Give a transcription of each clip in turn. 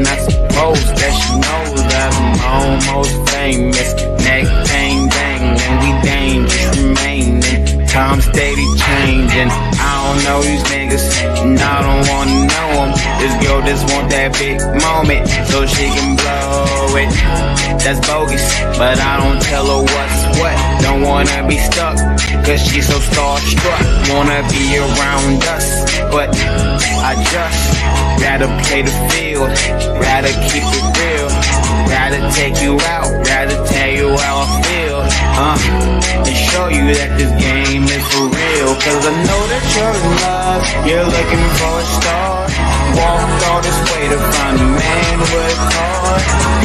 I suppose that she knows that I'm almost famous. Neck bang bang, and we dangerous remaining. Time steady changing. I don't know these niggas, and I don't wanna know them. This girl just want that big moment, so she can blow it. That's bogus, but I don't tell her what's what. Don't wanna be stuck, cause she's so starstruck. Wanna be around us, but I just rather play the field, rather keep it real, rather take you out, rather tell you how I feel, and show you that this game is for real. Cause I know that you're in love, you're looking for a star. Walked all this way to find a man with a car,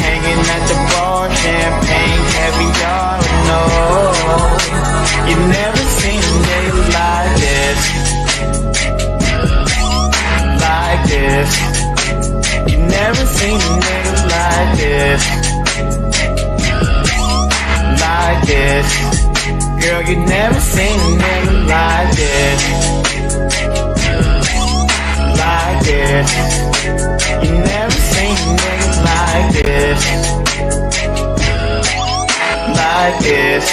hanging at the bar, champagne, caviar. No, you never seen a nigga like this, like this. You never seen a nigga like this, like this. Girl, you never seen a nigga like this, like this. You never seen a nigga like this, like this.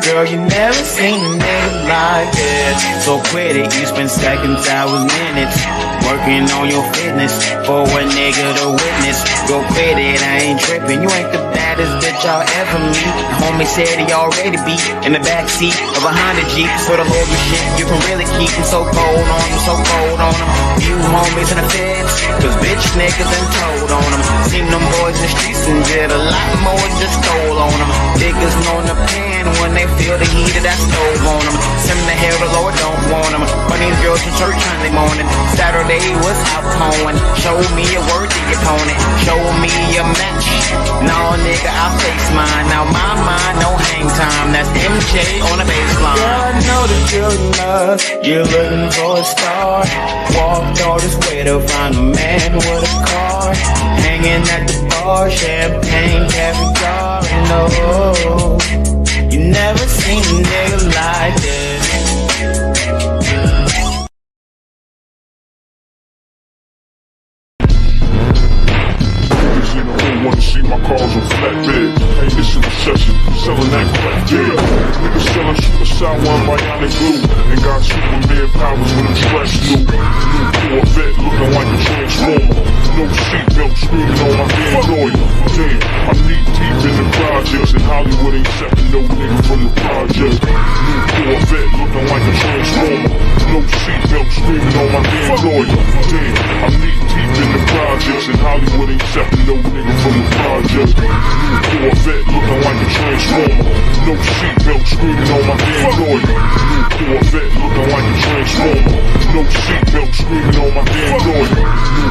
Girl, you never seen a nigga like this. So quit it, you spend seconds, hours, minutes working on your fitness for a nigga to witness. Go quit it, I ain't tripping. You ain't the baddest bitch I'll ever meet. The homie said he already be in the backseat of a Honda Jeep. So the whole shit you can really keep him so cold on him, so cold on him. You homies in the feds, cause bitch niggas been told on them. Seen them boys in the streets and did a lot more, just stole on them. Niggas know the pen when they feel the heat of that stove on them. Send the hell the Lord don't want them. But these girls from church Sunday morning, Saturday was out pouring. Show me a worthy opponent, show me a match. No nigga, I face mine. Now my mind, no hang time. That's MJ on the baseline. Girl, I know that you're in love, you're looking for a star. Walked all this way to find a man with a car, hanging at the bar, champagne, caviar. No, you never seen a nigga like this. Wanna see my cars on flatbed. Hey, this is a recession, selling that crack, yeah. Niggas selling super sour and bionic glue, and got Superman powers when I'm stressed new. New Corvette looking like a transformer. No seatbelt screaming on my damn lawyer. Damn, I'm knee deep in the projects, and Hollywood ain't accepting no nigga from the project. New Corvette looking like a transformer. No seatbelt screaming on my damn lawyer. Damn, I'm knee deep in the projects, and Hollywood ain't accepting no nigga from the project. New Corvette looking like a transformer. No seatbelt screaming on my damn lawyer. New Corvette looking like a transformer. No seatbelt screaming on my damn lawyer.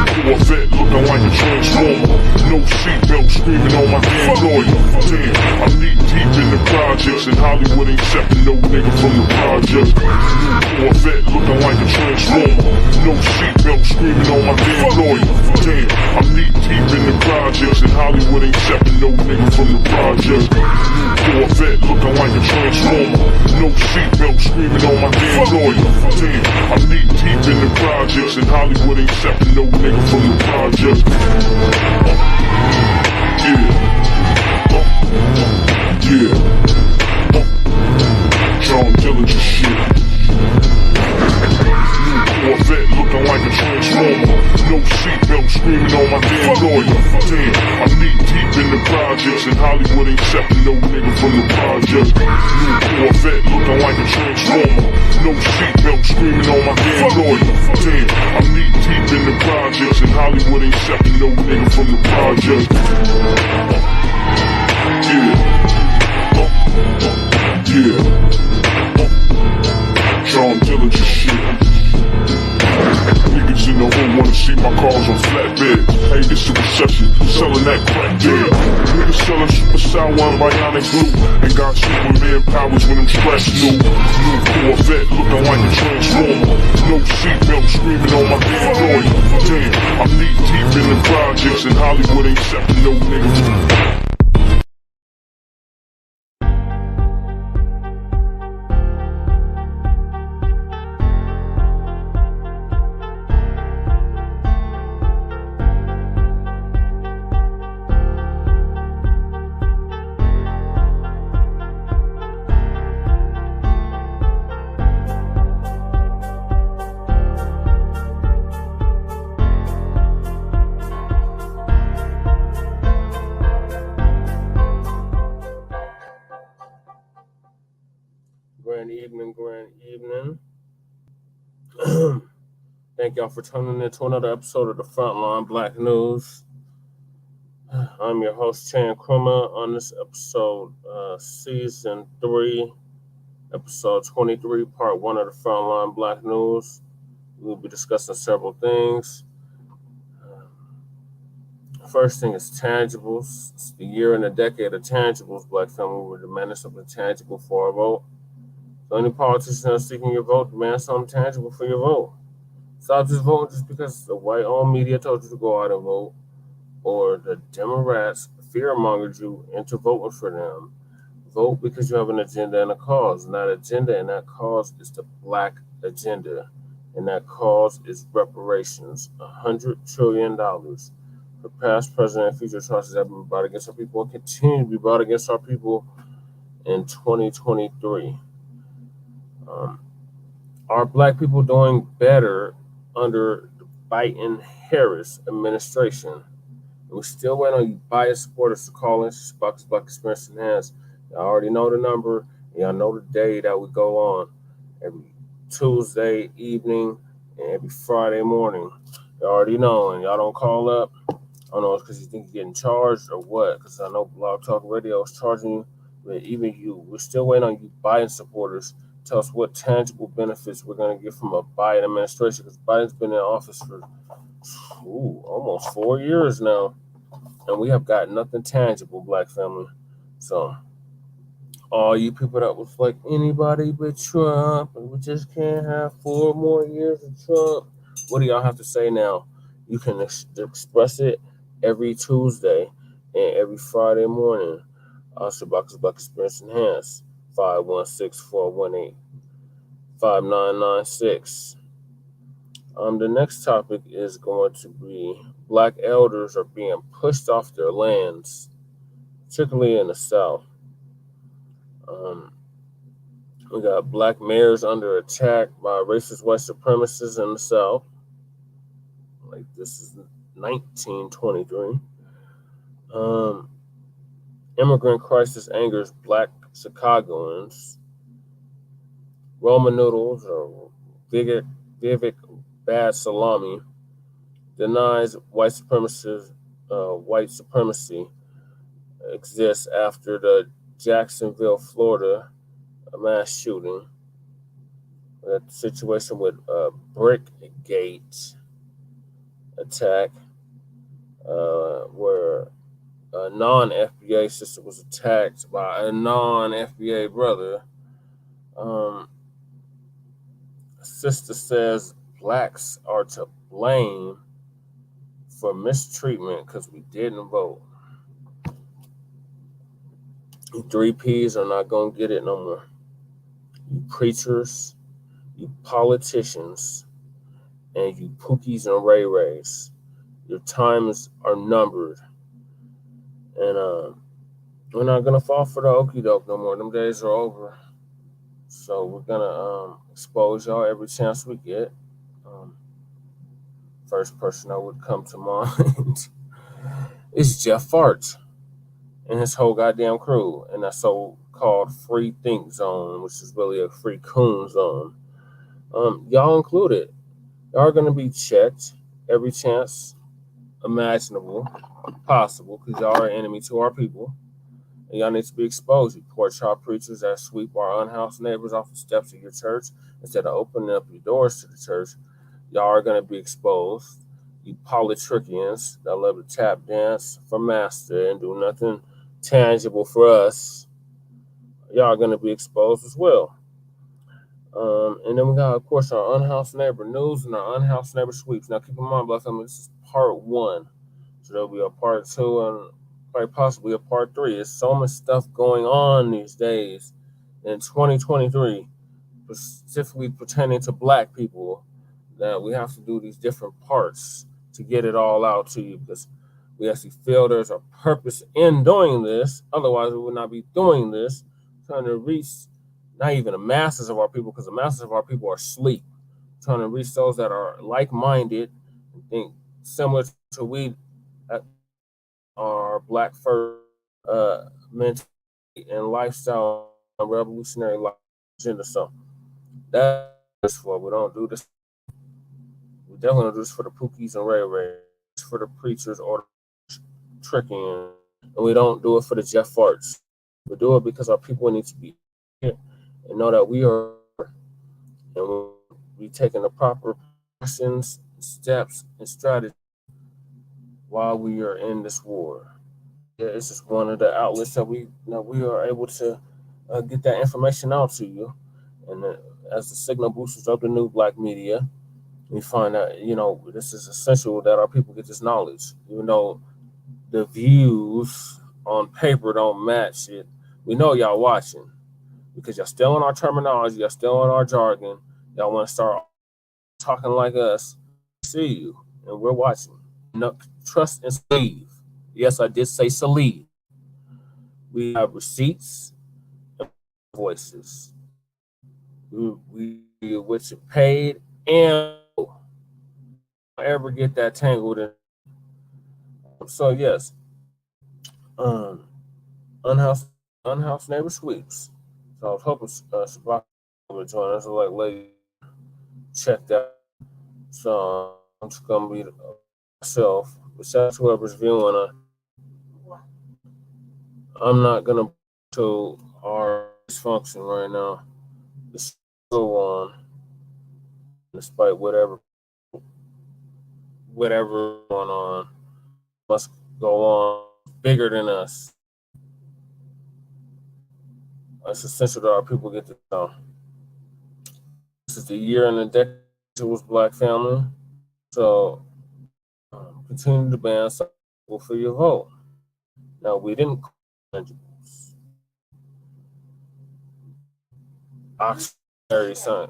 New Corvette looking like a transformer. No seatbelt screaming on my damn lawyer. Damn, I'm knee deep in the projects, and Hollywood ain't accepting no nigga from the project. New Corvette looking like a transformer. No seatbelt screaming on my damn lawyer. Damn, I'm knee deep in the projects, and Hollywood ain't accepting no nigga from the project. New Corvette looking like a transformer. No seatbelt screaming on my damn lawyer. Damn, I'm knee deep in the projects, and Hollywood ain't accepting no nigga from the project. John Dillinger shit. Corvette looking like a transformer. No seatbelt screaming on my damn lawyer. Damn, I'm knee deep in the projects, and Hollywood ain't accepting no nigga from the project. New Corvette looking like a transformer. No seatbelt screaming on my damn lawyer. Damn, I'm knee deep in the projects, and Hollywood ain't accepting no nigga from the project. John Dillinger shit. Niggas in the hood wanna see my cars on flatbed. Hey, this is a recession, selling that crack, yeah. Niggas selling super sour and bionic glue, and got Superman powers when I'm stressed new. New Corvette looking like a transformer. No seatbelt screaming on my damn lawyer. Damn, I'm knee deep in the projects, and Hollywood ain't accepting no nigga. grand evening. Thank y'all for tuning in to another episode of the Front Line Blacc News. I'm your host, Chan Krummer, on this episode, Season 3, Episode 23, Part 1 of the Front Line Blacc News. We'll be discussing several things. First thing is tangibles. It's the year and a decade of tangibles, Black family. We're demanding something tangible for our vote. So any politician that's seeking your vote, demand something tangible for your vote. Stop just voting just because the white-owned media told you to go out and vote, or the Democrats fear-mongered you into voting for them. Vote because you have an agenda and a cause. And that agenda and that cause is the Black agenda. And that cause is reparations. $100 trillion for past, present, and future atrocities that have been brought against our people and continue to be brought against our people in 2023. Are Black people doing better under the Biden-Harris administration? And we still wait on you biased supporters to call in. Black Experience Enhanced. Y'all already know the number. Y'all know the day that we go on. Every Tuesday evening and every Friday morning. You already know, and y'all don't call up. I don't know, it's because you think you're getting charged or what, because I know Blog Talk Radio is charging you, but even you, we're still waiting on you Biden supporters. Tell us what tangible benefits we're going to get from a Biden administration, because Biden's been in office for almost 4 years now, and we have got nothing tangible, Black family. So all you people that was like, anybody but Trump, and we just can't have 4 more years of Trump, what do y'all have to say now? You can express it every Tuesday and every Friday morning. Black Experience Enhanced, 516-418-5996. The next topic is going to be Blacc Elders are being pushed off their lands, particularly in the South. We got Blacc Mayors under attack by racist white supremacists in the South. Like, this is 1923. Immigrant crisis angers Black Chicagoans. Ramen Noodles, or Vivek bad Salami, denies white supremacy exists after the Jaccsonville, Florida mass shooting. That situation with Brickgate attack, where a non-FBA sister was attacked by a non-FBA brother. Sista says Blaccs are to blame for mistreatment because we didn't vote. You 3Ps are not going to get it no more. You preachers, you politicians, and you Pookies and Ray Rays. Your times are numbered. And we're not going to fall for the okie doke no more. Them days are over. So we're going to expose y'all every chance we get. First person that would come to mind is Jeff Fart and his whole goddamn crew in that so-called free think zone, which is really a free coon zone. Y'all included. Y'all are going to be checked every chance imaginable, possible, because y'all are enemy to our people. And y'all need to be exposed. You pork chop preachers that sweep our unhoused neighbors off the steps of your church instead of opening up your doors to the church. Y'all are going to be exposed. You politricians that love to tap dance for master and do nothing tangible for us. Y'all are going to be exposed as well. And then we got, of course, our unhoused neighbor news and our unhoused neighbor sweeps. Now, keep in mind, Black family, this is part 1. So there'll be a part 2 and quite possibly a part 3. There's so much stuff going on these days in 2023, specifically pertaining to Black people, that we have to do these different parts to get it all out to you, because we actually feel there's a purpose in doing this. Otherwise, we would not be doing this, trying to reach not even the masses of our people, because the masses of our people are asleep, trying to reach those that are like-minded and think similar to we are Black first mentality and lifestyle, revolutionary life agenda. So That's what we don't do this. We definitely don't do this for the Pookies and Ray Ray. It's for the preachers or the tricking. And we don't do it for the Jeff Farts. We do it because our people need to be here and know that we are, and we taking the proper precautions, steps, and strategies while we are in this war. Yeah, it's just one of the outlets that we are able to get that information out to you. And as the signal boosters of the new Black media, we find that this is essential that our people get this knowledge, even though the views on paper don't match it. We know y'all watching because y'all still in our terminology, y'all still in our jargon. Y'all want to start talking like us. See you, and we're watching. No, trust and believe. Yes, I did say Salib. We have receipts and voices. We which are paid and don't ever get that tangled in. So yes, unhoused neighbor sweeps. So I was hoping Shabbat would join us. Like, lady, check that. So I'm just gonna be myself. Besides whoever's viewing, I'm not gonna to our dysfunction right now. This go on, despite whatever going on, must go on bigger than us. It's essential that our people get to know. This is the year and the decade it was Black family. So continue to ban for your vote. Now we didn't Oxford son.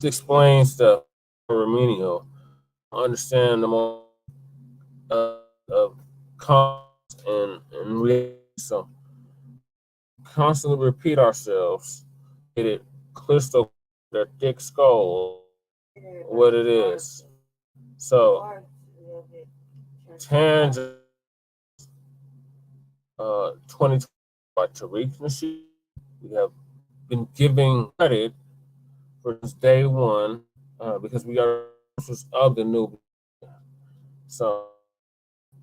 Explain stuff for Remedial. Understand the more of context and reason. So constantly repeat ourselves. Get it crystal their thick skull what it is. So Tangent 2020 by Tariq Nasheed. We have been giving credit for day one because we are of the new. So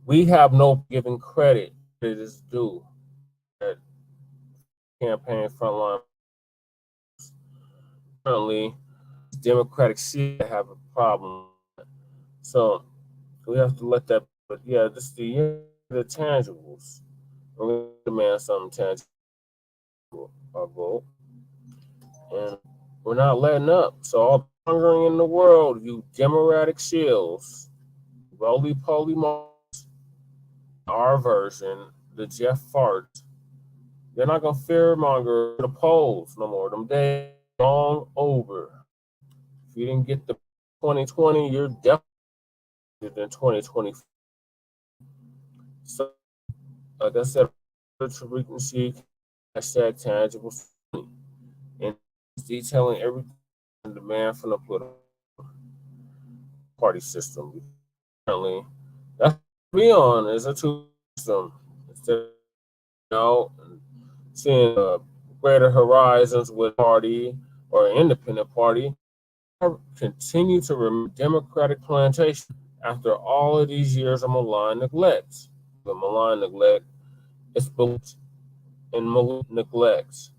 we have no giving credit that is due at campaign Frontline. Currently, Democratic seat have a problem. So we have to let that. But yeah, this is the year of the tangibles. We demand something tangible, our vote, and we're not letting up. So all the hungering in the world, you Democratic shills, roly-poly marks, our version, the Jeff Fart, they're not gonna fearmonger the polls no more. Them days long over. If you didn't get the 2020, you're definitely in 2020. So, like I said, Tariq Nasheed, hashtag tangible, and detailing everything in demand from the political party system. Currently, that's what we on is a two system. Instead of, seeing greater horizons with party or independent party, continue to remain Democratic plantation after all of these years of malign neglect. The malign neglect is built in malign neglect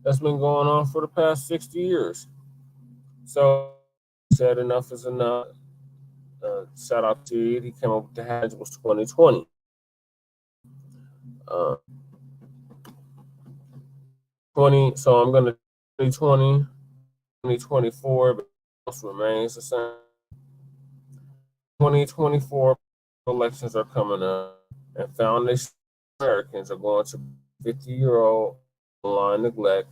that's been going on for the past 60 years. So, said enough is enough. Shout out to you. He came up with the hashtag was 2020. 20. So I'm gonna 2020, 2024, but also remains the same. 2024 elections are coming up, and foundation Americans are going to 50-year-old malign neglect.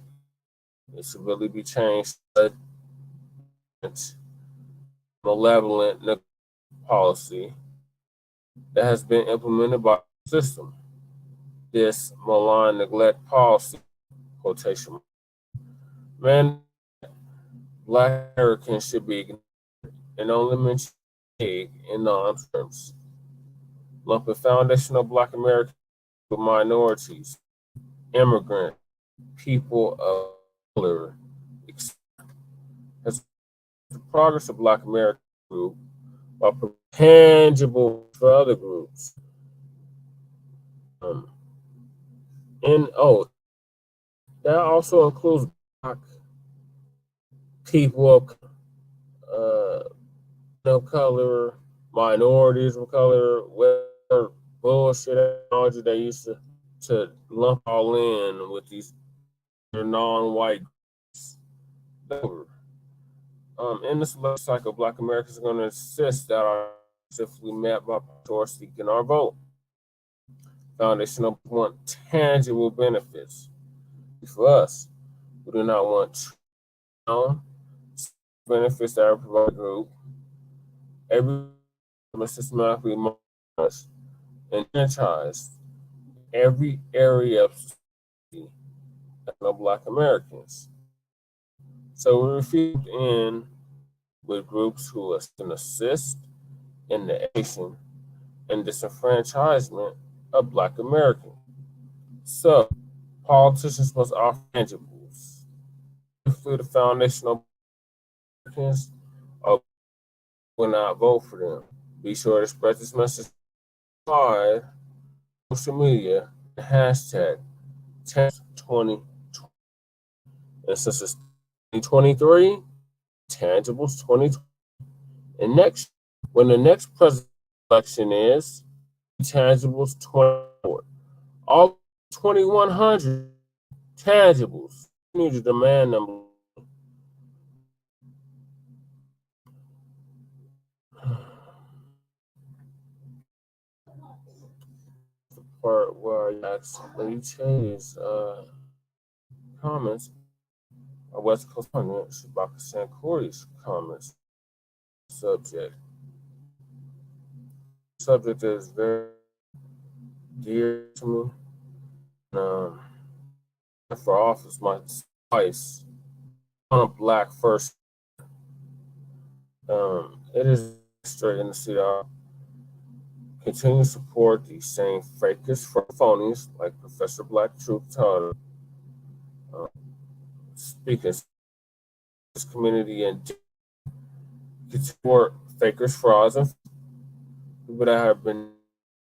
It should really be changed. Malevolent policy that has been implemented by the system. This malign neglect policy, quotation, man, Black Americans should be ignored and only mentioned in non-terms. Lumping foundational Black Americans with minorities, immigrant, people of color has the progress of Black American group while tangible for other groups. And that also includes Black people of color, minorities of color, whatever bullshit technology they used to lump all in with these non-white groups. In this life cycle, Black Americans are going to insist that our specifically met by towards seeking our vote. Foundational want tangible benefits. For us, we do not want benefits that are provided group. Every systematically monitored and franchised every area of society of Black Americans. So we refused in with groups who can assist in the nation and disenfranchisement of Black Americans. So politicians must offer tangibles. The foundational Americans will not vote for them. Be sure to spread this message on social media, hashtag 102020. And since it's 2023, tangibles 2020. And next, when the next presidential election is, tangibles 24. All 2,100 tangibles. You need to demand them. The part where I actually change comments. West Coast President Shabaka Sankori's comments. Subject is very dear to me. For office, my advice on a Black first. It is straight in the city. Continue to support these same fakers for phonies like Professor Black Truth taught. Speaking to this community and support fakers, frauds, and people that have been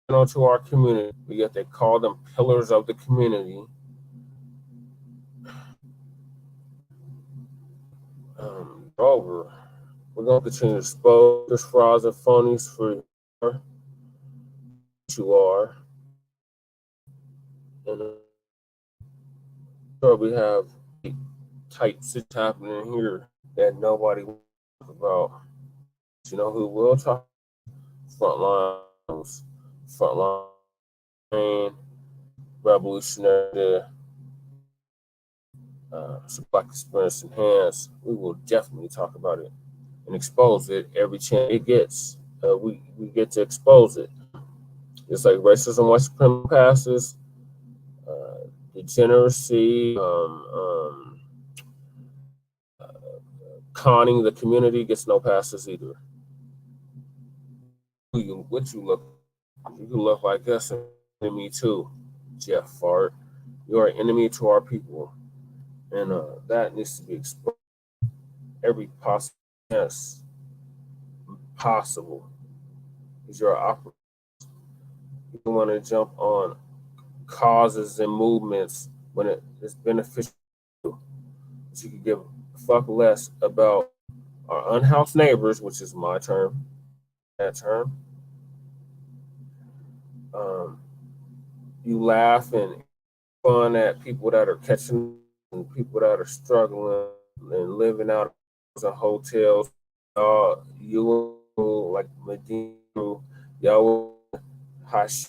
to our community, but yet they call them pillars of the community. Over. We're going to continue to expose those frauds and phonies for what you are. And we have types of happening here that nobody will talk about. You know who will talk? Front Line Revolutionary, Black Experience Enhanced. We will definitely talk about it and expose it every chance it gets. We get to expose it. Just like racism, white supremacy passes, degeneracy, conning the community gets no passes either. What you look, you look like us, and enemy too, Jeff Fart. You are an enemy to our people, and that needs to be exposed every possible chance possible. Because you're an operator. You want to jump on causes and movements when it is beneficial. But you can give a fuck less about our unhoused neighbors, which is my term, that term. You laugh and fun at people that are catching and people that are struggling and living out in hotels. You like Medina, y'all, Hash,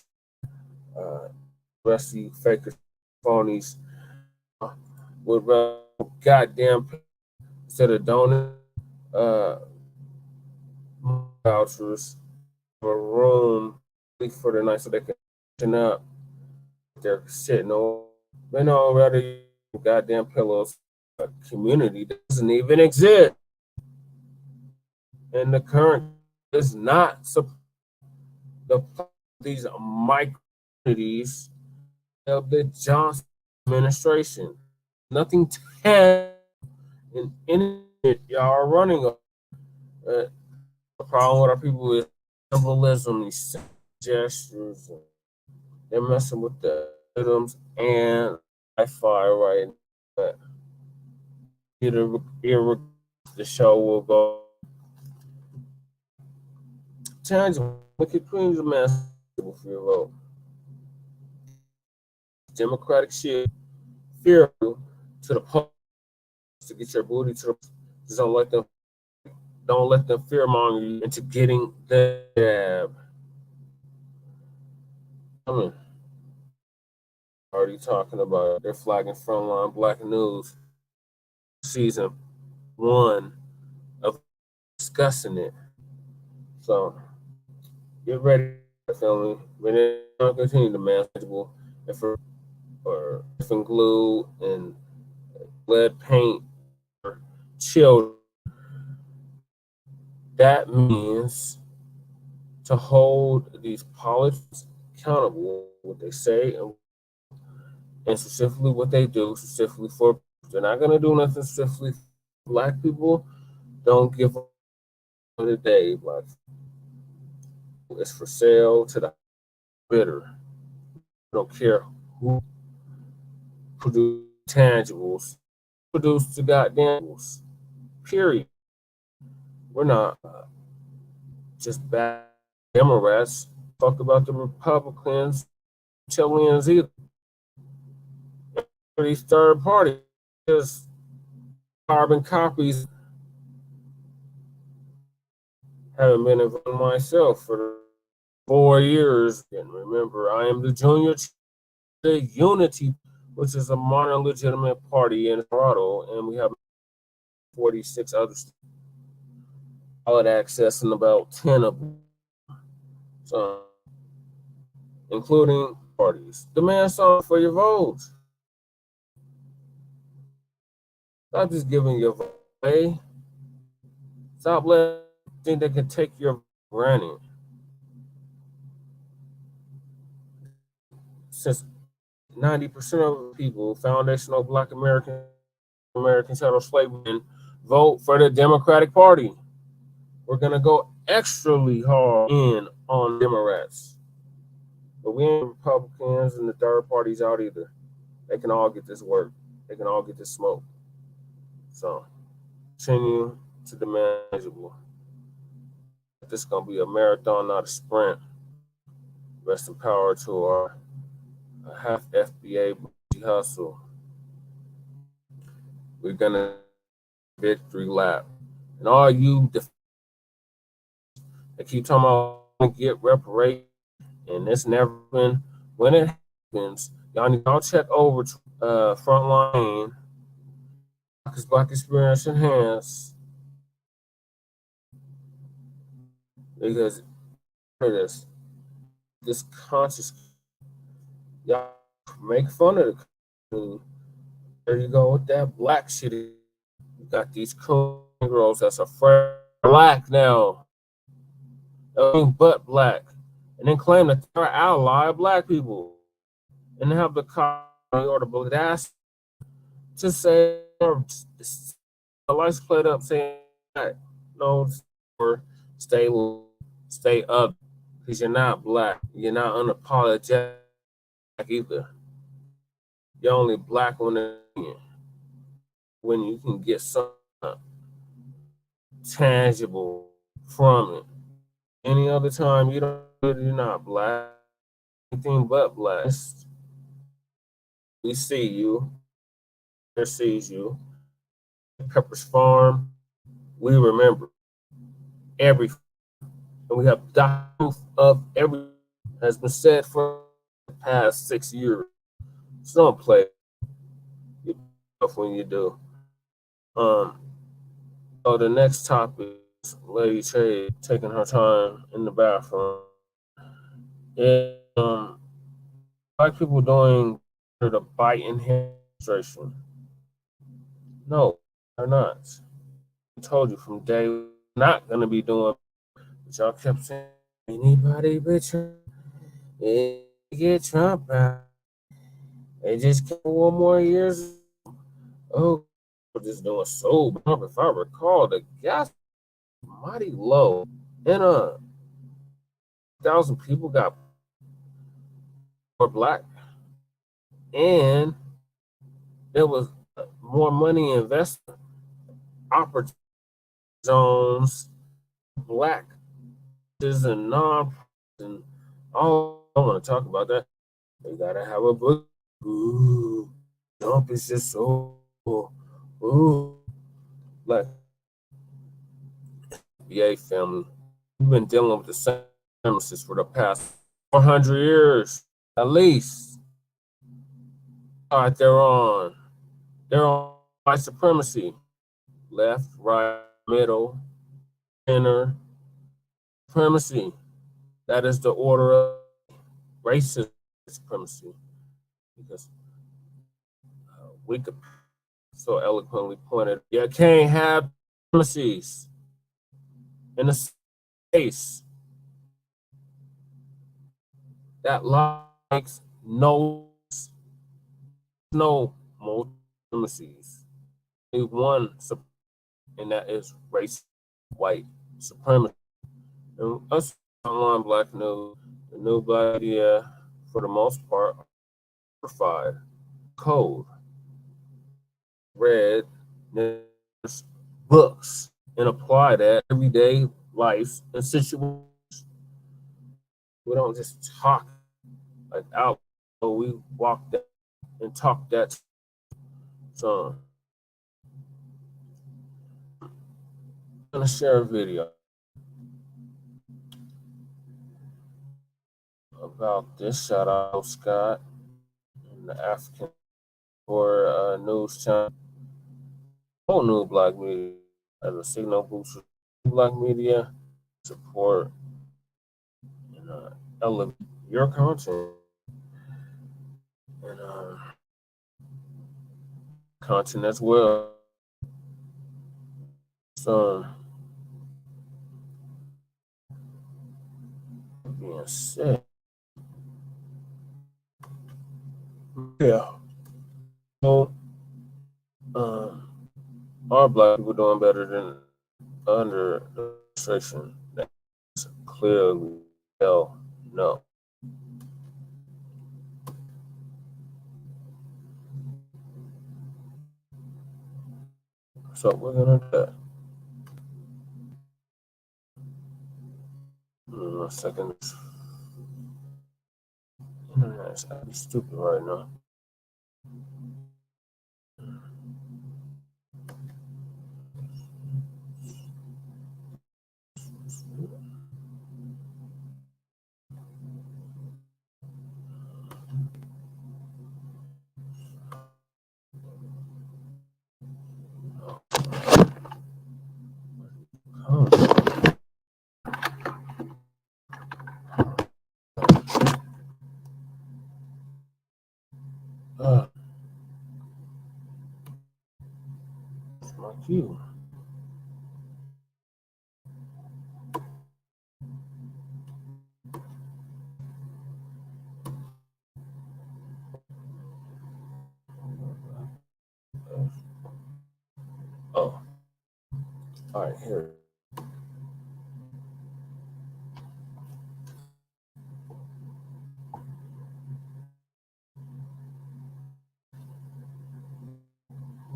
rest of you fakers, phonies, would goddamn instead of donating vouchers for a room for the night so they can up. They're sitting on, they know rather goddamn pillows. A community doesn't even exist, and the current is not these micro communities of the Johnson administration. nothing tangible in any y'all are running on. The problem with our people is symbolism, these gestures, and they're messing with the rhythms and Wi-Fi right now. But the show will go tangible. Look at Queen's man for your vote. Democratic shit, fear to the polls to get your booty to the. Just don't let them fearmonger you into getting the jab. I mean, already talking about it. They're flagging Front Line Blacc News season 1 of discussing it. So get ready, family. When they're going to continue to manageable or glue and lead paint for children, that means to hold these politicians accountable, what they say and specifically what they do, specifically for. They're not going to do nothing specifically for Black people. Don't give up for the day, Black people. It's for sale to the bitter. Don't care who produce tangibles, produce the goddamn period. We're not just bad Democrats. Talk about the Republicans, Chileans either. These third parties, just carbon copies. Haven't been involved myself for 4 years. And remember, I am the junior the Unity, which is a modern legitimate party in Colorado, and we have 46 others. Ballot access in about 10 of them. So, including parties. Demand something for your votes. Stop just giving your vote away. Stop letting think they can take your granted. Since 90% of people, foundational Black American chattel slavery, vote for the Democratic Party. We're gonna go extremely hard in on Democrats, but we ain't Republicans and the third parties out either. They can all get this work. They can all get this smoke. So continue to the manageable. This is gonna be a marathon, not a sprint. Rest in power to our half FBA hustle. We're gonna victory lap, and all you they keep talking about get reparation, and it's never been. When it happens, y'all check over to Front Line, because Black Experience Enhanced, because this conscious, y'all make fun of the community. There you go with that Black shit. You got these cool girls that's afraid Black now. But Black, and then claim that they're ally of Black people, and have the cop or the audacity to say, or the lights played up saying, no, or stay up, because you're not Black, you're not unapologetic either. You're only Black when you can get something tangible from it. Any other time you're not Black, anything but Black. We see you, there sees you. Pepper's Farm, we remember everything, and we have proof of everything has been said for the past 6 years. So don't play when you do. So the next topic is Lady Che taking her time in the bathroom. And Black people doing the Biden demonstration. No, they're not. I told you from day one, not gonna be doing. But y'all kept saying anybody but Trump, get Trump out. They just kept 1 more years. Oh, just doing so bad. If I recall, the gas mighty low, and 1,000 people got more black, and there was more money invested, opportunity zones, black and non, and all. I want to talk about that. They gotta have a book. Ooh, Trump is just so. Ooh, like VA family. We've been dealing with the same premises for the past 400 years, at least. All right, they're on white supremacy, left, right, middle, center, supremacy. That is the order of racism supremacy, because we could so eloquently pointed, you can't have supremacies in a space that likes no more supremacies. Only one, and that is race, white supremacy. And us online Blacc News, the new Blacc media, for the most part, certified code, read books, and apply that everyday life and situations. We don't just talk like out, but we walk that and talk that. So I'm gonna share a video about this. Shout out Scott and the African for news channel. Whole new Blacc media as a signal boost for Blacc media support and elevate your content and content as well. So being said, yeah. So our Black people doing better than under administration. That's clearly hell no. So we're gonna do that. 1 second. Internet is acting stupid right now. That's my cue. Oh, all right, here.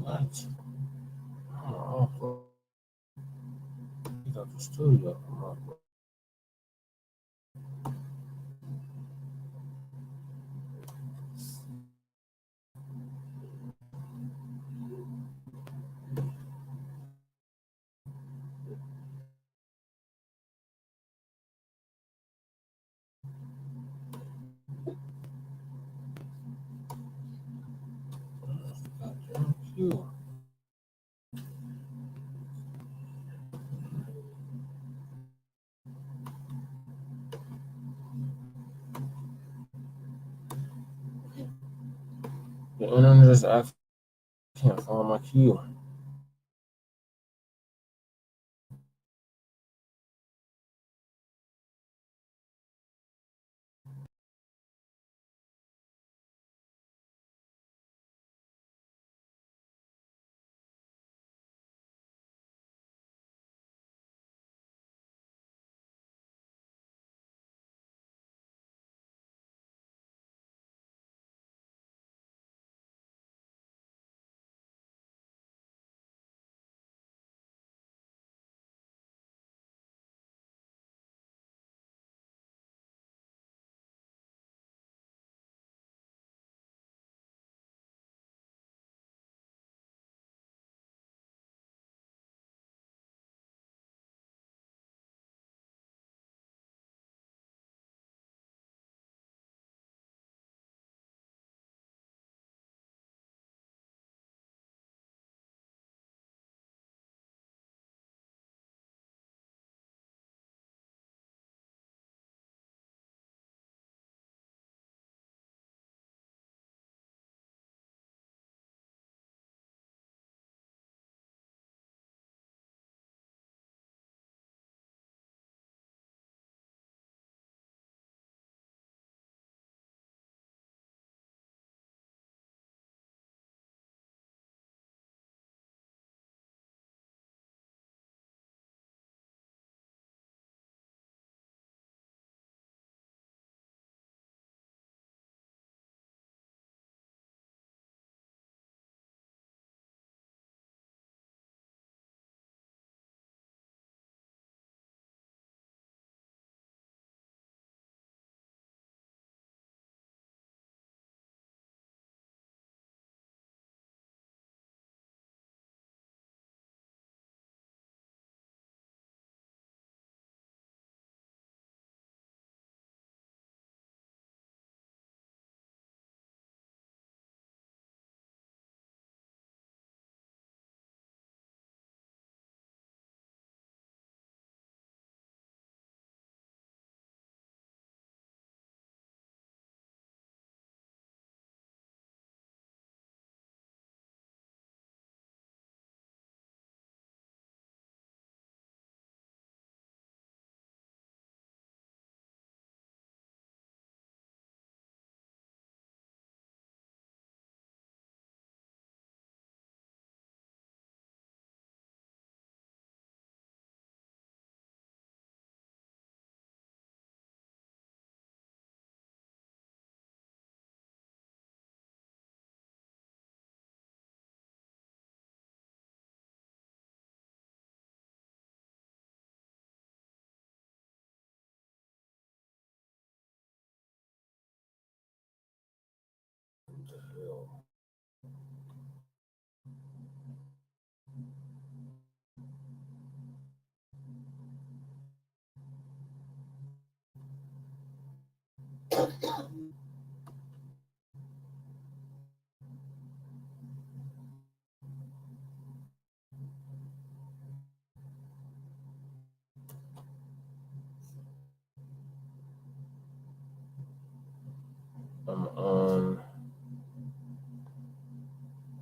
What? Oh, you got the studio. Cue. The internet is acting. Can't find my cue.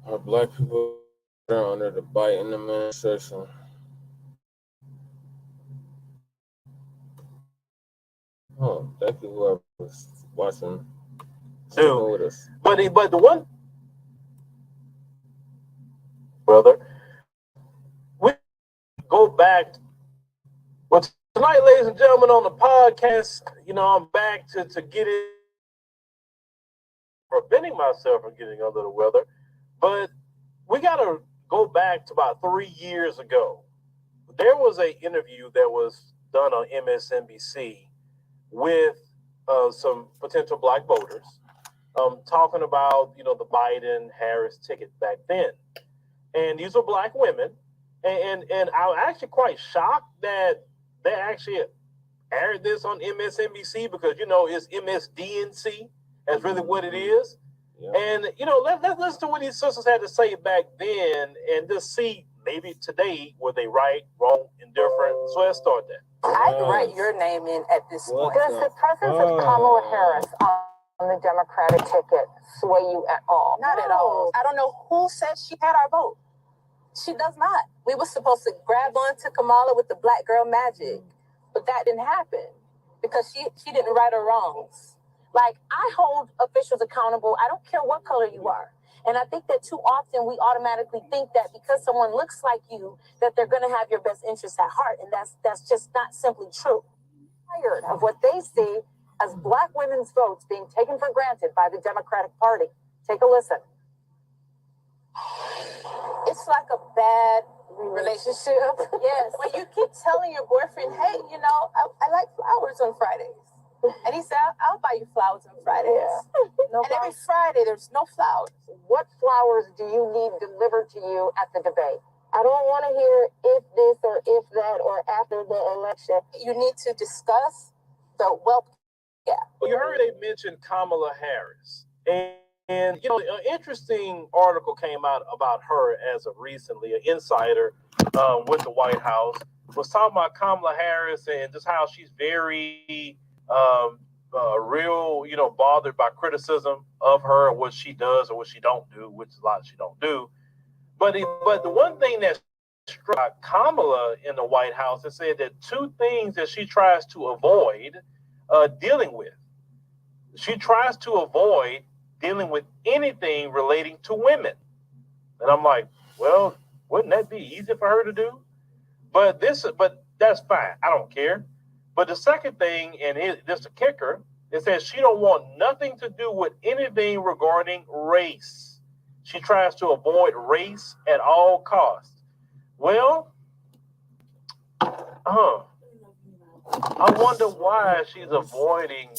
Are black people under the Biden administration? Oh, thank you whoever was watching. Dude, With us. but the one, brother, we go back. Well, tonight, ladies and gentlemen, on the podcast, I'm back to get it, preventing myself from getting under the weather. But we got to go back to about 3 years ago. There was an interview that was done on MSNBC with some potential black voters, talking about, the Biden-Harris ticket back then. And these were black women. And I was actually quite shocked that they actually aired this on MSNBC because, it's MSDNC. That's really what it is. Yeah. And, let's listen to what these sisters had to say back then and just see maybe today were they right, wrong, indifferent. So let's start that. I'd write your name in at this point. Does the presence of Kamala Harris on the Democratic ticket sway you at all? Not at all. I don't know who said she had our vote. She does not. We were supposed to grab onto Kamala with the black girl magic, but that didn't happen because she didn't right her wrongs. Like, I hold officials accountable. I don't care what color you are. And I think that too often we automatically think that because someone looks like you, that they're going to have your best interests at heart. And that's just not simply true. Tired of what they see as black women's votes being taken for granted by the Democratic Party. Take a listen. It's like a bad relationship. Yes. When you keep telling your boyfriend, hey, I like flowers on Fridays. And he said, I'll buy you flowers on Fridays. Yeah. No, and every Friday, there's no flowers. What flowers do you need delivered to you at the debate? I don't want to hear if this or if that or after the election. You need to discuss the wealth gap. Well, you heard they mentioned Kamala Harris. And an interesting article came out about her as of recently, an insider with the White House was talking about Kamala Harris and just how she's very real, bothered by criticism of her, what she does or what she don't do, which a lot she don't do. But the one thing that struck Kamala in the White House and said that two things that she tries to avoid dealing with. She tries to avoid dealing with anything relating to women. And I'm like, well, wouldn't that be easy for her to do? But that's fine. I don't care. But the second thing, and this is a kicker, it says she don't want nothing to do with anything regarding race. She tries to avoid race at all costs. Well, I wonder why she's avoiding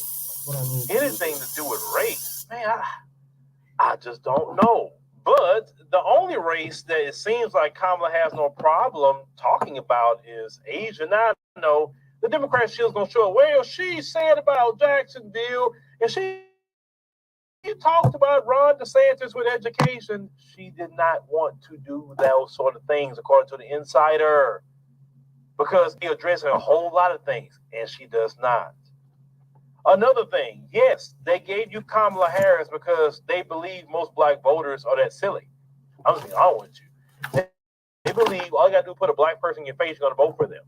anything to do with race. Man, I just don't know. But the only race that it seems like Kamala has no problem talking about is Asian. Now, I know the Democrats, she was going to show, well, she said about Jacksonville, and she talked about Ron DeSantis with education. She did not want to do those sort of things, according to the insider, because he addresses a whole lot of things, and she does not. Another thing, yes, they gave you Kamala Harris because they believe most black voters are that silly. I'm just being honest with you. They believe all you got to do is put a black person in your face, you're going to vote for them.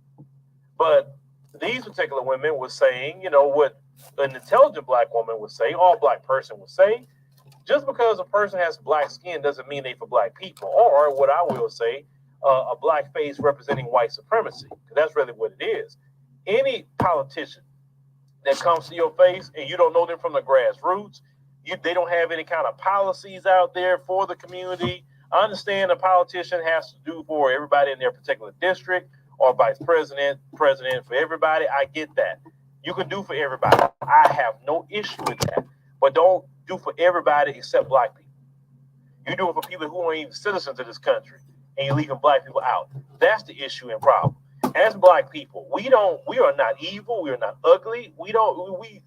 But these particular women were saying, what an intelligent black woman would say, all black person would say, just because a person has black skin doesn't mean they for black people. Or what I will say, a black face representing white supremacy. Because that's really what it is. Any politician that comes to your face and you don't know them from the grassroots, they don't have any kind of policies out there for the community. I understand a politician has to do for everybody in their particular district, or vice president, president for everybody. I get that. You can do for everybody. I have no issue with that. But don't do for everybody except black people. You do it for people who aren't even citizens of this country, and you're leaving black people out. That's the issue and problem. As black people, we are not evil. We are not ugly. We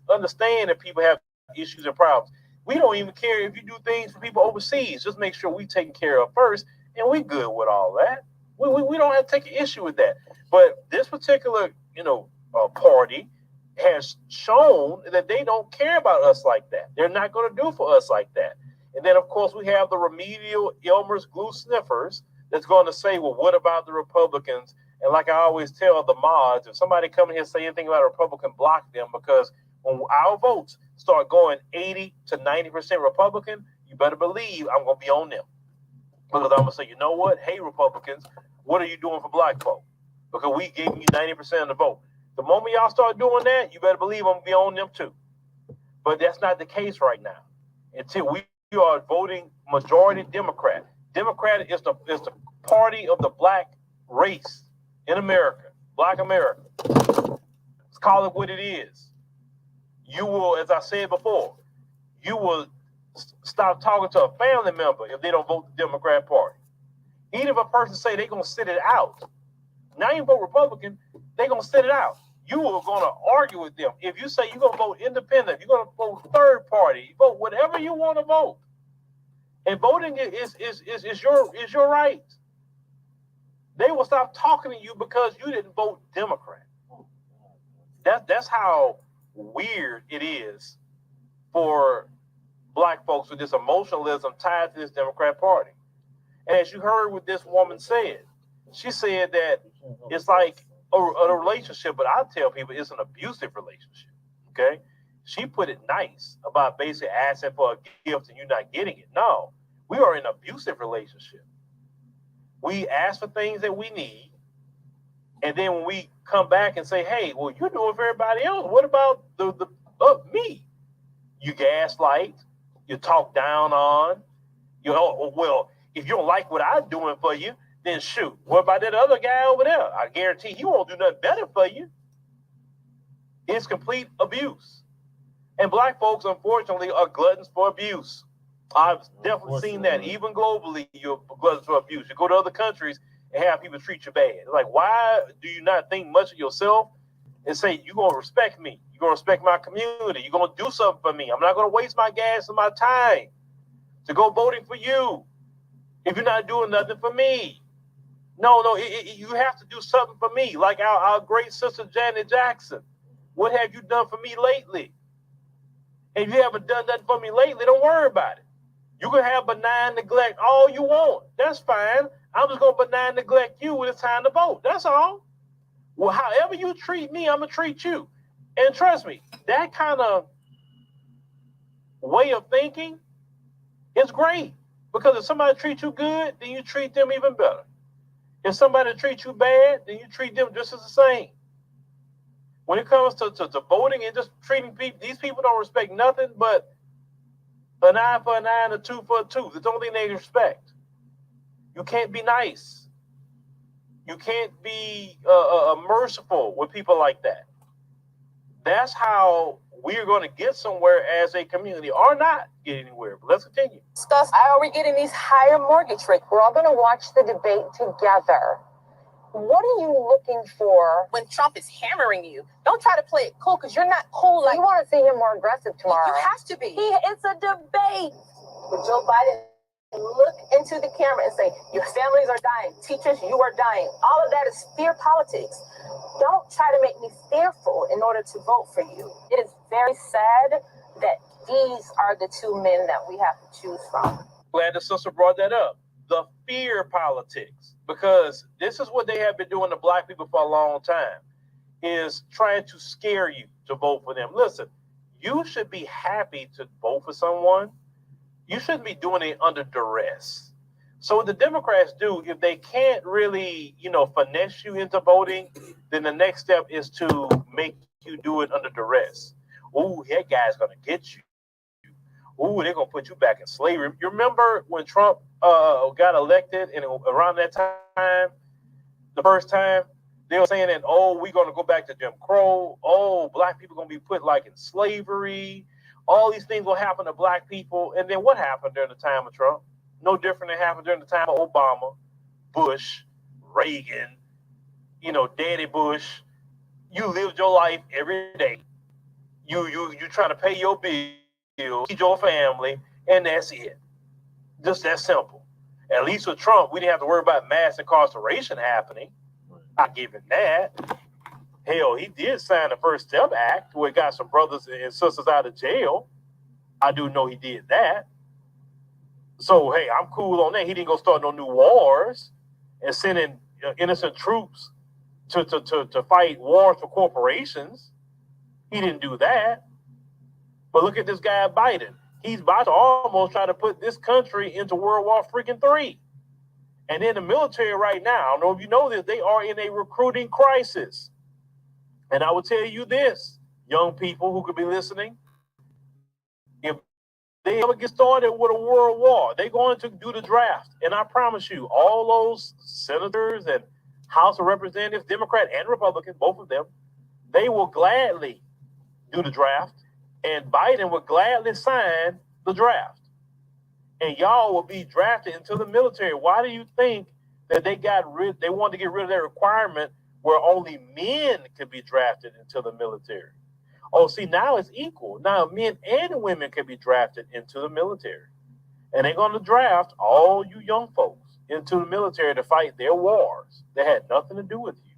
understand that people have issues and problems. We don't even care if you do things for people overseas. Just make sure we taken care of first, and we good with all that. We don't have to take an issue with that. But this particular, party has shown that they don't care about us like that. They're not going to do for us like that. And then, of course, we have the remedial Elmer's glue sniffers that's going to say, well, what about the Republicans? And like I always tell the mods, if somebody come in here and say anything about a Republican, block them, because when our votes start going 80 to 90% Republican, you better believe I'm going to be on them. Because I'm going to say, you know what? Hey, Republicans, what are you doing for black folk? Because we gave you 90% of the vote. The moment y'all start doing that, you better believe I'm going to be on them too. But that's not the case right now. Until we are voting majority Democrat. Democrat is the party of the black race in America, black America. Let's call it what it is. You will, as I said before, you will stop talking to a family member if they don't vote the Democrat Party. Even if a person say they're going to sit it out, now you vote Republican, they're going to sit it out. You are going to argue with them. If you say you're going to vote independent, you're going to vote third party, vote whatever you want to vote. And voting is your right. They will stop talking to you because you didn't vote Democrat. That's how weird it is for black folks with this emotionalism tied to this Democrat Party. And as you heard what this woman said, she said that it's like a relationship, but I tell people it's an abusive relationship. Okay? She put it nice about basically asking for a gift and you not getting it. No, we are in an abusive relationship. We ask for things that we need, and then when we come back and say, hey, well, you're doing for everybody else. What about me? You gaslight, you talk down on, well, if you don't like what I'm doing for you, then shoot. What about that other guy over there? I guarantee he won't do nothing better for you. It's complete abuse. And black folks, unfortunately, are gluttons for abuse. I've definitely seen that. Even globally, you're gluttons for abuse. You go to other countries and have people treat you bad. Like, why do you not think much of yourself and say, you're going to respect me? You're going to respect my community. You're going to do something for me. I'm not going to waste my gas and my time to go voting for you if you're not doing nothing for me. No, you have to do something for me. Like our great sister Janet Jackson. What have you done for me lately? And if you haven't done nothing for me lately, don't worry about it. You can have benign neglect all you want. That's fine. I'm just going to benign neglect you when it's time to vote. That's all. Well, however you treat me, I'm going to treat you. And trust me, that kind of way of thinking is great. Because if somebody treats you good, then you treat them even better. If somebody treats you bad, then you treat them just as the same. When it comes to voting and just treating people, these people don't respect nothing but an eye for an eye and a tooth for a tooth. It's the only thing they respect. You can't be nice. You can't be merciful with people like that. That's how we're going to get somewhere as a community, or not get anywhere. But let's continue. Discuss how are we getting these higher mortgage rates? We're all going to watch the debate together. What are you looking for when Trump is hammering you? Don't try to play it cool because you're not cool. Like, you want to see him more aggressive tomorrow. You have to be. It's a debate. With Joe Biden, look into the camera and say, your families are dying. Teachers, you are dying. All of that is fear politics. Don't try to make me fearful in order to vote for you. It is very sad that these are the two men that we have to choose from. Glad the sister brought that up. The fear politics. Because this is what they have been doing to black people for a long time, is trying to scare you to vote for them. Listen, you should be happy to vote for someone. You shouldn't be doing it under duress. So what the Democrats do, if they can't really, finesse you into voting, then the next step is to make you do it under duress. Ooh, that guy's going to get you. Ooh, they're going to put you back in slavery. You remember when Trump got elected, and around that time, the first time, they were saying that, oh, we're going to go back to Jim Crow. Oh, black people are going to be put like in slavery. all these things will happen to black people. And then what happened during the time of Trump? No different than happened during the time of Obama, Bush, Reagan, Daddy Bush. You lived your life every day. You trying to pay your bills, feed your family, and that's it. Just that simple. At least with Trump, we didn't have to worry about mass incarceration happening. I give him that. Hell, he did sign the First Step Act where he got some brothers and sisters out of jail. I do know he did that. So, hey, I'm cool on that. He didn't go start no new wars and sending innocent troops to fight wars for corporations. He didn't do that. But look at this guy Biden. He's about to almost try to put this country into World War III. And in the military right now, I don't know if you know this, they are in a recruiting crisis. And I will tell you this, young people who could be listening, if they ever get started with a world war, they're going to do the draft. And I promise you, all those senators and House of Representatives, Democrat and Republican, both of them, they will gladly do the draft. And Biden would gladly sign the draft. And y'all will be drafted into the military. Why do you think that they wanted to get rid of that requirement where only men could be drafted into the military? Oh, see, now it's equal. Now men and women can be drafted into the military. And they're going to draft all you young folks into the military to fight their wars that had nothing to do with you.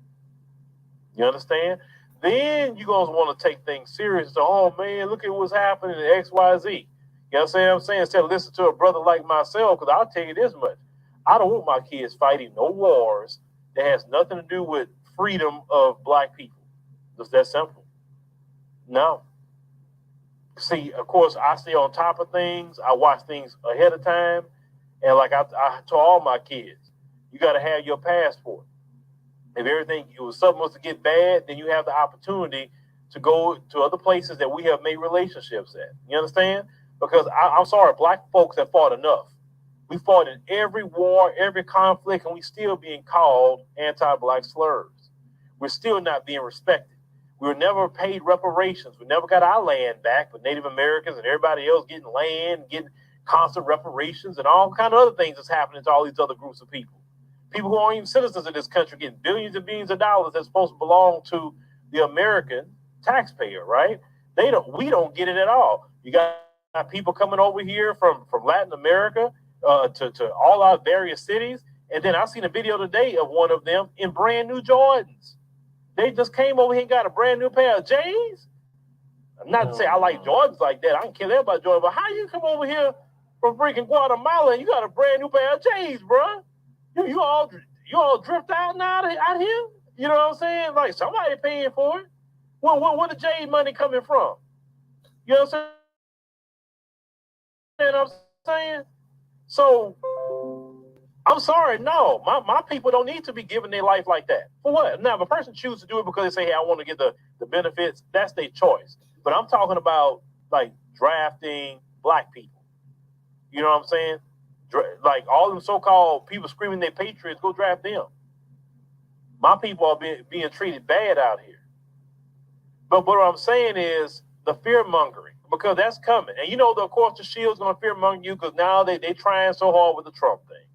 You understand? Then you're going to want to take things serious. So, oh, man, look at what's happening in X, Y, Z. You know what I'm saying? Instead of listening to a brother like myself, because I'll tell you this much. I don't want my kids fighting no wars that has nothing to do with freedom of black people. Just that simple. No. See, of course, I stay on top of things. I watch things ahead of time. And like I told all my kids, you got to have your passport. If something was to get bad, then you have the opportunity to go to other places that we have made relationships at. You understand? Because I'm sorry, black folks have fought enough. We fought in every war, every conflict, and we still being called anti-black slurs. We're still not being respected. We were never paid reparations. We never got our land back, but Native Americans and everybody else getting land, getting constant reparations, and all kind of other things that's happening to all these other groups of people. People who aren't even citizens of this country getting billions and billions of dollars that's supposed to belong to the American taxpayer, right? We don't get it at all. You got people coming over here from Latin America to all our various cities. And then I seen a video today of one of them in brand new Jordans. They just came over here and got a brand new pair of J's. I'm not to say I like Jordans like that. I don't care about Jordans. But how you come over here from freaking Guatemala and you got a brand new pair of J's, bro? You all drift out now out here? You know what I'm saying? Like somebody paying for it. Well, where the J money coming from? You know what I'm saying? So I'm sorry, no. My people don't need to be giving their life like that. For what? Now, if a person chooses to do it because they say, hey, I want to get the benefits, that's their choice. But I'm talking about like drafting black people. You know what I'm saying? Like all them so-called people screaming they're patriots, go draft them. My people are being treated bad out here. But what I'm saying is the fear-mongering, because that's coming. And of course, the shield's going to fear-monger you because now they trying so hard with the Trump thing.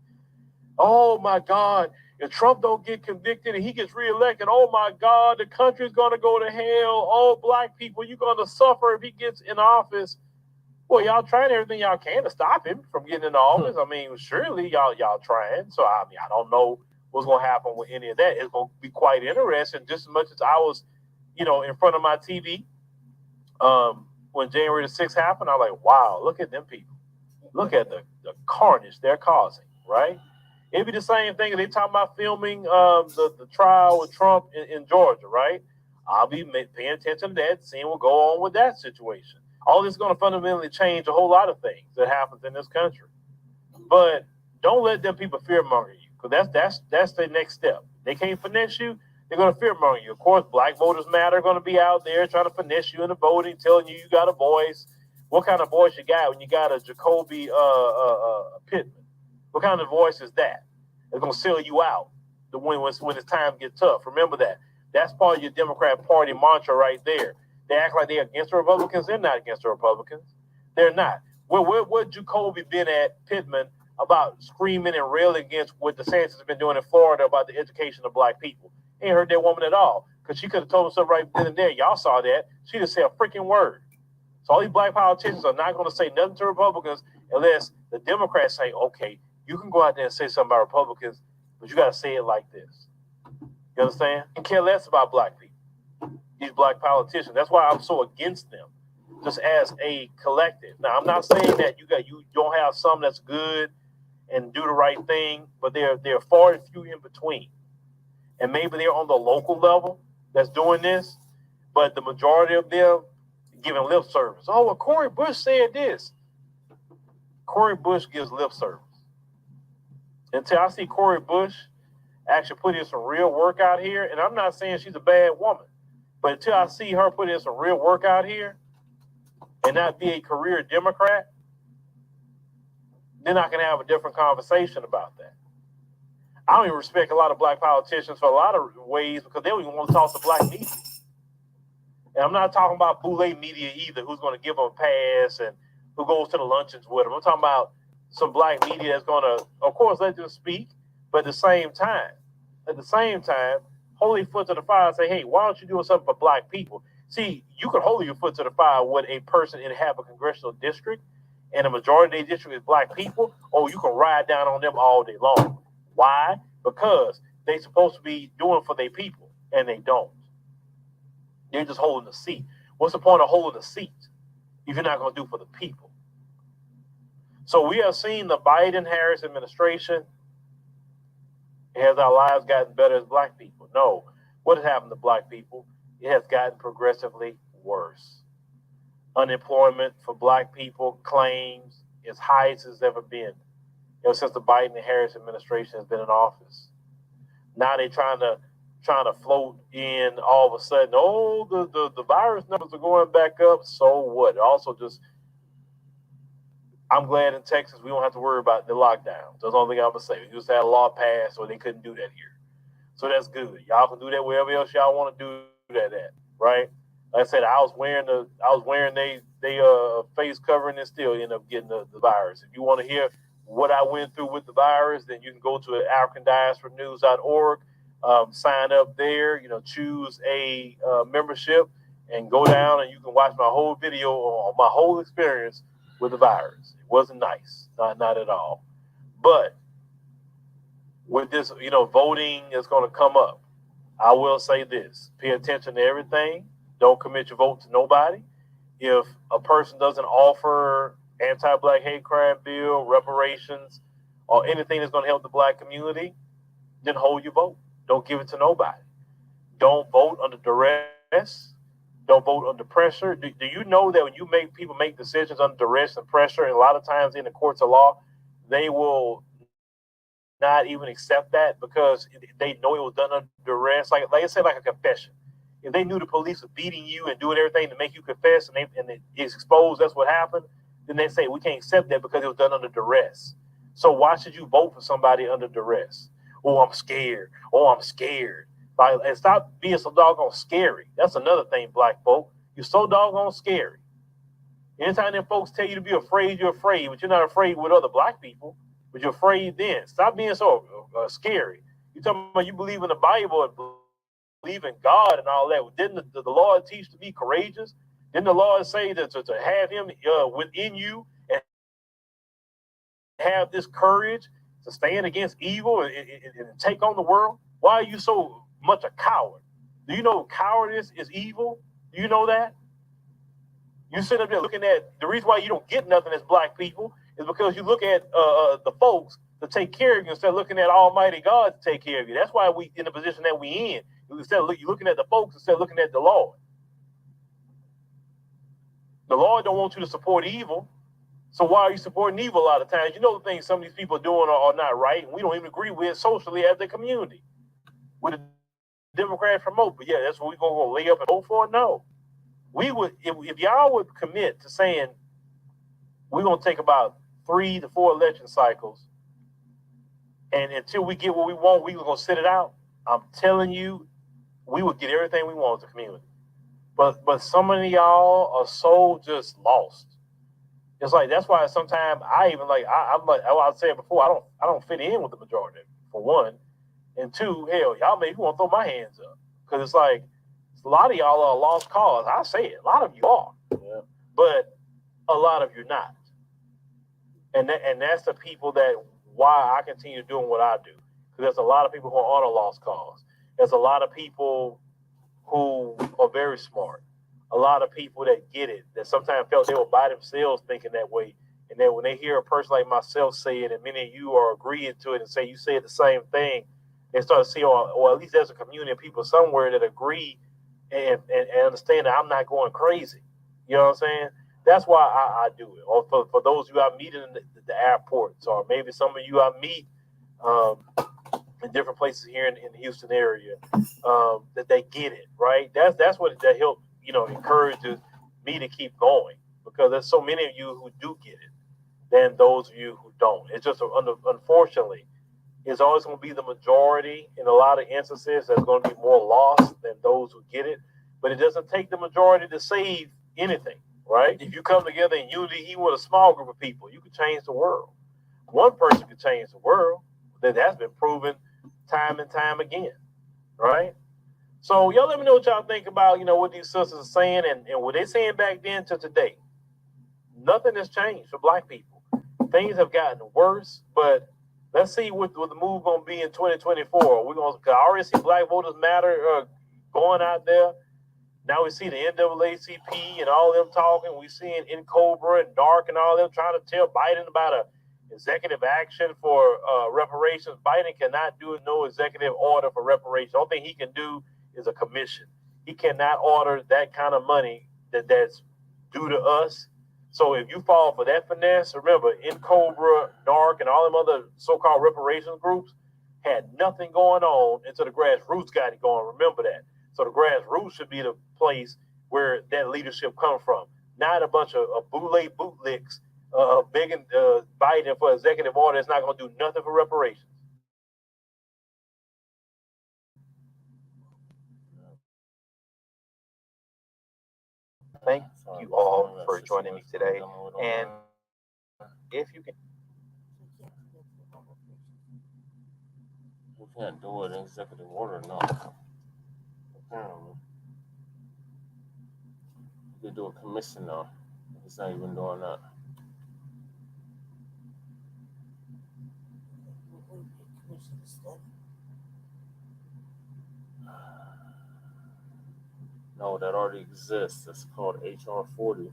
Oh, my God, if Trump don't get convicted and he gets reelected, oh, my God, the country's going to go to hell. Oh, black people, you're going to suffer if he gets in office. Well, y'all trying everything y'all can to stop him from getting into office. I mean, surely y'all trying. So, I mean, I don't know what's going to happen with any of that. It's going to be quite interesting, just as much as I was, in front of my TV when January the 6th happened. I was like, wow, look at them people. Look at the carnage they're causing, right? It'd be the same thing if they talking about filming the trial with Trump in Georgia, right? I'll be paying attention to that, seeing what go on with that situation. All this is going to fundamentally change a whole lot of things that happens in this country. But don't let them people fear-monger you, because that's their next step. They can't finesse you, they're going to fear-monger you. Of course, Black Voters Matter are going to be out there trying to finesse you into voting, telling you got a voice. What kind of voice you got when you got a Jacoby Pittman? What kind of voice is that? It's going to sell you out when it's time gets tough. Remember that. That's part of your Democrat Party mantra right there. They act like they're against the Republicans. They're not against the Republicans. They're not. What Jacoby been at Pittman about screaming and railing against what DeSantis has been doing in Florida about the education of black people? Ain't heard that woman at all, because she could have told us something right then and there. Y'all saw that. She didn't say a freaking word. So all these black politicians are not going to say nothing to Republicans unless the Democrats say, okay, you can go out there and say something about Republicans, but you got to say it like this. You understand? And care less about black people, these black politicians. That's why I'm so against them, just as a collective. Now, I'm not saying that you don't have some that's good and do the right thing, but they're far and few in between. And maybe they're on the local level that's doing this, but the majority of them giving lip service. Oh, well, Cori Bush said this. Cori Bush gives lip service. Until I see Cori Bush actually put in some real work out here, and I'm not saying she's a bad woman, but until I see her put in some real work out here and not be a career Democrat, then I can have a different conversation about that. I don't even respect a lot of black politicians for a lot of ways because they don't even want to talk to black media. And I'm not talking about boule media either, who's going to give them a pass and who goes to the luncheons with them. I'm talking about some black media that's going to, of course, let them speak, but at the same time, hold your foot to the fire and say, hey, why don't you do something for black people? See, you can hold your foot to the fire when a person inhabits a congressional district and the majority of their district is black people, or you can ride down on them all day long. Why? Because they're supposed to be doing for their people, and they don't. They're just holding the seat. What's the point of holding the seat if you're not going to do for the people? So we have seen the Biden-Harris administration. Has our lives gotten better as black people? No. What has happened to black people? It has gotten progressively worse. Unemployment for black people claims as high as it's ever been since the Biden and Harris administration has been in office. Now they're trying to float in all of a sudden, the virus numbers are going back up. So what? Also, I'm glad in Texas we don't have to worry about the lockdown. That's the only thing I'm gonna say. We just had a law passed, so they couldn't do that here. So that's good. Y'all can do that wherever else y'all want to do that at, right? Like I said, I was wearing they face covering and still end up getting the virus. If you want to hear what I went through with the virus, then you can go to AfricanDiasporaNews.org, sign up there, choose a membership and go down and you can watch my whole video on my whole experience with the virus. It wasn't nice, not at all. But with this, voting is going to come up. I will say this: pay attention to everything. Don't commit your vote to nobody. If a person doesn't offer anti-black hate crime bill, reparations, or anything that's going to help the black community, then hold your vote. Don't give it to nobody. Don't vote under duress. Don't vote under pressure. Do you know that when you make people make decisions under duress and pressure, and a lot of times in the courts of law, they will not even accept that because they know it was done under duress. Like I said, like a confession. If they knew the police were beating you and doing everything to make you confess, and it's exposed, that's what happened, then they say we can't accept that because it was done under duress. So why should you vote for somebody under duress? Oh, I'm scared. Like, and stop being so doggone scary. That's another thing, black folk. You're so doggone scary. Anytime them folks tell you to be afraid, you're afraid, but you're not afraid with other black people, but you're afraid then. Stop being so scary. You're talking about you believe in the Bible and believe in God and all that. Didn't the Lord teach to be courageous? Didn't the Lord say that to have him within you and have this courage to stand against evil and take on the world? Why are you so much a coward? Do you know cowardice is evil? Do you know that? You sit up there looking at the reason why you don't get nothing as black people is because you look at the folks to take care of you instead of looking at Almighty God to take care of you. That's why we in the position that we in. Instead of you're looking at the folks instead of looking at the Lord. The Lord don't want you to support evil. So why are you supporting evil a lot of times? You know the things some of these people are doing are not right, and we don't even agree with socially as a community. What the Democrats promote, but yeah, that's what we're going to lay up and vote for? No. We would, if y'all would commit to saying we're going to take about 3 to 4 election cycles, and until we get what we want, we're going to sit it out, I'm telling you, we would get everything we want as a community. But some of y'all are so just lost. It's like that's why sometimes I even like I'm like I said before, I don't fit in with the majority, for one. And two, hell, y'all make me want to throw my hands up. Because it's like a lot of y'all are a lost cause. I say it, a lot of you are. Yeah. But a lot of you not. And that's the people that why I continue doing what I do. Because there's a lot of people who are on a lost cause. There's a lot of people who are very smart. A lot of people that get it, that sometimes felt they were by themselves thinking that way. And then when they hear a person like myself say it, and many of you are agreeing to it and say you said the same thing, they start to see, or at least there's a community of people somewhere that agree and understand that I'm not going crazy. You know what I'm saying? That's why I do it. Or for those of you I meet in the airports, or maybe some of you I meet in different places here in the Houston area, that they get it, right? That's what that helped, encourages me to keep going, because there's so many of you who do get it than those of you who don't. It's just, unfortunately, it's always going to be the majority in a lot of instances that's going to be more lost than those who get it. But it doesn't take the majority to save anything, right? If you come together in unity, even with a small group of people, you can change the world. One person can change the world. That's been proven time and time again, right? So y'all let me know what y'all think about, what these sisters are saying and what they're saying back then to today. Nothing has changed for Black people. Things have gotten worse, but let's see what the move going to be in 2024. We're going to already see Black Voters Matter going out there. Now we see the NAACP and all of them talking. We're seeing Cobra and Dark and all of them trying to tell Biden about a executive action for reparations. Biden cannot do no executive order for reparations. The only thing he can do is a commission. He cannot order that kind of money that's due to us. So if you fall for that finesse, remember, Cobra, Dark, and all them other so-called reparations groups had nothing going on until the grassroots got it going. Remember that. So the grassroots should be the place where that leadership comes from, not a bunch of bootlicks begging Biden for executive order that's not going to do nothing for reparations. Thank you all for joining me today. And if you can... We can't do it in executive order, no. Apparently. You could do a commission, though. He's not even doing that. No, that already exists. It's called HR 40.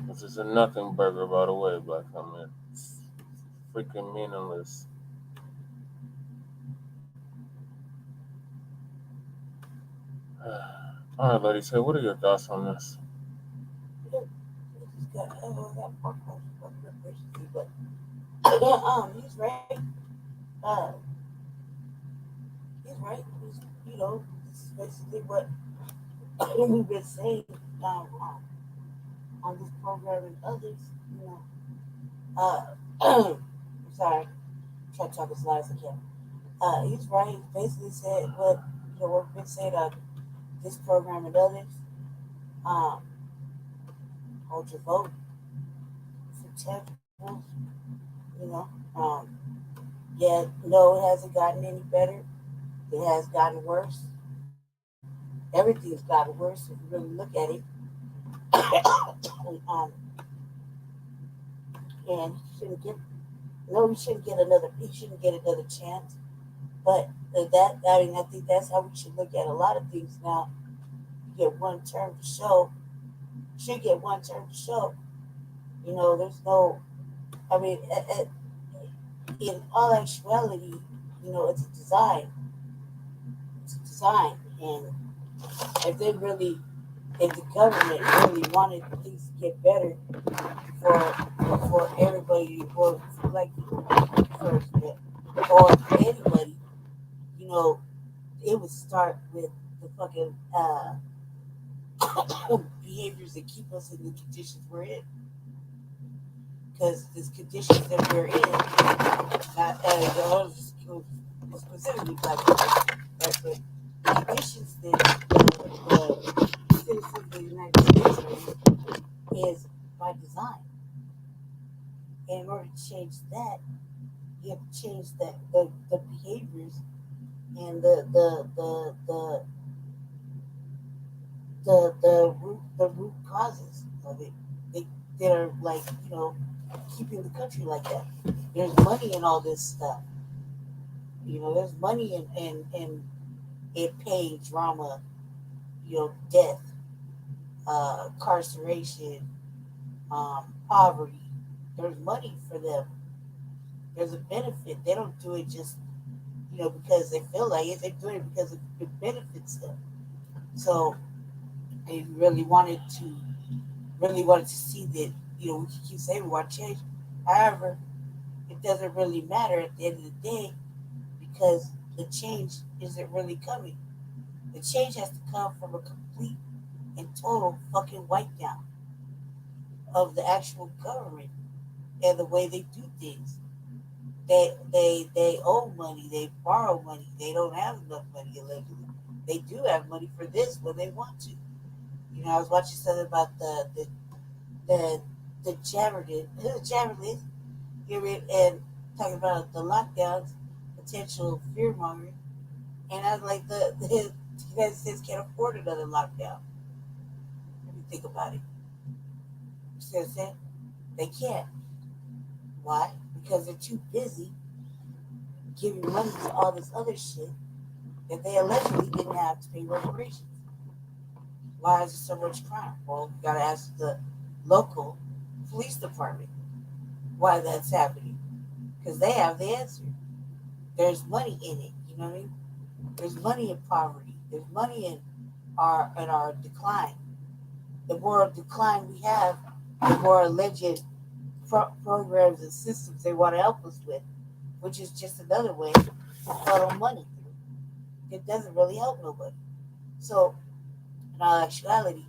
This is a nothing burger, by the way, Black comment. It's freaking meaningless. All right, ladies, hey, what are your thoughts on this? He's right. He's right. This is basically what we've been saying on this program and others. I'm sorry, I'm trying to talk as loud as I can. He's right. He basically said what we've been saying on this program and others. Hold your vote for temples. Yeah, no, it hasn't gotten any better. It has gotten worse. Everything's gotten worse if you really look at it. And he shouldn't get another chance. But I think that's how we should look at a lot of things now. You get one term to show. You should get one term to show. There's no. In all actuality, it's a design. It's a design, and if the government really wanted things to get better for everybody, for Black people first, or for anybody, it would start with the fucking behaviors that keep us in the conditions we're in. because the conditions that we're in, not specifically Black people, right? But the conditions that the citizens of the United States are in is by design. And in order to change that, you have to change the behaviors and the root causes of it that are like, you know, keeping the country like that. There's money in all this stuff. You know, there's money in pain, drama, you know, death, incarceration, poverty. There's money for them. There's a benefit. They don't do it just, you know, because they feel like it. They're doing it because it benefits them. So if you really wanted to see that, you know, we can keep saying we want change. However, it doesn't really matter at the end of the day because the change isn't really coming. The change has to come from a complete and total fucking wipe down of the actual government and the way they do things. They owe money, they borrow money, they don't have enough money allegedly. They do have money for this when they want to. You know, I was watching something about the Jammerdin, and talking about the lockdowns, potential fear mongering, and I was like, the United States can't afford another lockdown. Let me think about it. You see what I'm saying? They can't. Why? Because they're too busy giving money to all this other shit that they allegedly didn't have to pay reparations. Why is there so much crime? Well, you gotta ask the local police department why that's happening. Because they have the answer. There's money in it, you know what I mean? There's money in poverty. There's money in our decline. The more decline we have, the more alleged programs and systems they want to help us with, which is just another way to funnel money through. It doesn't really help nobody. So, in all actuality,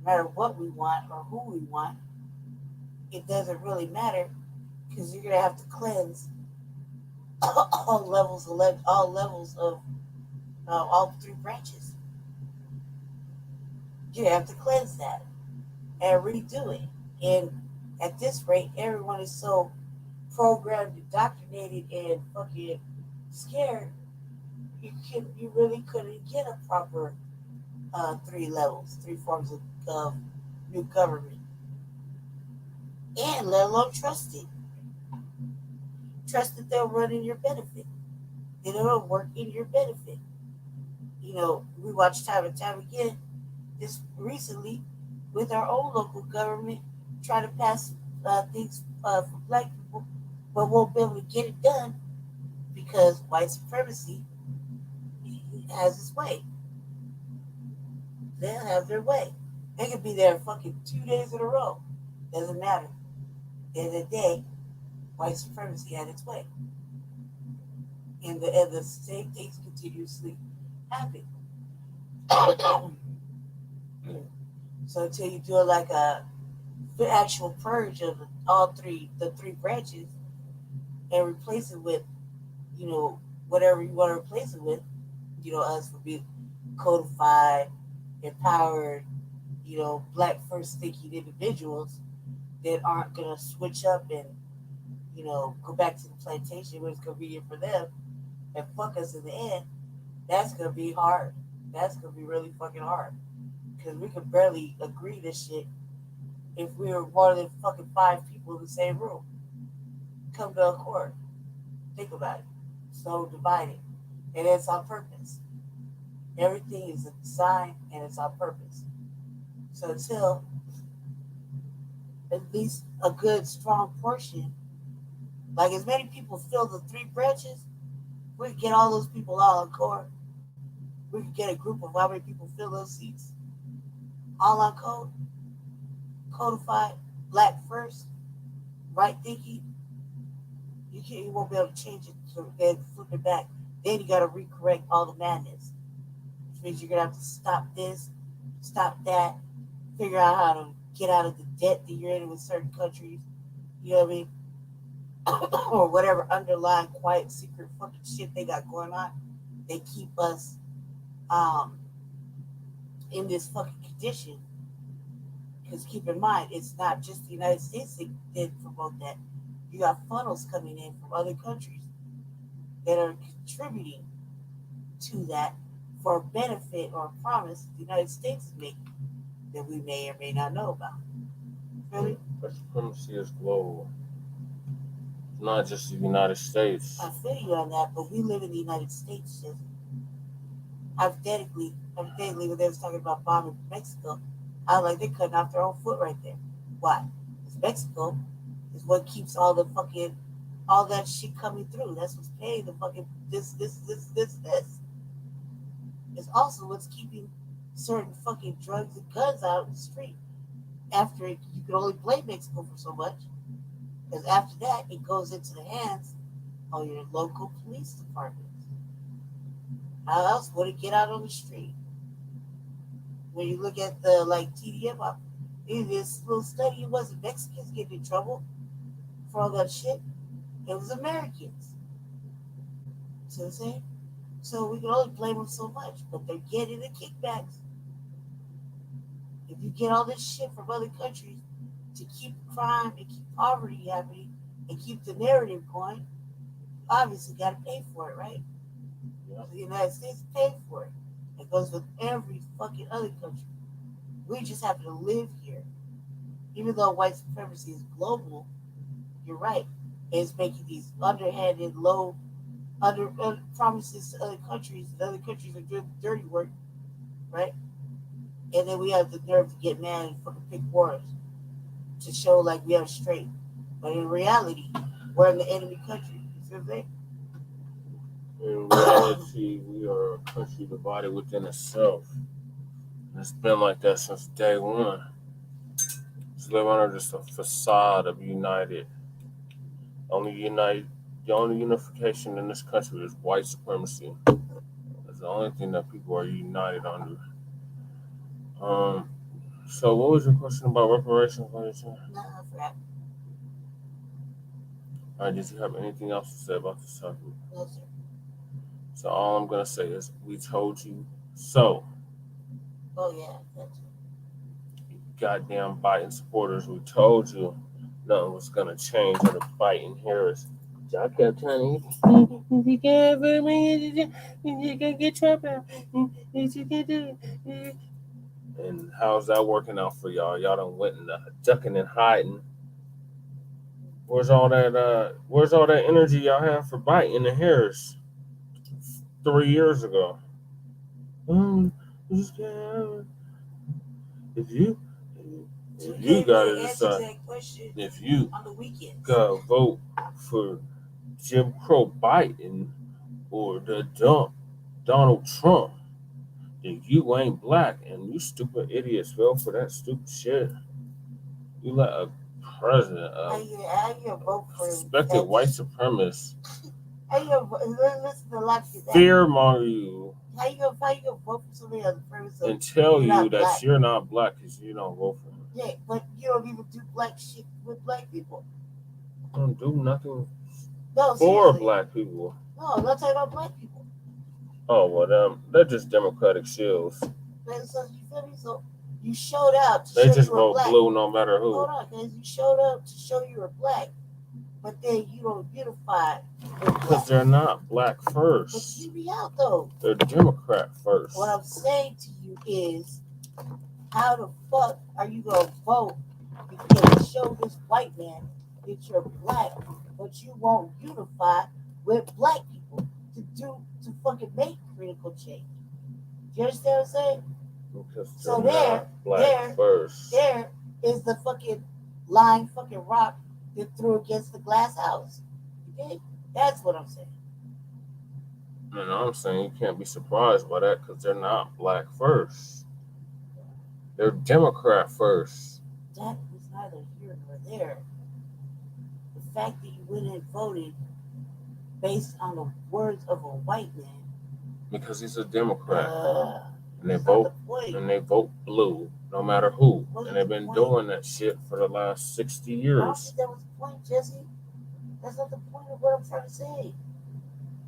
no matter what we want or who we want, it doesn't really matter because you're gonna have to cleanse all levels of all three branches. You have to cleanse that and redo it. And at this rate, everyone is so programmed, indoctrinated, and fucking scared. You really couldn't get a proper three forms of new government, and let alone trust it. Trust that they'll run in your benefit. They don't work in your benefit. You know, we watch time and time again. This recently, with our own local government, try to pass things for Black people, but won't be able to get it done because white supremacy has its way. They'll have their way. They could be there fucking 2 days in a row. Doesn't matter. At the end of the day, white supremacy had its way. And the same things continuously happen. So until you do like a actual purge of the three branches and replace it with, you know, whatever you want to replace it with, you know, us will be codified, empowered, you know, Black first thinking individuals that aren't gonna switch up and, you know, go back to the plantation when it's convenient for them and fuck us in the end. That's gonna be hard. That's gonna be really fucking hard because we could barely agree this shit if we were more than fucking 5 people in the same room. Come to a court. Think about it. So divided. And it's on purpose. Everything is a design and it's on purpose. So until at least a good strong portion, like as many people fill the 3 branches, we could get all those people all in court. We could get a group of how many people fill those seats. All on code. Codified, Black first, right thinking. You won't be able to change it and flip it back. Then you got to recorrect all the madness, which means you're gonna have to stop this, stop that, figure out how to get out of the debt that you're in with certain countries, You know what I mean? Or whatever underlying quiet secret fucking shit they got going on. They keep us in this fucking condition. Because keep in mind, it's not just the United States that did promote that. You got funnels coming in from other countries that are contributing to that for a benefit or a promise the United States is making that we may or may not know about. Really? But supremacy is global. It's not just the United States. I feel you on that, but we live in the United States. Just hypothetically, when they was talking about bombing Mexico, I was like, they're cutting off their own foot right there. Why? Because Mexico is what keeps all that shit coming through. That's what's paying the fucking this. It's also what's keeping certain fucking drugs and guns out in the street. After it, you can only blame Mexico for so much. Because after that, it goes into the hands of your local police departments. How else would it get out on the street? When you look at the TDM, in this little study, it wasn't Mexicans getting in trouble for all that shit. It was Americans. See what I'm saying? So we can only blame them so much, but they're getting the kickbacks. If you get all this shit from other countries to keep crime and keep poverty happening and keep the narrative going, you obviously got to pay for it, right? Yeah. The United States paid for it. It goes with every fucking other country. We just happen to live here. Even though white supremacy is global, you're right. It's making these underhanded, low promises to other countries, and other countries are doing the dirty work, right? And then we have the nerve to get mad and fucking pick wars to show like we are straight. But in reality, we're in the enemy country. You see what I'm saying? In reality, we are a country divided within itself. And it's been like that since day one. It's living under just a facade of united. The only unification in this country is white supremacy. That's the only thing that people are united under. So what was your question about reparations? No, I forgot. All right, did you have anything else to say about this topic? No, sir. So all I'm gonna say is, we told you so. Oh, yeah, that's it. Goddamn Biden supporters, we told you nothing was gonna change under Biden Harris. Y'all kept telling you, you can't get Trump out. You can't do it. And how's that working out for y'all? Y'all done went and ducking and hiding. Where's all that energy y'all have for Biden and Harris 3 years ago? If you gotta decide, if you gotta vote for Jim Crow Biden or the dump Donald Trump, then you ain't black, and you stupid idiots fell for that stupid shit. You let a president, suspected white supremacist, fearmonger you, how you gonna vote for somebody on the premise of and tell you that black? you're not black because you don't vote for him. Yeah, but you don't even do black shit with black people. Don't do nothing No, for seriously. black people. No, I'm not talking about black people. Oh, well, they're just Democratic shills. So you feel me? So you showed up to They show just you were vote black. blue no matter who. Hold on, because you showed up to show you were black, but then you don't unify. Because they're not black But first. hear me out, though. They're Democrat first. What I'm saying to you is, how the fuck are you going to vote because you show this white man that you're black, but you won't unify with black people to fucking make critical change? Do you understand what I'm saying? Because So they're not black first. There is the fucking lying fucking rock that threw against the glass house. You dig? That's what I'm saying. And I'm saying you can't be surprised by that because they're not black first. They're Democrat first. That was neither here nor there. The fact that you went and voted based on the words of a white man. Because he's a Democrat. and they vote blue, no matter who. And they've been doing that shit for the last 60 years. I don't think that was the point, Jesse. That's not the point of what I'm trying to say.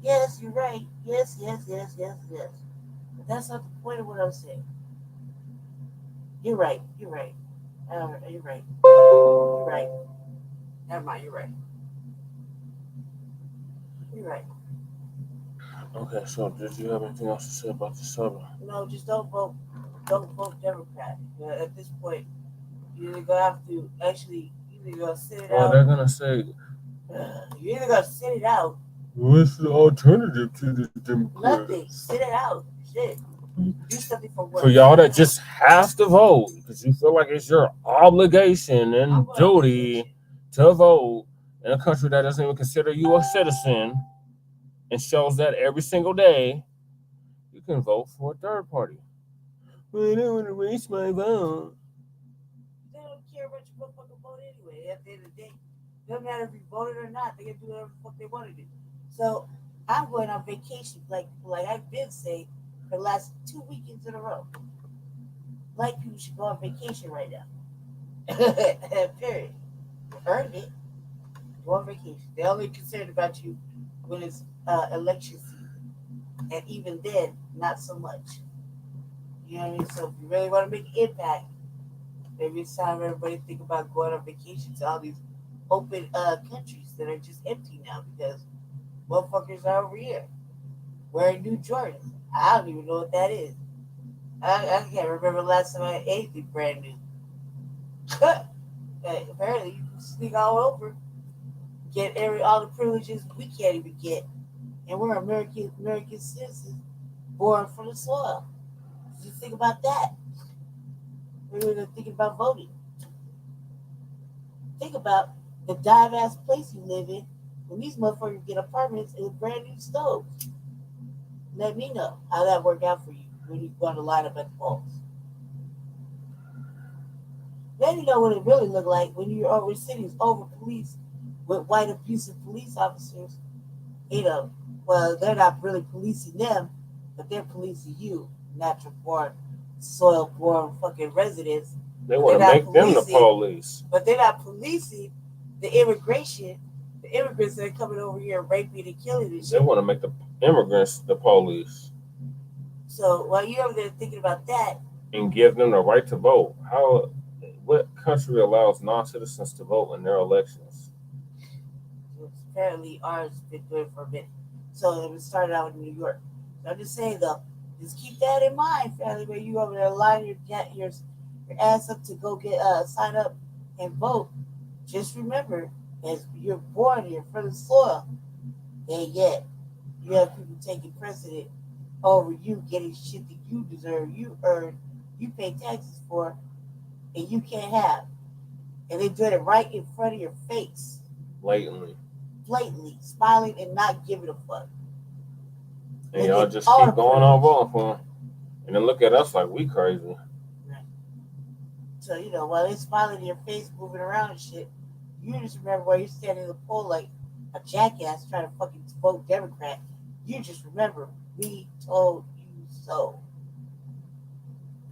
Yes, you're right. Yes. But that's not the point of what I'm saying. You're right. You're right. Never mind, you're right. Okay, so did you have anything else to say about the subject? No, just don't vote Democrat. At this point, you're gonna have to actually either gonna sit it out. They're gonna say You're either gonna sit it out. What's the alternative to the Democrats? Nothing. Sit it out. Shit. Do something for what? For y'all that just have to vote because you feel like it's your obligation and duty to vote in a country that doesn't even consider you a citizen and shows that every single day, you can vote for a third party. Well, I don't want to waste my vote. They don't care about your motherfucking vote anyway. At the end of the day, it doesn't matter if you voted or not. They can do whatever the fuck they want to do. So I'm going on vacation, like I've been saying for the last 2 weekends in a row. Black people should go on vacation right now. Period. You earned it. Go on vacation. They're only concerned about you when it's election season. And even then, not so much. You know what I mean? So if you really want to make an impact, maybe it's time everybody think about going on vacation to all these open countries that are just empty now because motherfuckers are over here wearing new Jordans. I don't even know what that is. I can't remember the last time I had anything brand new. Apparently, you can sneak all over, get all the privileges we can't even get, and we're American citizens born from the soil. Just think about that. We're thinking about voting. Think about the dive-ass place you live in when these motherfuckers get apartments and brand new stoves. Let me know how that worked out for you when you go on the line up at the polls. Then you know what it really looked like when you're over cities over policed with white abusive police officers. You know, well, they're not really policing them, but they're policing you, natural born, soil born fucking residents. They want to make them the police. But they're not policing the immigrants that are coming over here raping and killing and shit. They want to make the immigrants the police. So while you're over there thinking about that, and give them the right to vote, what country allows non-citizens to vote in their elections? Apparently ours has been doing for a minute. So it started out in New York. So I'm just saying though, just keep that in mind, family, when you over there lining your ass up to go get sign up and vote. Just remember, as you're born here from the soil, and yet you have people taking precedent over you getting shit that you deserve, you earn, you pay taxes for, and you can't have. And they do it right in front of your face. Blatantly, smiling and not giving a fuck. And y'all just keep going on voting for them. And then look at us like we crazy. Right. So, you know, while they're smiling in your face, moving around and shit, you just remember while you're standing in the poll like a jackass trying to fucking vote Democrat. You just remember, we told you so.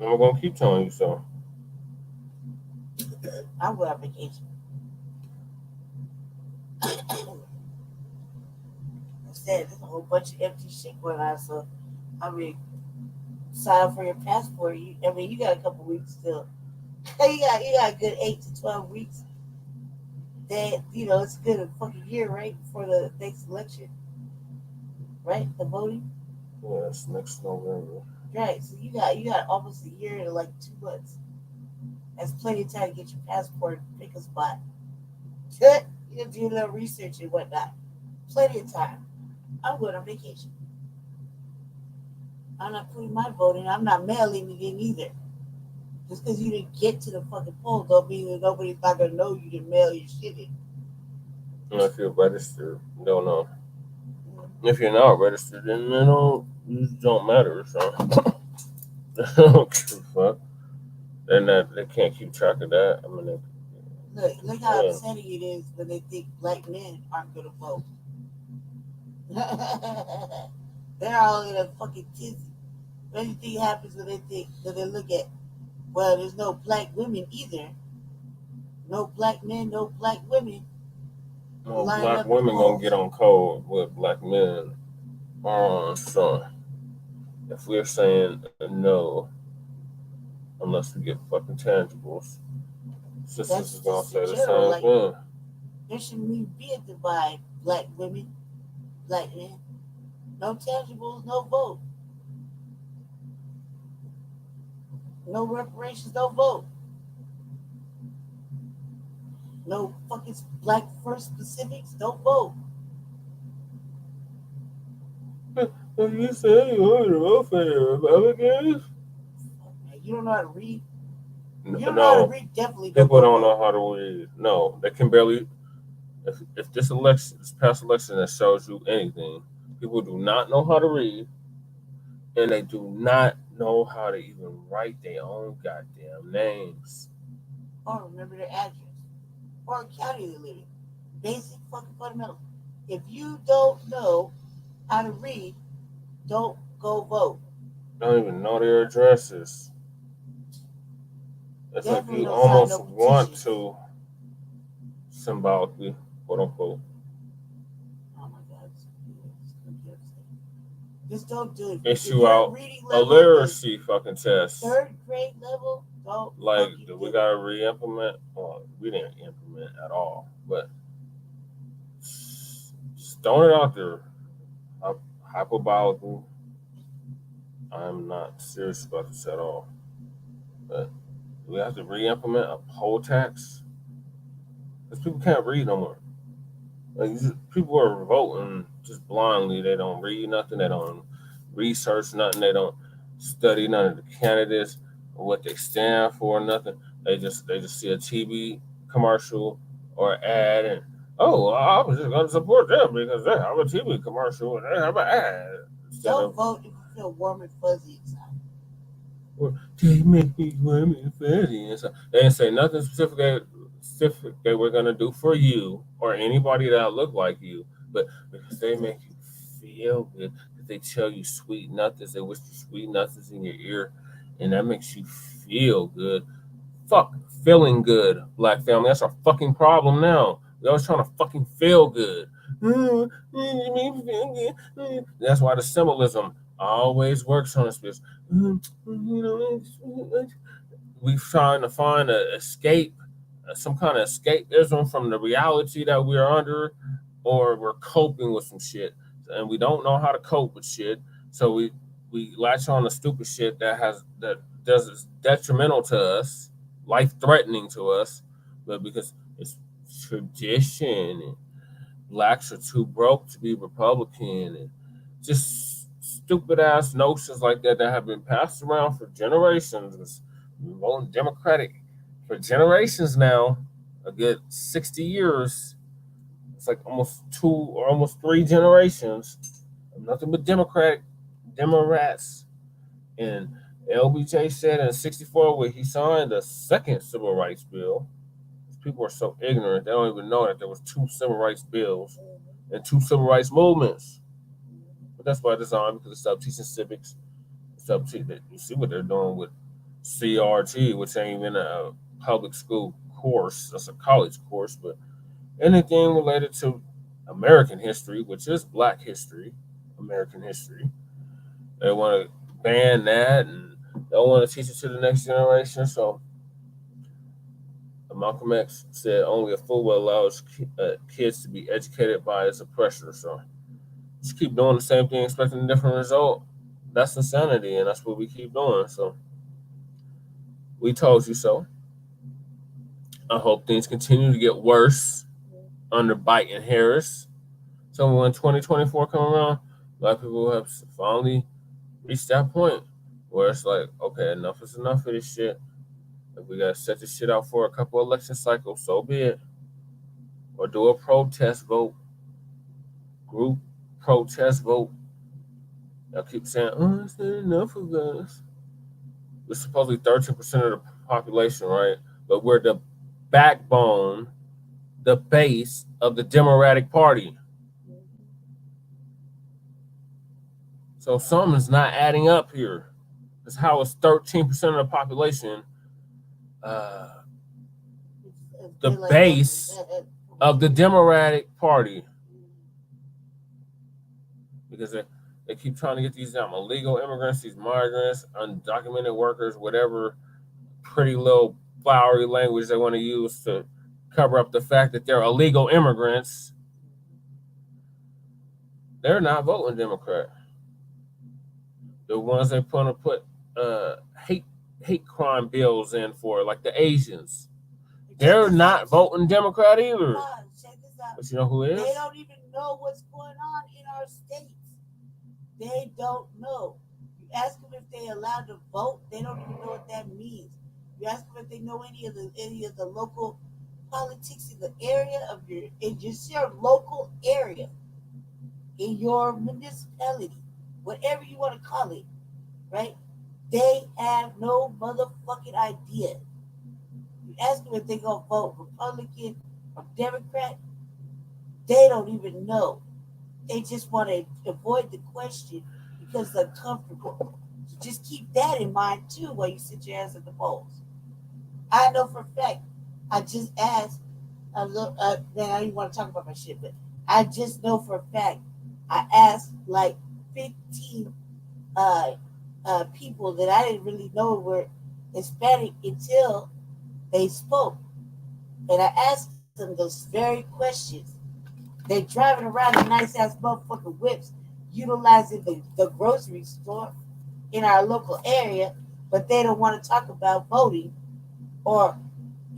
And we're going to keep telling you so. I'm going on vacation. I said, there's a whole bunch of empty shit going on, so, I mean, sign up for your passport. You got a couple weeks still. You got a good 8 to 12 weeks. Then, you know, it's good a fucking year, right, before the next election. Right? The voting? Yeah, it's next November. Right, so you got almost a year to like 2 months. That's plenty of time to get your passport and pick a spot. You do a little research and whatnot. Plenty of time. I'm going on vacation. I'm not putting my vote in. I'm not mailing it in either. Just because you didn't get to the fucking poll don't mean that nobody's not going to know you didn't mail your shit in. If you're registered, they'll know. If you're not registered, then it don't matter. So they don't give a fuck. They can't keep track of that. I mean, look how upsetting it is when they think black men aren't going to vote. They're all in a fucking tizzy. anything happens when they think that they look at, well, there's no black women either. No black men, no black women. Well, Line black up women the gonna polls. get on code with black men. So if we're saying no, unless we get fucking tangibles, sisters That's is gonna just say in the general. same Like, thing. there shouldn't even be a divide. Black women, black men. No tangibles, no vote. No reparations, no vote. No fucking black first specifics, no vote. If you say you want to vote for the Republicans, You don't know how to read? You don't know how to no, read? Definitely people don't don't know vote. how to read. No, they can barely. If this election, this past election, that shows you anything, people do not know how to read, and they do not know how to even write their own goddamn names. Or remember their address. Or the county they live in. Basic fucking fundamentals. If you don't know how to read, don't go vote. Don't even know their addresses. It's Definitely like you don't sign almost no want petitions. to symbolically, quote unquote. Oh my God. Just don't do it. Issue out a literacy fucking test. Third grade level, don't Like, fucking do do we it. gotta re-implement? Well, we didn't implement at all, but just throwing it out there. Hyperbolical. I'm not serious about this at all. But do we have to re-implement a poll tax? Because people can't read no more. Like, people are voting just blindly. They don't read nothing. They don't research nothing. They don't study none of the candidates or what they stand for. Nothing. They just see a TV commercial or ad, and oh, I was just gonna support them because they have a TV commercial and they have an ad. Don't vote if you feel warm and fuzzy inside. Or they make me warm and fuzzy inside. They didn't say nothing specific they were gonna do for you or anybody that look like you, but because they make you feel good, they tell you sweet nothings, they whisper sweet nothings in your ear, and that makes you feel good. Fuck feeling good, black family. That's our fucking problem now. We always trying to fucking feel good. That's why the symbolism always works on us. Because we're trying to find an escape, some kind of escapism from the reality that we're under, or we're coping with some shit, and we don't know how to cope with shit. So we latch on to stupid shit that is detrimental to us, life threatening to us, but because it's tradition and blacks are too broke to be Republican, and just stupid ass notions like that have been passed around for generations. We've been voting Democratic for generations now, a good 60 years. It's like almost 2 or almost 3 generations of nothing but Democrats. And LBJ said in '64 when he signed the second civil rights bill, people are so ignorant they don't even know that there was 2 civil rights bills and 2 civil rights movements. But that's by design, because it's up teaching civics. It's up to you see what they're doing with CRT, which ain't even a public school course. That's a college course, but anything related to American history, which is Black history, American history, they want to ban that and don't want to teach it to the next generation. So Malcolm X said only a fool will allow his kids to be educated by his oppressor. So just keep doing the same thing, expecting a different result. That's insanity, and that's what we keep doing. So we told you so. I hope things continue to get worse under Biden and Harris. So when 2024 come around, black people have finally reached that point where it's like, okay, enough is enough of this shit. If we gotta set this shit out for a couple election cycles, so be it. Or do a protest vote, group protest vote. Y'all keep saying, oh, it's not enough of us. We're supposedly 13% of the population, right? But we're the backbone, the base of the Democratic Party. So something's not adding up here. That's how it's 13% of the population. The base of the Democratic Party. Because they keep trying to get these illegal immigrants, these migrants, undocumented workers, whatever pretty little flowery language they want to use to cover up the fact that they're illegal immigrants. They're not voting Democrat. The ones they want to put hate crime bills in for, like the Asians, they're not voting Democrat either. But you know who is? They don't even know what's going on in our states. They don't know. You ask them if they're allowed to vote, they don't even know what that means. You ask them if they know any of the local politics in the area of your local area, in your municipality, whatever you want to call it, right? They have no motherfucking idea. You ask them if they're going to vote Republican or Democrat, they don't even know. They just want to avoid the question because they're comfortable. So just keep that in mind too while you sit your ass at the polls. I know for a fact, I just asked, man, I don't even want to talk about my shit, but I just know for a fact, I asked like 15 people that I didn't really know were Hispanic until they spoke. And I asked them those very questions. They're driving around in nice-ass motherfucking whips, utilizing the grocery store in our local area, but they don't want to talk about voting or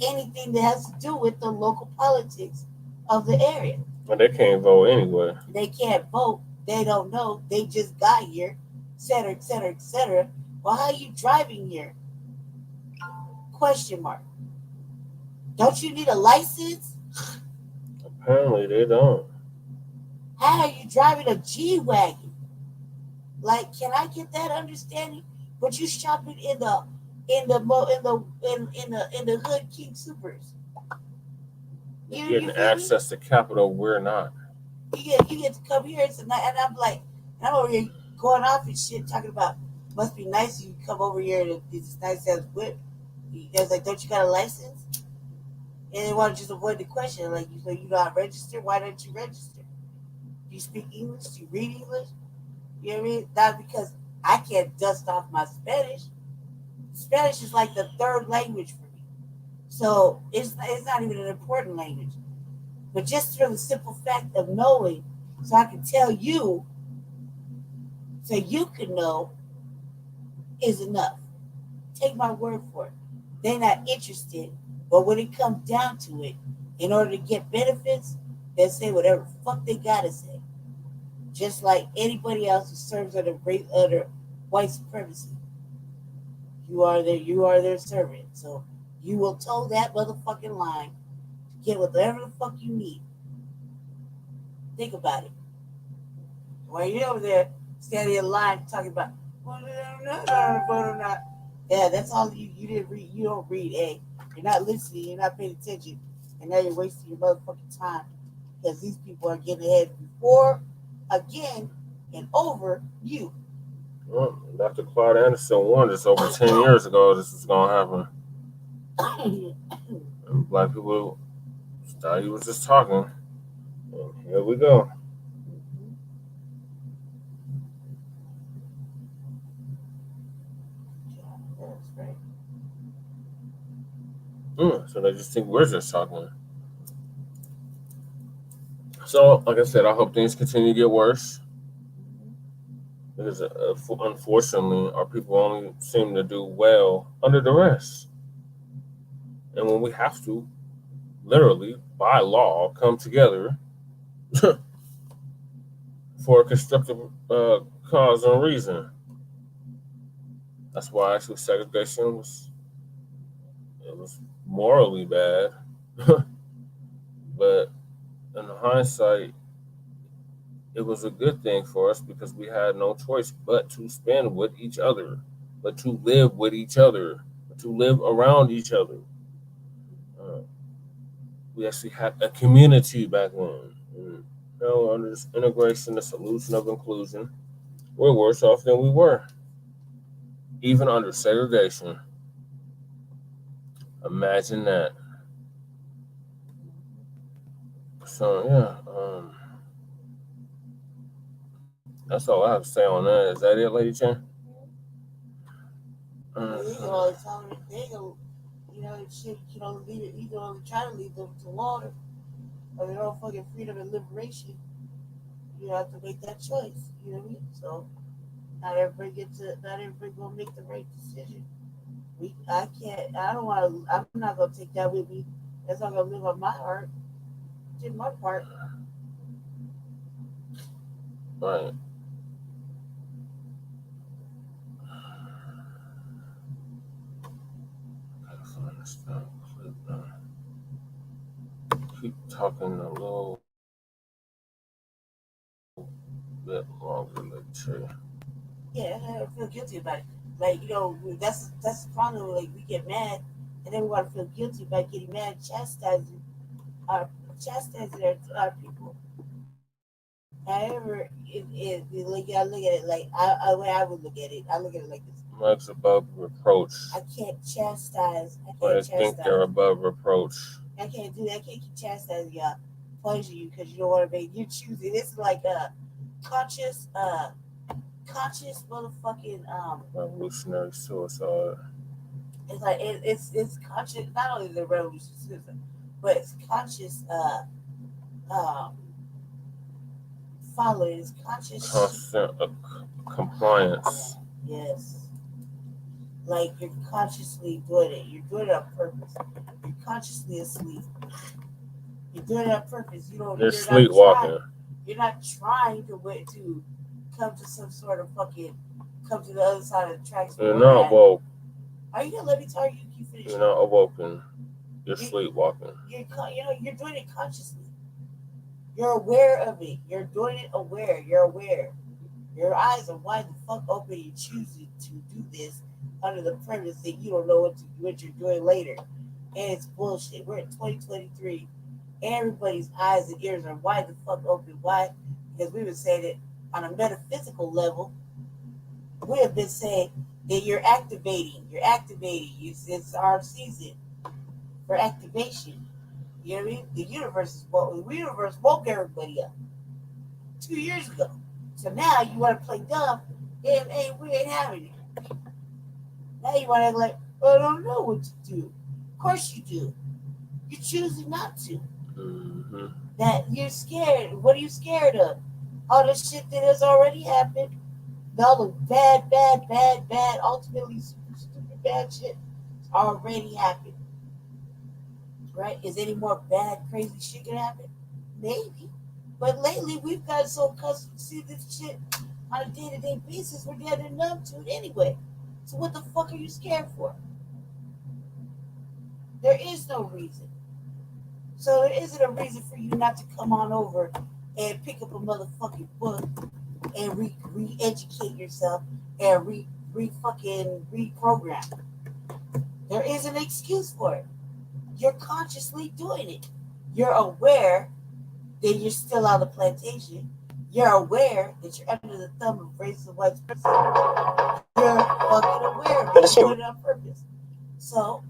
anything that has to do with the local politics of the area. Well, they can't vote anyway. They can't vote. They don't know. They just got here, et cetera, et cetera, et cetera. Well, how are you driving here? Question mark. Don't you need a license? Apparently they don't. How are you driving a G-Wagon? Like, can I get that understanding? But you shopping in the Hood King Supers. You're getting access to capital, we're not. You get to come here tonight, and I'm like, I'm over here going off and shit, talking about must be nice you come over here to this nice ass whip. You guys like, don't you got a license? And they want to just avoid the question, like, you not register? Why don't you register? Do you speak English? Do you read English? You know what I mean? Not because I can't dust off my Spanish. Spanish is like the third language for me. So it's not even an important language. But just for the simple fact of knowing, so I can tell you, so you can know, is enough. Take my word for it. They're not interested. But when it comes down to it, in order to get benefits, they'll say whatever the fuck they gotta say. Just like anybody else who serves under white supremacy. You are their servant. So you will toe that motherfucking line to get whatever the fuck you need. Think about it. While you're over there standing in line talking about vote or not. Yeah, that's all you didn't read. You don't read, eh? You're not listening, you're not paying attention, and now you're wasting your motherfucking time because these people are getting ahead before, again, and over you. Well, Dr. Claude Anderson warned us over 10 years ago this was going to happen. And black people thought he was just talking. And here we go. So they just think we're just talking. So, like I said, I hope things continue to get worse. Because unfortunately, our people only seem to do well under duress. And when we have to, literally, by law, come together for a constructive cause and reason. That's why actually segregation was morally bad. But in hindsight, it was a good thing for us because we had no choice but to spend with each other, but to live with each other, but to live around each other. We actually had a community back then. And, under this integration, the solution of inclusion, we're worse off than we were. even under segregation. Imagine that. So yeah, that's all I have to say on that. Is that it, Lady Chen? Shit, you can only leave it. You can only try to lead them to water, or their own fucking freedom and liberation. You have to make that choice. You know what I mean? So not everybody gonna make the right decision. I can't. I don't want to. I'm not gonna take that with me. That's not gonna live on my heart. Did my part. Right. Keep talking a little bit longer, let's see. Yeah, I feel guilty about it. Like, that's the problem. Like, we get mad, and then we want to feel guilty about getting mad, chastising our people. However, like, I look at it like the way I would look at it. I look at it like this. Much above reproach. I can't chastise. I think they're above reproach. I can't do that. I can't keep chastising y'all, punishing you because you don't want to make. You're choosing. This is like a conscious motherfucking revolutionary suicide. It's like it's conscious. Not only the revolutionary suicide, but it's conscious. Following. It's conscious. Constant compliance. Yes. Like you're consciously doing it. You're doing it on purpose. You're consciously asleep. You're doing it on purpose. You're sleepwalking. You're not trying to wait to come to some sort of come to the other side of the tracks. You're not woke. Are you gonna let me tell you? You finish. You're not awoken. You're sleepwalking. You're doing it consciously. You're aware of it. You're doing it aware. You're aware. Your eyes are wide the fuck open. You choose to do this under the premise that you don't know what you're doing later. And it's bullshit. We're in 2023. Everybody's eyes and ears are wide the fuck open. Why? Because we've been saying it on a metaphysical level. We have been saying that you're activating. It's our season for activation. You know what I mean? The universe woke everybody up 2 years ago. So now you want to play dumb, and hey, we ain't having it. Now you want to act like, I don't know what to do. Of course you do. You're choosing not to. Mm-hmm. That you're scared. What are you scared of? All the shit that has already happened. All the bad, ultimately stupid bad shit already happened. Right? Is any more bad, crazy shit gonna happen? Maybe. But lately, we've got so accustomed to see this shit on a day-to-day basis, we're getting numb to it anyway. So what the fuck are you scared for? There is no reason. So there isn't a reason for you not to come on over and pick up a motherfucking book and re-educate yourself and reprogram. There is an excuse for it. You're consciously doing it. You're aware that you're still on the plantation. You're aware that you're under the thumb of racist white supremacy. You're fucking aware of it. You're doing it on purpose. So,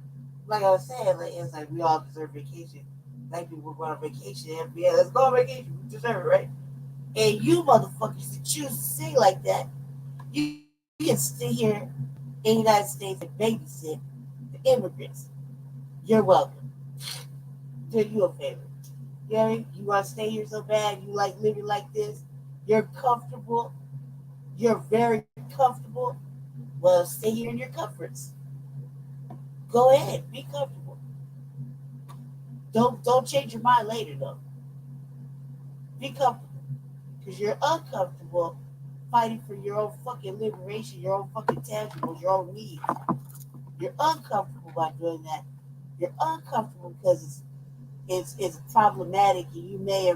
like I was saying, it's like we all deserve vacation. Like people go on vacation. Yeah, let's go on vacation. We deserve it, right? And you motherfuckers that choose to say like that, you can stay here in the United States and babysit the immigrants. You're welcome. Do you a favor. You know what I mean? You want to stay here so bad, you like living like this, you're comfortable, you're very comfortable. Well, stay here in your comforts. Go ahead, be comfortable. Don't change your mind later though. Be comfortable. Because you're uncomfortable fighting for your own fucking liberation, your own fucking tangibles, your own needs. You're uncomfortable by doing that. You're uncomfortable because it's problematic and you may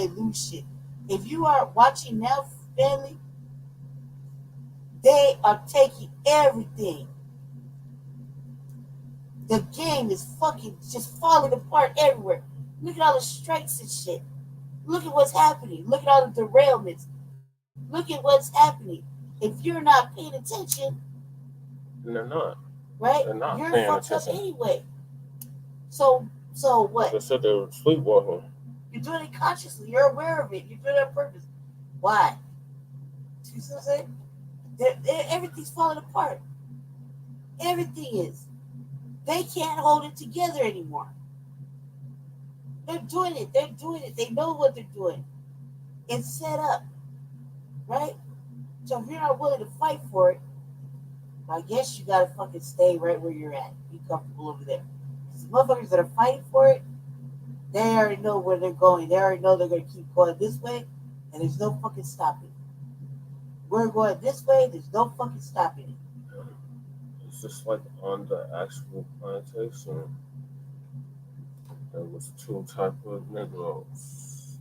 lose shit. If you are watching now, family, they are taking everything. The game is fucking just falling apart everywhere. Look at all the strikes and shit. Look at what's happening. Look at all the derailments. Look at what's happening. If you're not paying attention, And they're not. Right? They're not You're paying fucked up attention. anyway. So what? They said they're sleepwalking. You're doing it consciously. You're aware of it. You're doing it on purpose. Why? You see what I'm saying? Everything's falling apart. Everything is. They can't hold it together anymore. They're doing it. They're doing it. They know what they're doing. It's set up. Right? So if you're not willing to fight for it, I guess you gotta fucking stay right where you're at. Be comfortable over there. Because the motherfuckers that are fighting for it, they already know where they're going. They already know they're gonna keep going this way, and there's no fucking stopping it. We're going this way, there's no fucking stopping it. It's just like on the actual plantation, there was two types of Negroes.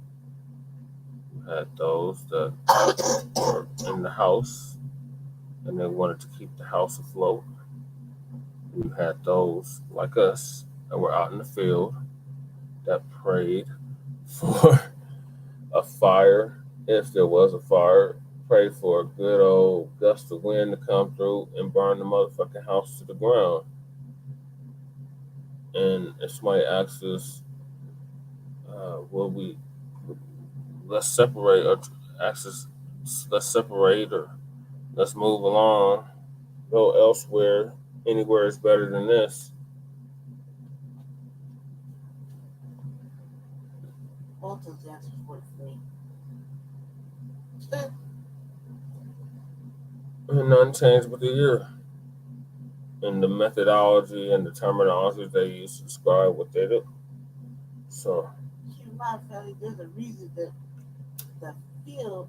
You had those that were in the house and they wanted to keep the house afloat. You had those like us that were out in the field that prayed for a fire, if there was a fire, prayed for a good old gust of wind to come through and burn the motherfucking house to the ground. And if somebody asks us, let's separate, or asks us, let's separate, or let's move along, go elsewhere, anywhere is better than this. Both those answers work for me. And nothing changed with the year. And the methodology and the terminology they use to describe what they do. So, keep in mind, family, there's a reason that the field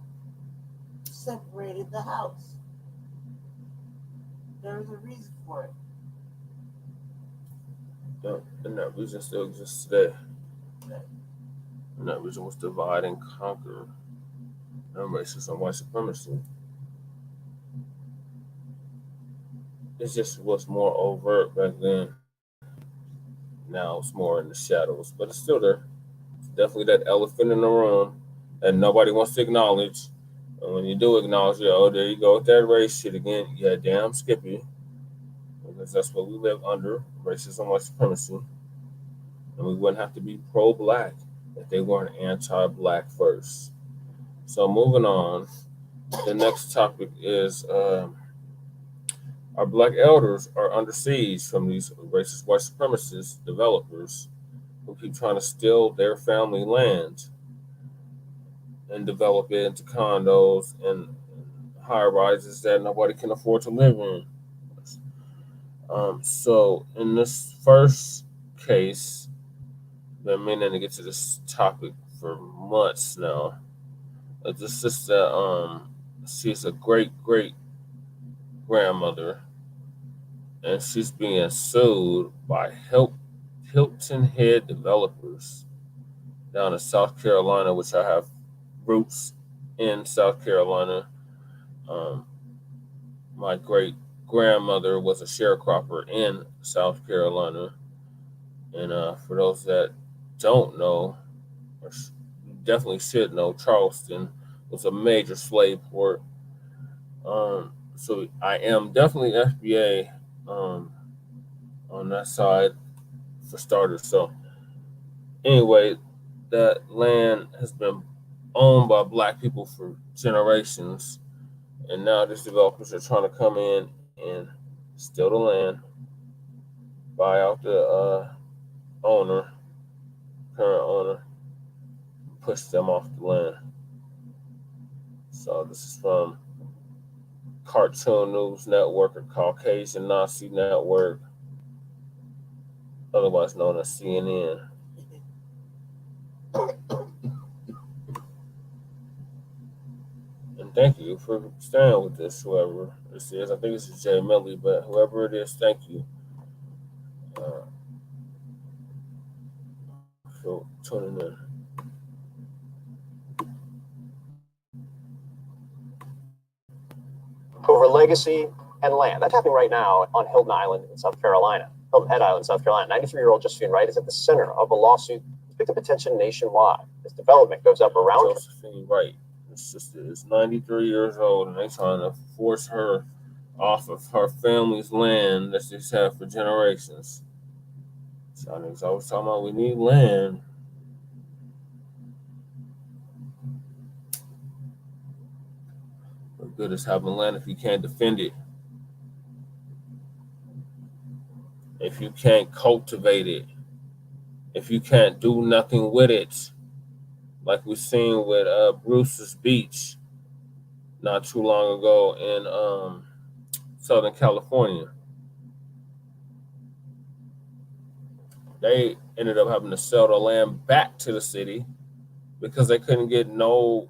separated the house. There's a reason for it. yeah, and that reason still exists today. And that reason was divide and conquer and racism and white supremacy. It just was more overt back then. Now it's more in the shadows, but it's still there. It's definitely that elephant in the room that nobody wants to acknowledge. And when you do acknowledge it, oh, there you go with that race shit again. Yeah, damn Skippy. Because that's what we live under, racism and white supremacy. And we wouldn't have to be pro-Black if they weren't anti-Black first. So moving on, the next topic is our Blacc Elders are under siege from these racist white supremacist developers who keep trying to steal their family land and develop it into condos and high rises that nobody can afford to live in. So in this first case, been meaning to get to this topic for months now. The sister, she's a great grandmother, and she's being sued by Hilton Head developers down in South Carolina, which I have roots in South Carolina. My great grandmother was a sharecropper in South Carolina, and for those that don't know, or definitely should know, Charleston was a major slave port. So I am definitely FBA on that side for starters. So anyway, that land has been owned by Black people for generations, and now these developers are trying to come in and steal the land, buy out the current owner, push them off the land. So this is from Cartoon News Network, or Caucasian Nazi Network, otherwise known as CNN. And thank you for staying with this, whoever this is. I think this is Jay Millie, but whoever it is, thank you for tuning in. Over legacy and land. That's happening right now on Hilton Island in South Carolina. Hilton Head Island, South Carolina. 93-year-old Josephine Wright is at the center of a lawsuit that's picked up attention nationwide. This development goes up around Josephine Wright. His sister is 93 years old, and they're trying to force her off of her family's land that she's had for generations. So niggas always talking about we need land. What good is having land if you can't defend it? If you can't cultivate it? If you can't do nothing with it? Like we seen with Bruce's Beach not too long ago in Southern California. They ended up having to sell the land back to the city because they couldn't get no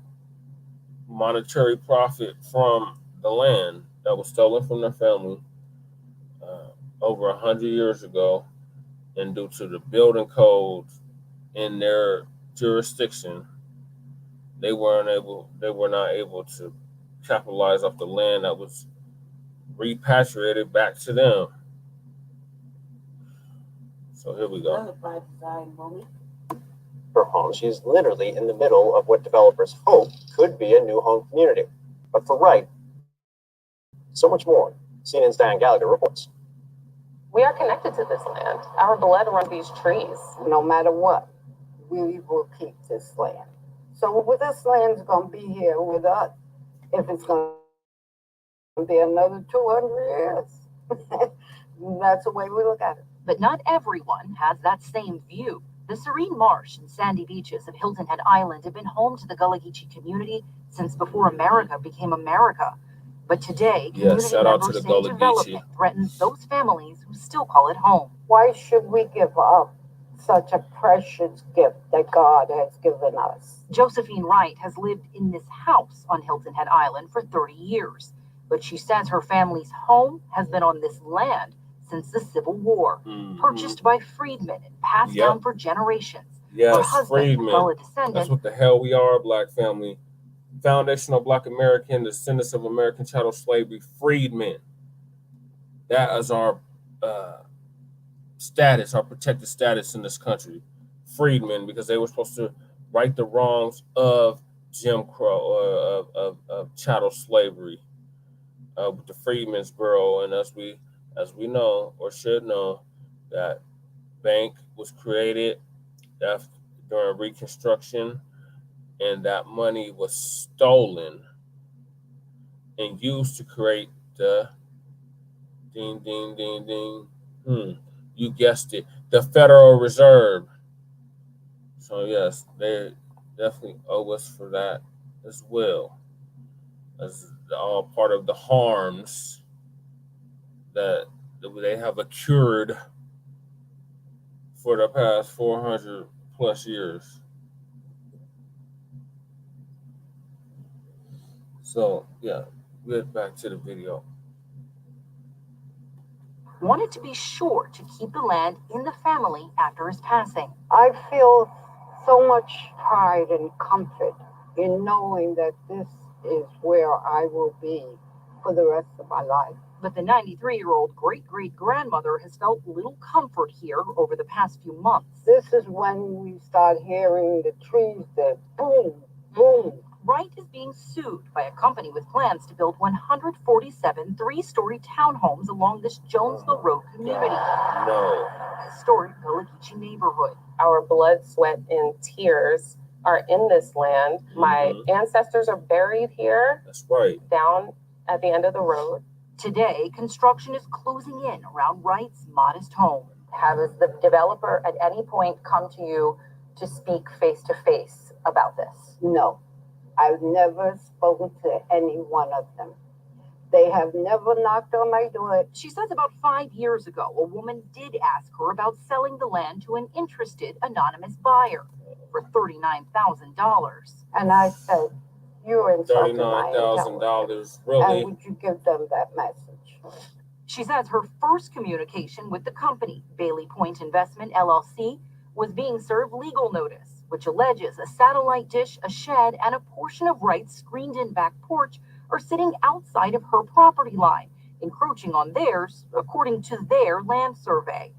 monetary profit from the land that was stolen from their family over 100 years ago, and due to the building codes in their jurisdiction, they were not able to capitalize off the land that was repatriated back to them. So here we go. Another by design moment. Her home, she's literally in the middle of what developers hope could be a new home community. But for Wright, so much more. CNN's Diane Gallagher reports. We are connected to this land. Our blood runs these trees. No matter what, we will keep this land. So this land's going to be here with us. If it's going to be another 200 years, that's the way we look at it. But not everyone has that same view. The serene marsh and sandy beaches of Hilton Head Island have been home to the Gullah Geechee community since before America became America. But today, community members say development threatens those families who still call it home. Why should we give up such a precious gift that God has given us? Josephine Wright has lived in this house on Hilton Head Island for 30 years. But she says her family's home has been on this land since the Civil War, purchased by freedmen and passed down for generations. Yes, freedmen. That's what the hell we are, Black family. Foundational Black American, descendants of American chattel slavery, freedmen. That is our status, our protected status in this country. Freedmen, because they were supposed to right the wrongs of Jim Crow, of chattel slavery, with the Freedmen's Bureau. And as we know, or should know, that bank was created during Reconstruction, and that money was stolen and used to create the you guessed it, the Federal Reserve. So yes, they definitely owe us for that as well, as all part of the harms that they have accrued for the past 400 plus years. So yeah, get back to the video. Wanted to be sure to keep the land in the family after his passing. I feel so much pride and comfort in knowing that this is where I will be for the rest of my life. But the 93-year-old great-great-grandmother has felt little comfort here over the past few months. This is when we start hearing the trees that boom, boom. Wright is being sued by a company with plans to build 147 three-story townhomes along this Jonesville Road community. No. Historic Gullah Geechee neighborhood. Our blood, sweat, and tears are in this land. My ancestors are buried here. That's right. Down at the end of the road. Today, construction is closing in around Wright's modest home. Has the developer at any point come to you to speak face-to-face about this? No. I've never spoken to any one of them. They have never knocked on my door. She says about 5 years ago, a woman did ask her about selling the land to an interested anonymous buyer for $39,000. And I said, you're insulting my $39,000, really? And would you give them that message? She says her first communication with the company, Bailey Point Investment LLC, was being served legal notice, which alleges a satellite dish, a shed, and a portion of Wright's screened-in back porch are sitting outside of her property line, encroaching on theirs, according to their land survey.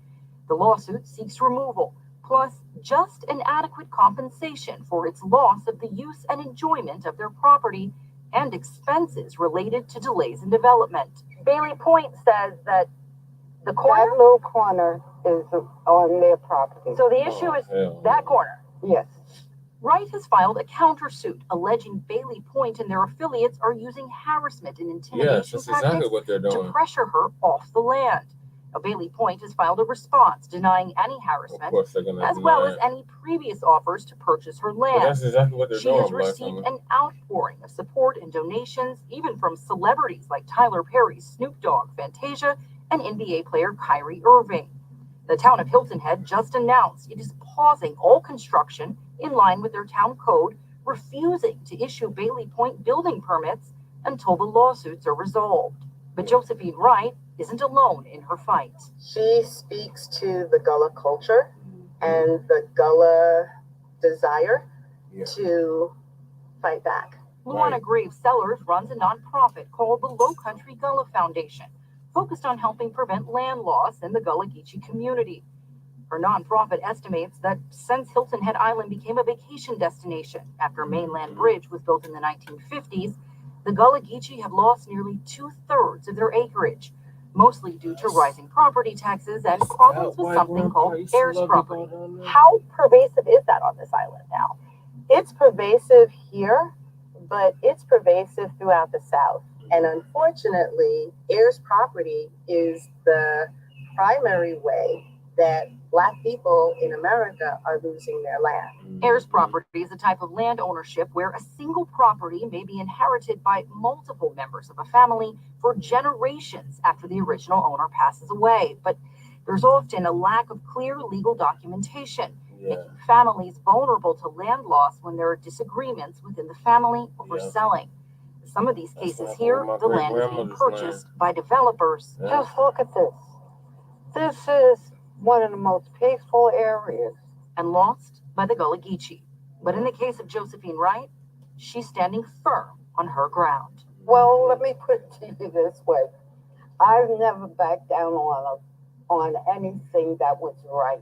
The lawsuit seeks removal, plus just and adequate compensation for its loss of the use and enjoyment of their property and expenses related to delays in development. Bailey Point says that the corner? That little corner is on their property. So the issue is that corner? Yes. Wright has filed a countersuit alleging Bailey Point and their affiliates are using harassment and intimidation tactics to pressure her off the land. Now, Bailey Point has filed a response denying any harassment, as well as any previous offers to purchase her land. That's exactly what they're she has received an outpouring of support and donations, even from celebrities like Tyler Perry, Snoop Dogg, Fantasia, and NBA player Kyrie Irving. The town of Hilton Head just announced it is pausing all construction in line with their town code, refusing to issue Bailey Point building permits until the lawsuits are resolved. But Josephine Wright isn't alone in her fight. She speaks to the Gullah culture and the Gullah desire to fight back. Luana Graves Sellers runs a nonprofit called the Low Country Gullah Foundation, focused on helping prevent land loss in the Gullah Geechee community. Her nonprofit estimates that since Hilton Head Island became a vacation destination after a mainland bridge was built in the 1950s, the Gullah Geechee have lost nearly 2/3 of their acreage, mostly due to rising property taxes and problems with something called heirs property. How pervasive is that on this island now? It's pervasive here, but it's pervasive throughout the South. And unfortunately, heirs property is the primary way that Black people in America are losing their land. Heirs property is a type of land ownership where a single property may be inherited by multiple members of a family for generations after the original owner passes away. But there's often a lack of clear legal documentation, making families vulnerable to land loss when there are disagreements within the family over selling. In some of these cases here, the land is being purchased by developers. Just look at this. This is one of the most peaceful areas. And lost by the Gullah Geechee. But in the case of Josephine Wright, she's standing firm on her ground. Well, let me put it to you this way. I've never backed down on anything that was right.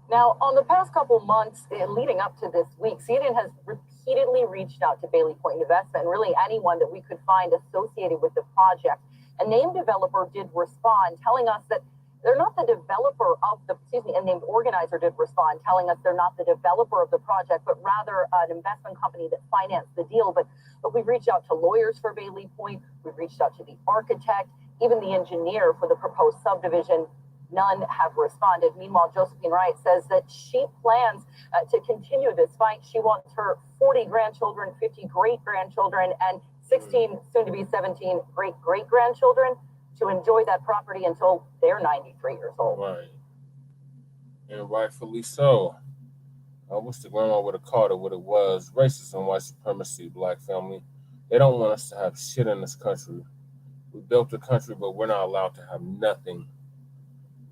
Now, on the past couple months leading up to this week, CNN has repeatedly reached out to Bailey Point Investment and really anyone that we could find associated with the project. A named developer did respond, telling us that they're not the developer of the, a named organizer did respond, telling us they're not the developer of the project, but rather an investment company that financed the deal. But we've reached out to lawyers for Bailey Point, we've reached out to the architect, even the engineer for the proposed subdivision. None have responded. Meanwhile, Josephine Wright says that she plans to continue this fight. She wants her 40 grandchildren, 50 great-grandchildren, and 16, soon to be 17 great-great-grandchildren to enjoy that property until they're 93 years old. Right. And rightfully so. I wish the grandma would have called it what it was. Racism, white supremacy, Black family. They don't want us to have shit in this country. We built the country, but we're not allowed to have nothing.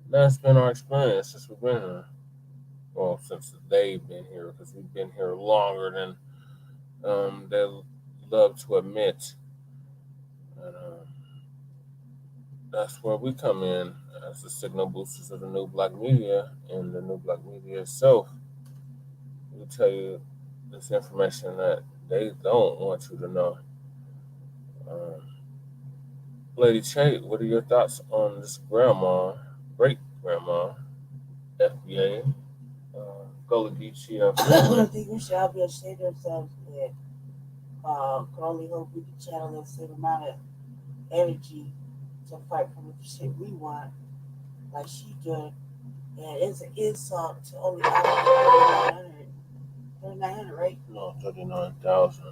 That's been our experience since we've been here. Well, since they've been here, because we've been here longer than they love to admit. And that's where we come in as the signal boosters of the new Black media and the new Black media itself. We tell you this information that they don't want you to know. Lady Che, what are your thoughts on this grandma, great-grandma, FBA, Gullah Geechee? I think we should all be ashamed of ourselves and can only hope we can channel that same amount of energy to fight for the shit we want, like she did. And it's an insult to only 3,900, right? No, 39,000.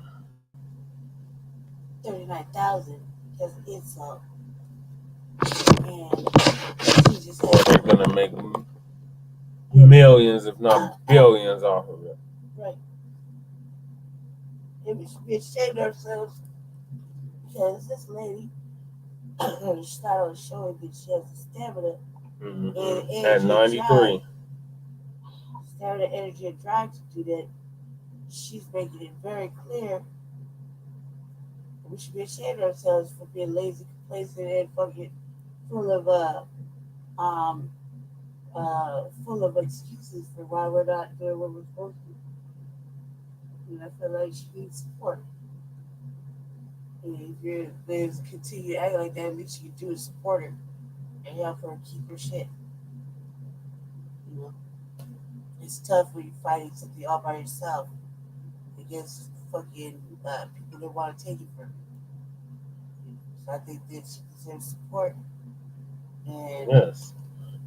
39,000. That's an insult. And she just They're gonna make millions, if not billions, off of it. Right. And we should be ashamed of ourselves because this lady started showing that she has the stamina and energy at 93. Stamina, energy, and drive to do that. She's making it very clear. We should be ashamed of ourselves for being lazy, complacent, and fucking full of excuses for why we're not doing what we're supposed to. And I feel like she needs support. If you're they continue to act like that, at least you do is support her and help her keep her shit. You know, it's tough when you're fighting something all by yourself against fucking people that want to take it from you. So I think that she deserves support. And Yes.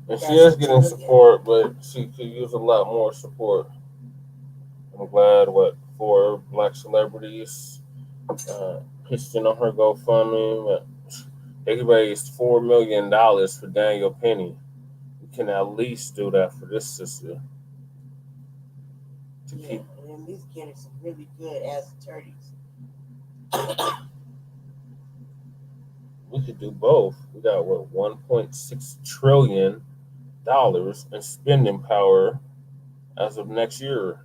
And she is getting support, but she could use a lot more support. I'm glad four black celebrities pitched in on her GoFundMe. They raised $4 million for Daniel Penny. We can at least do that for this sister. Yeah, and at least get her some really good ass attorneys. We could do both. We got what, $1.6 trillion in spending power as of next year.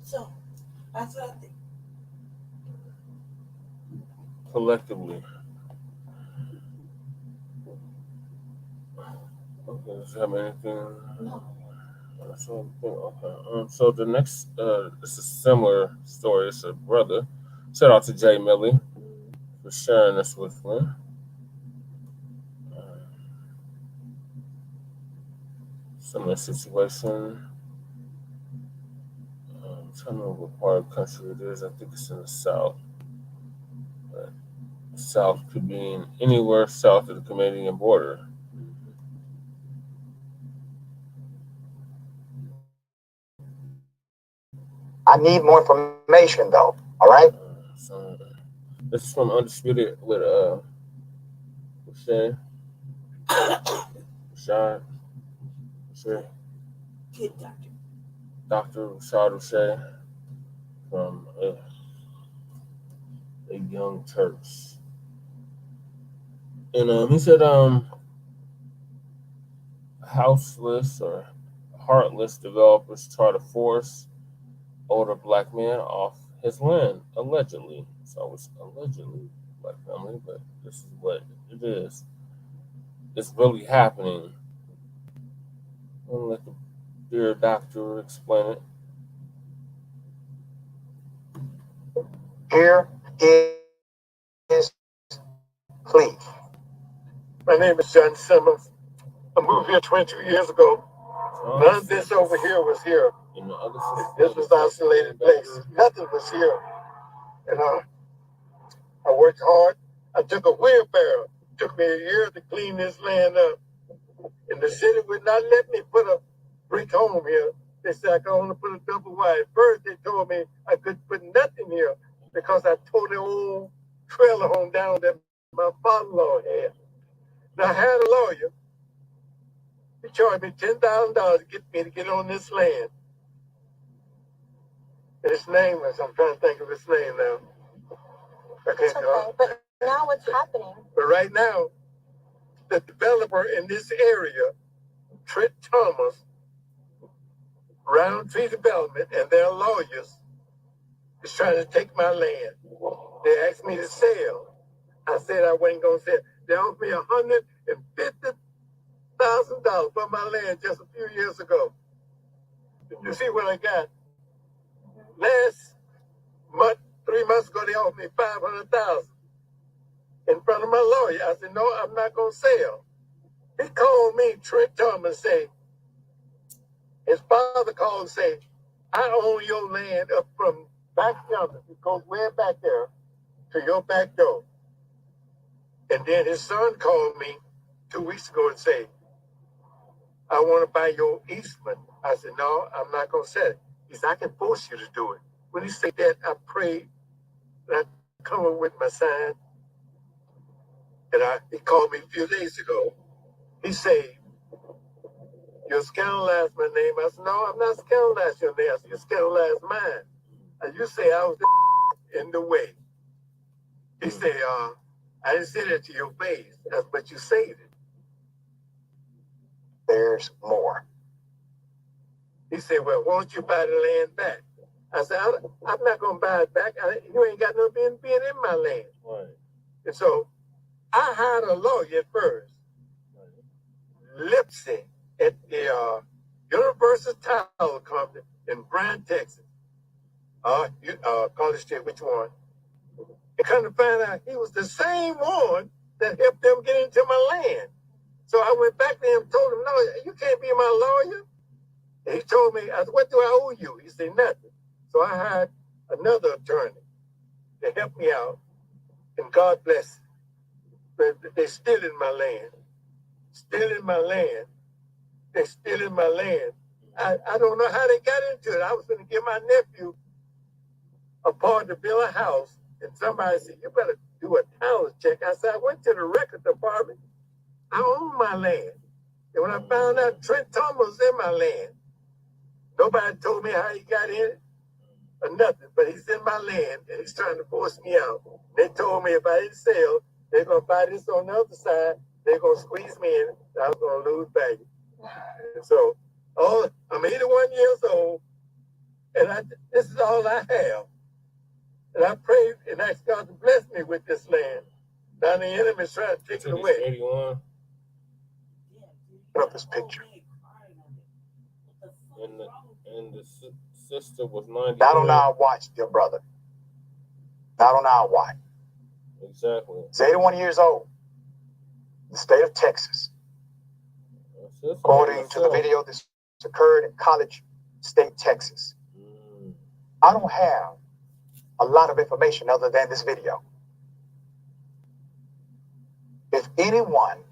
So that's what I think. Collectively. Okay, does it have anything? No. Okay. So the next, it's a similar story. It's a brother. Shout out to Jay Millie for sharing this with me. Similar situation. I'm trying to remember what part of the country it is. I think it's in the South. But the South could mean anywhere south of the Canadian border. I need more information, though. All right. So this is from Undisputed with Shay. Rashad. Shay. Kid doctor. Dr. Rashad O'Shea from the Young Turks. And he said houseless or heartless developers try to force older black men off his land, allegedly. So it's allegedly black family, but this is what it is. It's really happening. I'm gonna let the dear doctor explain it. Here is please. My name is John Simmons. I moved here 22 years ago. None of this over here was here. This was an isolated place. Nothing was here. And I worked hard. I took a wheelbarrow. It took me a year to clean this land up. And the city would not let me put a brick home here. They said I could only put a double wide. First, they told me I couldn't put nothing here because I tore the old trailer home down that my father-in-law had. Now, I had a lawyer. He charged me $10,000 to get me to get on this land. His name was, I'm trying to think of his name now. Okay, but now what's happening? But right now, the developer in this area, Trent Thomas, Roundtree Development, and their lawyers, is trying to take my land. They asked me to sell. I said I wasn't going to sell. They offered me $150,000 for my land just a few years ago. You see what I got? Last month, 3 months ago, they offered me $500,000 in front of my lawyer. I said, no, I'm not going to sell. He called me, Trent Thomas, say, his father called and say, I own your land up from back yonder. It goes way back there to your back door. And then his son called me 2 weeks ago and say, I want to buy your easement. I said, no, I'm not going to sell it. He said, I can force you to do it. When he said that, I prayed that I come up with my sign. And he called me a few days ago. He said, you scandalized my name. I said, no, I'm not scandalized your name. I said, you scandalized mine. And you say I was in the way. He said, I didn't say that to your face, but you said it. There's more. He said, well, won't you buy the land back? I said, I'm not going to buy it back. You ain't got no being in my land. Right. And so I hired a lawyer at first, Lipsy, at the Universal Tile Company in Bryan, Texas. College State, which one? And come to find out, he was the same one that helped them get into my land. So I went back to him and told him, no, you can't be my lawyer. And he told me, I said, what do I owe you? He said, nothing. So I hired another attorney to help me out. And God bless them. They're still in my land. Still in my land. They're still in my land. I don't know how they got into it. I was going to give my nephew a part to build a house. And somebody said, you better do a title check. I said, I went to the record department. I own my land. And when I found out Trent Thomas was in my land, nobody told me how he got in it or nothing, but he's in my land and he's trying to force me out. They told me if I didn't sell, they're going to buy this on the other side. They're going to squeeze me in. I was going to lose value. So, I'm 81 years old, and this is all I have. And I prayed and asked God to bless me with this land. Now the enemy's trying to take it away. 81. Put up this picture. And the sister was 90. Not on our watch, dear brother. Not on our watch. Exactly. He's 81 years old. In the state of Texas. According to the video, this occurred in College State, Texas. I don't have a lot of information other than this video. If anyone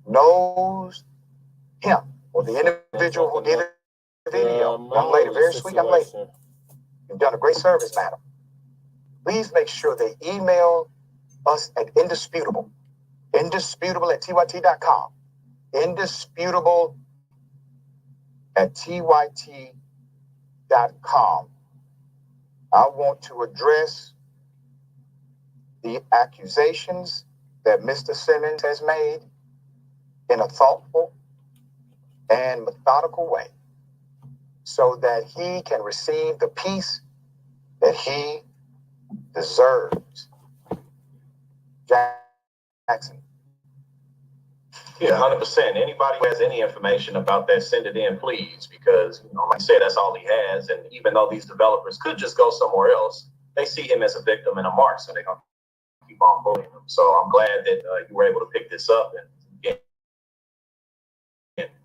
knows him or the individual who did the video, young lady, very sweet young lady, you've done a great service, madam. Please make sure they email us at indisputable at tyt.com. Indisputable at tyt.com. I want to address the accusations that Mr. Simmons has made in a thoughtful and methodical way so that he can receive the peace that he deserves. Jackson. Yeah, 100%. Anybody who has any information about that, send it in, please, because, like I said, that's all he has. And even though these developers could just go somewhere else, they see him as a victim and a mark, so they're going to keep on bullying him. So I'm glad that you were able to pick this up and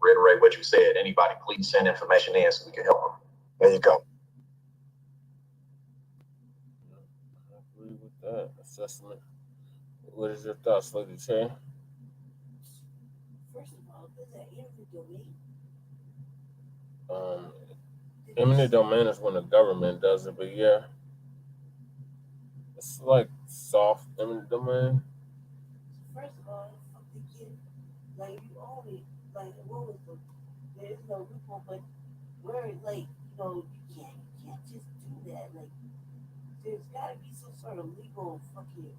reiterate what you said. Anybody, please send information in so we can help them. There you go. I agree with that assessment. What is your thoughts, Lady Chair? First of all, does that eminent domain? Eminent domain is when the government does it, but yeah, it's like soft eminent domain. First of all, the kid, like you own it, like what was there's no loophole, but where like you can't just do that. Like there's got to be some sort of legal fucking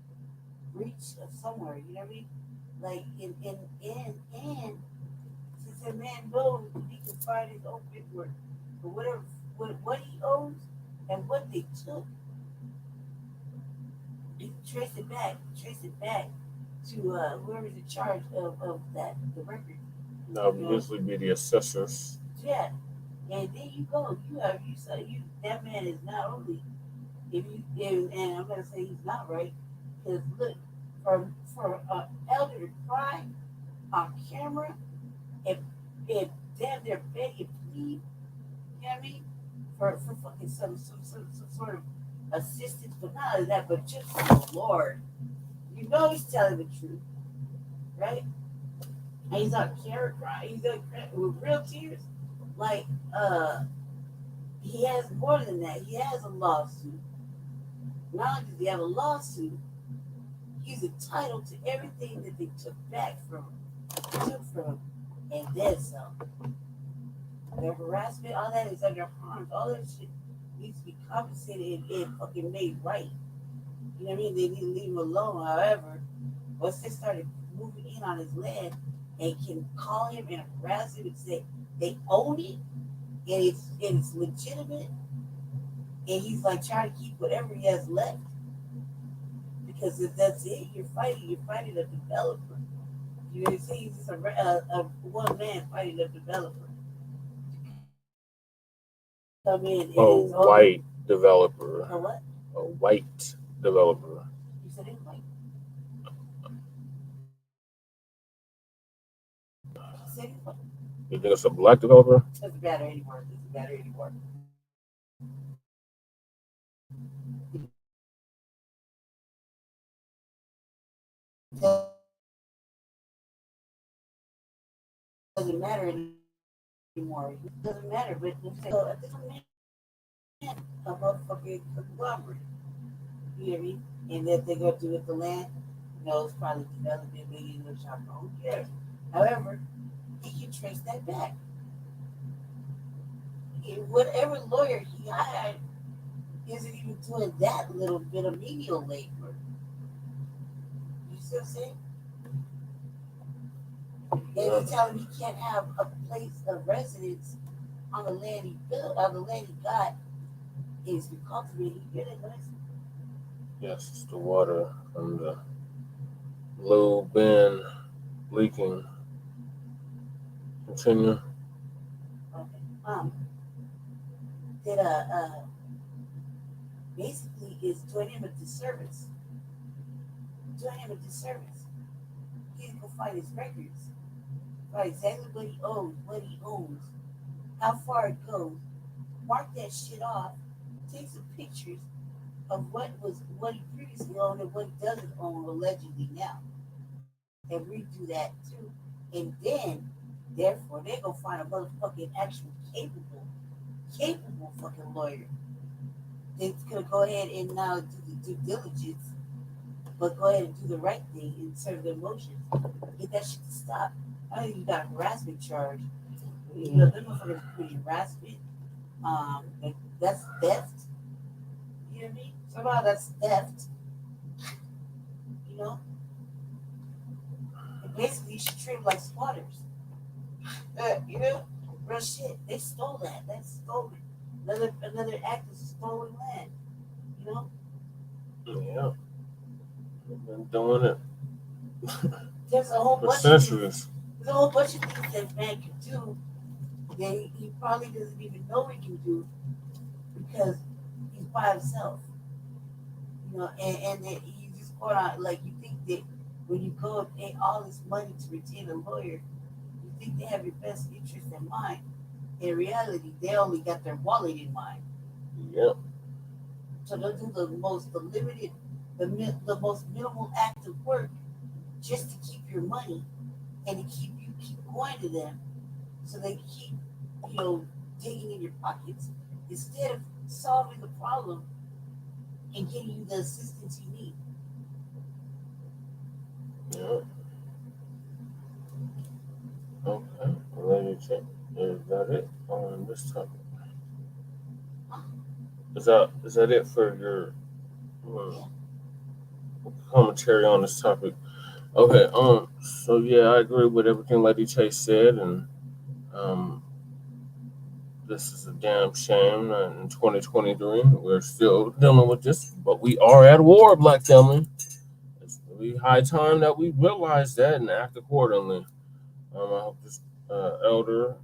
breach of somewhere. You know what I mean? Like and since a man knows he can find his own paperwork for whatever what he owes and what they took, you trace it back to whoever's in charge of that the record. That would usually be the assessors. Yeah, and there you go. That man is not only and I'm gonna say he's not right because look for elder to cry on camera if damn they're begging plead, you know what I mean? For fucking some sort of assistance, but not only that, but just the Lord. You know he's telling the truth, right? And he's on camera crying, he's on with real tears. Like he has more than that. He has a lawsuit. Not only does he have a lawsuit, he's entitled to everything that they took from him, and then some. Their harassment, all that is under harms. All that shit needs to be compensated and fucking made right. You know what I mean? They need to leave him alone. However, once they started moving in on his land and can call him and harass him and say they own it and it's legitimate, and he's like trying to keep whatever he has left. Because if that's it, you're fighting a developer. You know what I'm saying? He's just a one man fighting a developer. Come in white developer. A what? A white developer. You said it white. You think it's a black developer? Doesn't matter anymore. Doesn't matter anymore. Doesn't matter anymore. It doesn't matter, but it doesn't matter. A motherfucking conglomerate. You hear me? And that they're gonna do with the land, it's probably development, maybe in the shop. Who cares? However, he can trace that back. Whatever lawyer he hired isn't even doing that little bit of menial labor. You see what I'm saying? And he's telling him he can't have a place of residence on the land he built, on the land he got, is to cultivate. You get it, guys? Yes, it's the water from the low bin leaking. Continue. Okay. Basically is doing him a disservice. Doing him a disservice. He's gonna find his records, find exactly what he owns, how far it goes, mark that shit off, take some pictures of what he previously owned and what he doesn't own allegedly now. And redo that too. And then, therefore, they're gonna find a motherfucking actual capable fucking lawyer. They're gonna go ahead and now do the due diligence, but go ahead and do the right thing and serve their motions. Get that shit to stop. I think you got a harassment charge. Them motherfuckers putting harassment. That's theft. You know what I mean? Somehow that's theft. And basically, you should treat them like squatters. Real shit. They stole that. That's stolen. Another act of stolen land. Yeah. They've been doing it There's a whole for bunch centuries. There's a whole bunch of things that man can do that he probably doesn't even know he can do because he's by himself. And then you just go on, like, you think that when you go and pay all this money to retain a lawyer, you think they have your best interest in mind. In reality, they only got their wallet in mind. Yep. So they'll do the most minimal act of work just to keep your money and to keep going to them, so they keep digging in your pockets instead of solving the problem and getting you the assistance you need. Yeah. Okay. Let me check. Is that it on this topic? Is that it for your commentary on this topic? Okay. So yeah, I agree with everything Lady Chase said, and this is a damn shame that in 2023 we're still dealing with this, but we are at war, Black family. It's really high time that we realize that and act accordingly. I hope this elder,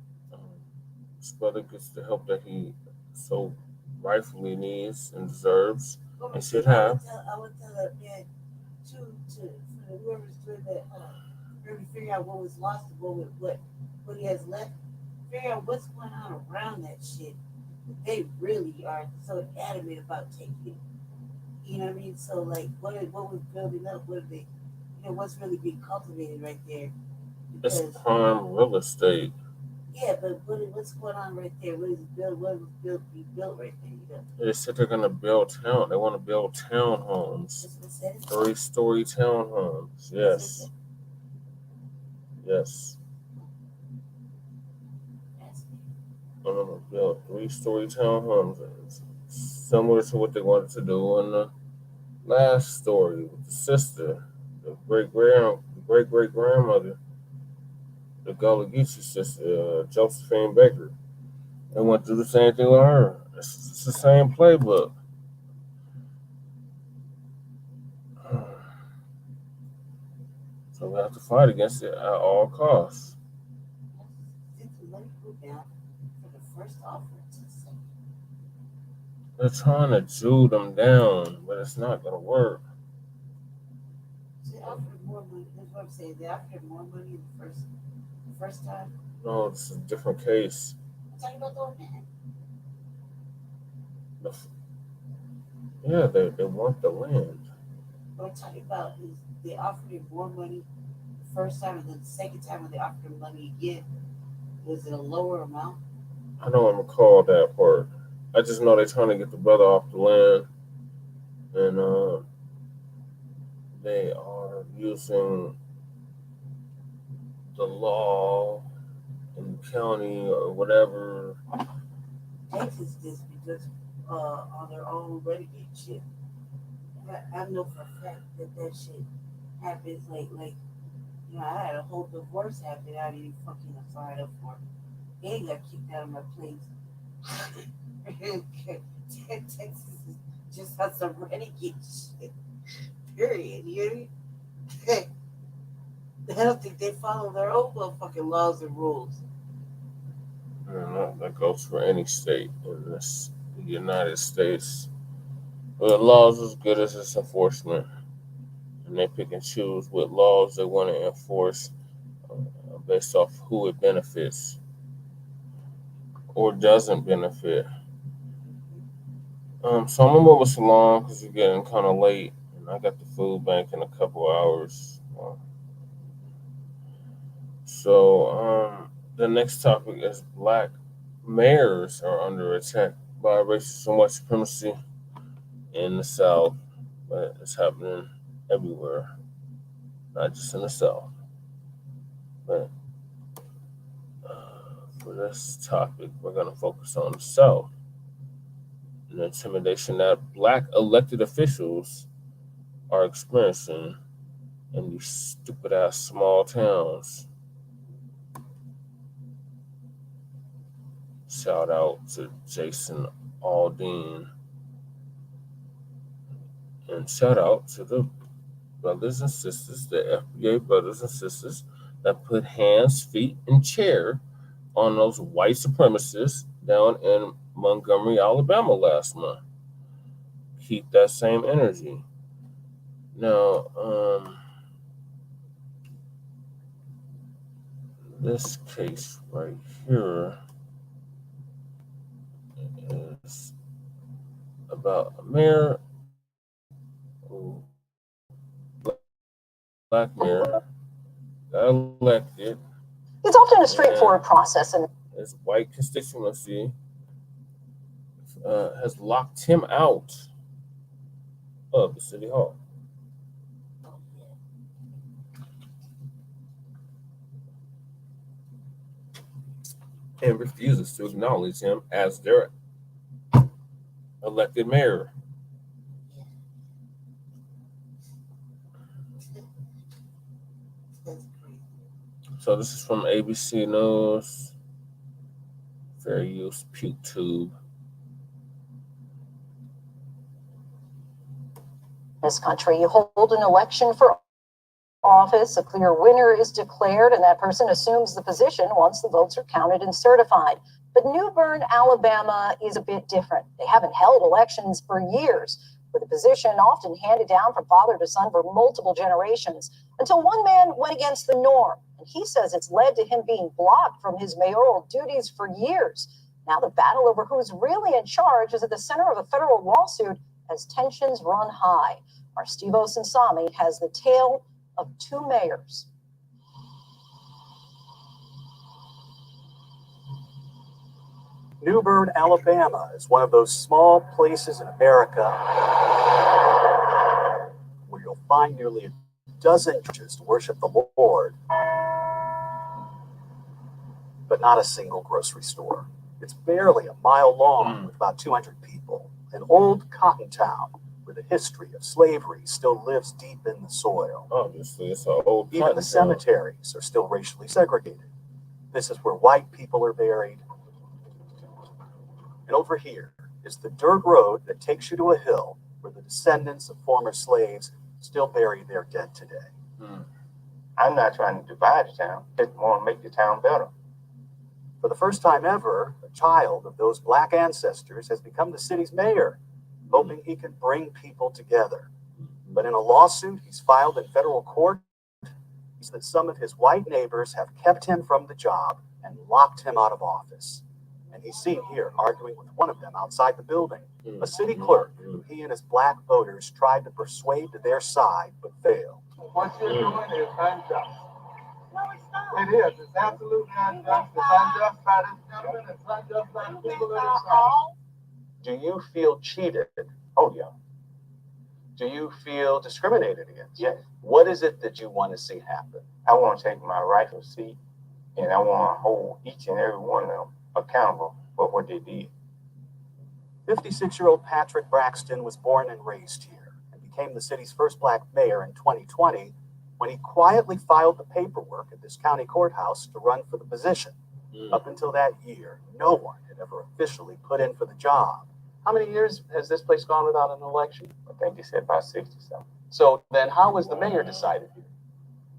this brother, gets the help that he so rightfully needs and deserves and should have. I would tell that man to whoever's doing that, really figure out what was lost and what he has left. Figure out what's going on around that shit. They really are so adamant about taking it. You know what I mean? So like, what was building up? What are they? What's really being cultivated right there? It's prime real estate. Yeah, but what's going on right there? What is built? What was being built right there? They said they're gonna build town. They want to build townhomes, 3-story townhomes. Yes. Yes. I'm gonna build 3-story townhomes, similar to what they wanted to do in the last story with the sister, the great great grandmother, the Gullah Geechee sister, Josephine Baker. They want to do the same thing with her. It's the same playbook. So we have to fight against it at all costs. They're trying to Jew them down, but it's not gonna work. They offered more money. That's what I'm saying. They offered more money the first time. No, it's a different case. I'm talking about the old man. Yeah, they want the land. What I'm talking about is they offered him more money the first time, and then the second time when they offered him money again, was it a lower amount? I don't recall that part. I just know they're trying to get the brother off the land, and they are using the law in the county or whatever. Texas this because on their own renegade shit. I know for a fact that shit happens like you know, I had a whole divorce happen I didn't fucking sign up for. And got kicked out of my place. Texas is just on some renegade shit. Period. You know? I don't think they follow their own motherfucking laws and rules. That goes for any state in the United States. The law's as good as its enforcement, and they pick and choose what laws they want to enforce based off who it benefits or doesn't benefit. So I'm gonna move us along because it's getting kind of late, and I got the food bank in a couple hours. So the next topic is Blacc Mayors are under attack by racist and white supremacy in the South, but it's happening everywhere, not just in the South. But for this topic, we're going to focus on the South and the intimidation that Black elected officials are experiencing in these stupid ass small towns. Shout out to Jason Aldean. And shout out to the brothers and sisters, the FBA brothers and sisters that put hands, feet, and chair on those white supremacists down in Montgomery, Alabama last month. Keep that same energy. Now, this case right here is about a mayor, Black mayor, got elected. It's often a straightforward process, and his white constituency has locked him out of the city hall. And refuses to acknowledge him as their elected mayor. So this is from ABC News, fair use PewTube. this country, you hold an election for office, a clear winner is declared, and that person assumes the position once the votes are counted and certified. But New Bern, Alabama is a bit different. They haven't held elections for years, with a position often handed down from father to son for multiple generations, until one man went against the norm. And he says it's led to him being blocked from his mayoral duties for years. Now the battle over who's really in charge is at the center of a federal lawsuit as tensions run high. Our Steve-O Salami has the tale of two mayors. New Bern, Alabama is one of those small places in America where you'll find nearly a dozen churches to worship the Lord, but not a single grocery store. It's barely a mile long with about 200 people. An old cotton town where the history of slavery still lives deep in the soil. Obviously, it's an old Even the cemeteries are still racially segregated. This is where white people are buried. And over here is the dirt road that takes you to a hill where the descendants of former slaves still bury their dead today. I'm not trying to divide the town. I just want to make the town better. For the first time ever, a child of those Black ancestors has become the city's mayor, hoping he can bring people together. But in a lawsuit he's filed in federal court, he said that some of his white neighbors have kept him from the job and locked him out of office. And he's seen here arguing with one of them outside the building, a city clerk who he and his Black voters tried to persuade to their side but failed. What you're doing is unjust. No, it's not. It is. It's absolutely unjust. It's unjust by this gentleman. It's unjust by the people that are saying. Do you feel cheated? Oh, yeah. Do you feel discriminated against? Yes. What is it that you want to see happen? I want to take my rightful seat, and I want to hold each and every one of them accountable for what they did. 56-year-old Patrick Braxton was born and raised here and became the city's first Black mayor in 2020 when he quietly filed the paperwork at this county courthouse to run for the position. Up until that year, no one had ever officially put in for the job. How many years has this place gone without an election? I think they said about 60 something. So then how was the mayor decided here?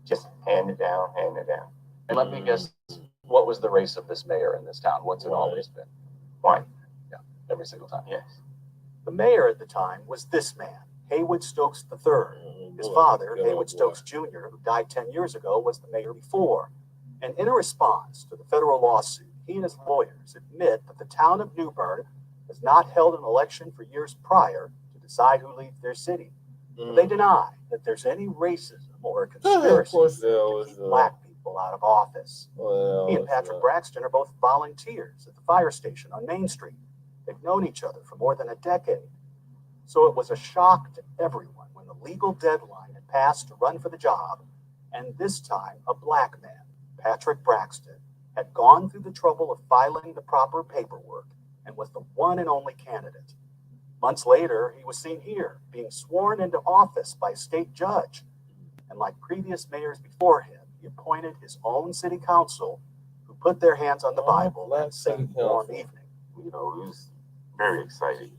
Just hand it down, hand it down. And let me guess, what was the race of this mayor in this town? What's it always been? White. Yeah, every single time. Yes. The mayor at the time was this man, Haywood Stokes III. His father, Haywood Stokes Jr., who died 10 years ago, was the mayor before. And in a response to the federal lawsuit, he and his lawyers admit that the town of New Bern has not held an election for years prior to decide who leads their city. They deny that there's any racism or conspiracy to keep Black people out of office. He and Patrick Braxton are both volunteers at the fire station on Main Street. They've known each other for more than a decade. So it was a shock to everyone when the legal deadline had passed to run for the job, and this time a Black man, Patrick Braxton, had gone through the trouble of filing the proper paperwork and was the one and only candidate. Months later, he was seen here, being sworn into office by a state judge. And like previous mayors before him, he appointed his own city council, who put their hands on the Bible that same warm evening. You know, it was very exciting.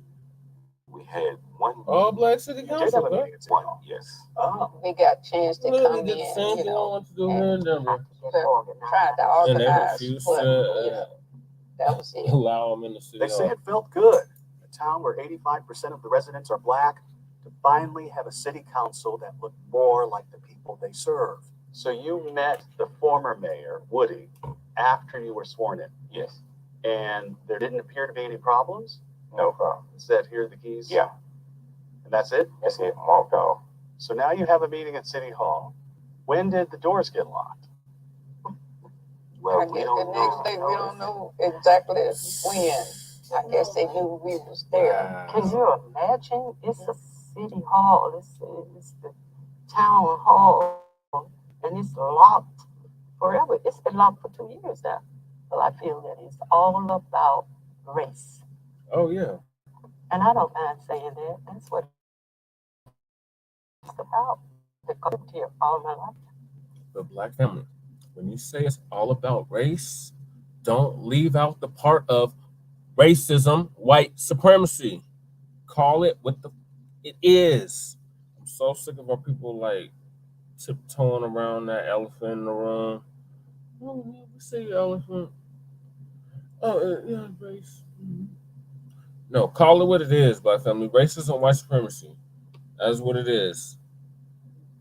We had one. All Black City Council, huh? One, yes. Oh. We got a chance to come in, the same thing I want to do and here in Denver. try to And they organize. refused but, to that was it. allow them in the city. They say it felt good, a town where 85% of the residents are Black, to finally have a city council that looked more like the people they serve. So you met the former mayor, Woody, after you were sworn in? Yes. And there didn't appear to be any problems? No problem. Said, here are the keys? Yeah. And that's it? That's it. Walked off. So now you have a meeting at City Hall. When did the doors get locked? Well, I guess the next day we don't know exactly when. I guess they knew we was there. Can you imagine? It's a city hall. It's the town hall, and it's locked forever. It's been locked for 2 years now. Well, I feel that it's all about race. Oh, yeah. And I don't mind saying that. That's what it's about. They've come here all my life. The Black family. When you say it's all about race, don't leave out the part of racism, white supremacy. Call it what it is. I'm so sick of our people like tiptoeing around that elephant in the room. Oh, we see elephant. Oh, yeah, race. Mm-hmm. No, call it what it is, Black family. Racism, white supremacy. That's what it is.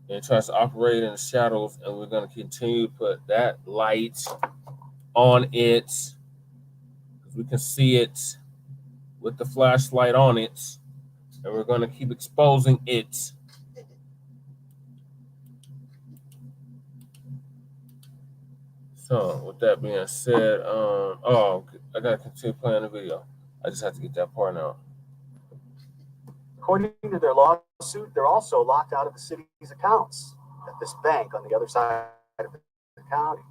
And it tries to operate in the shadows, and we're going to continue to put that light on it, because we can see it with the flashlight on it, and we're going to keep exposing it. So, with that being said, I got to continue playing the video. I just have to get that part out. According to their lawsuit, they're also locked out of the city's accounts at this bank on the other side of the county.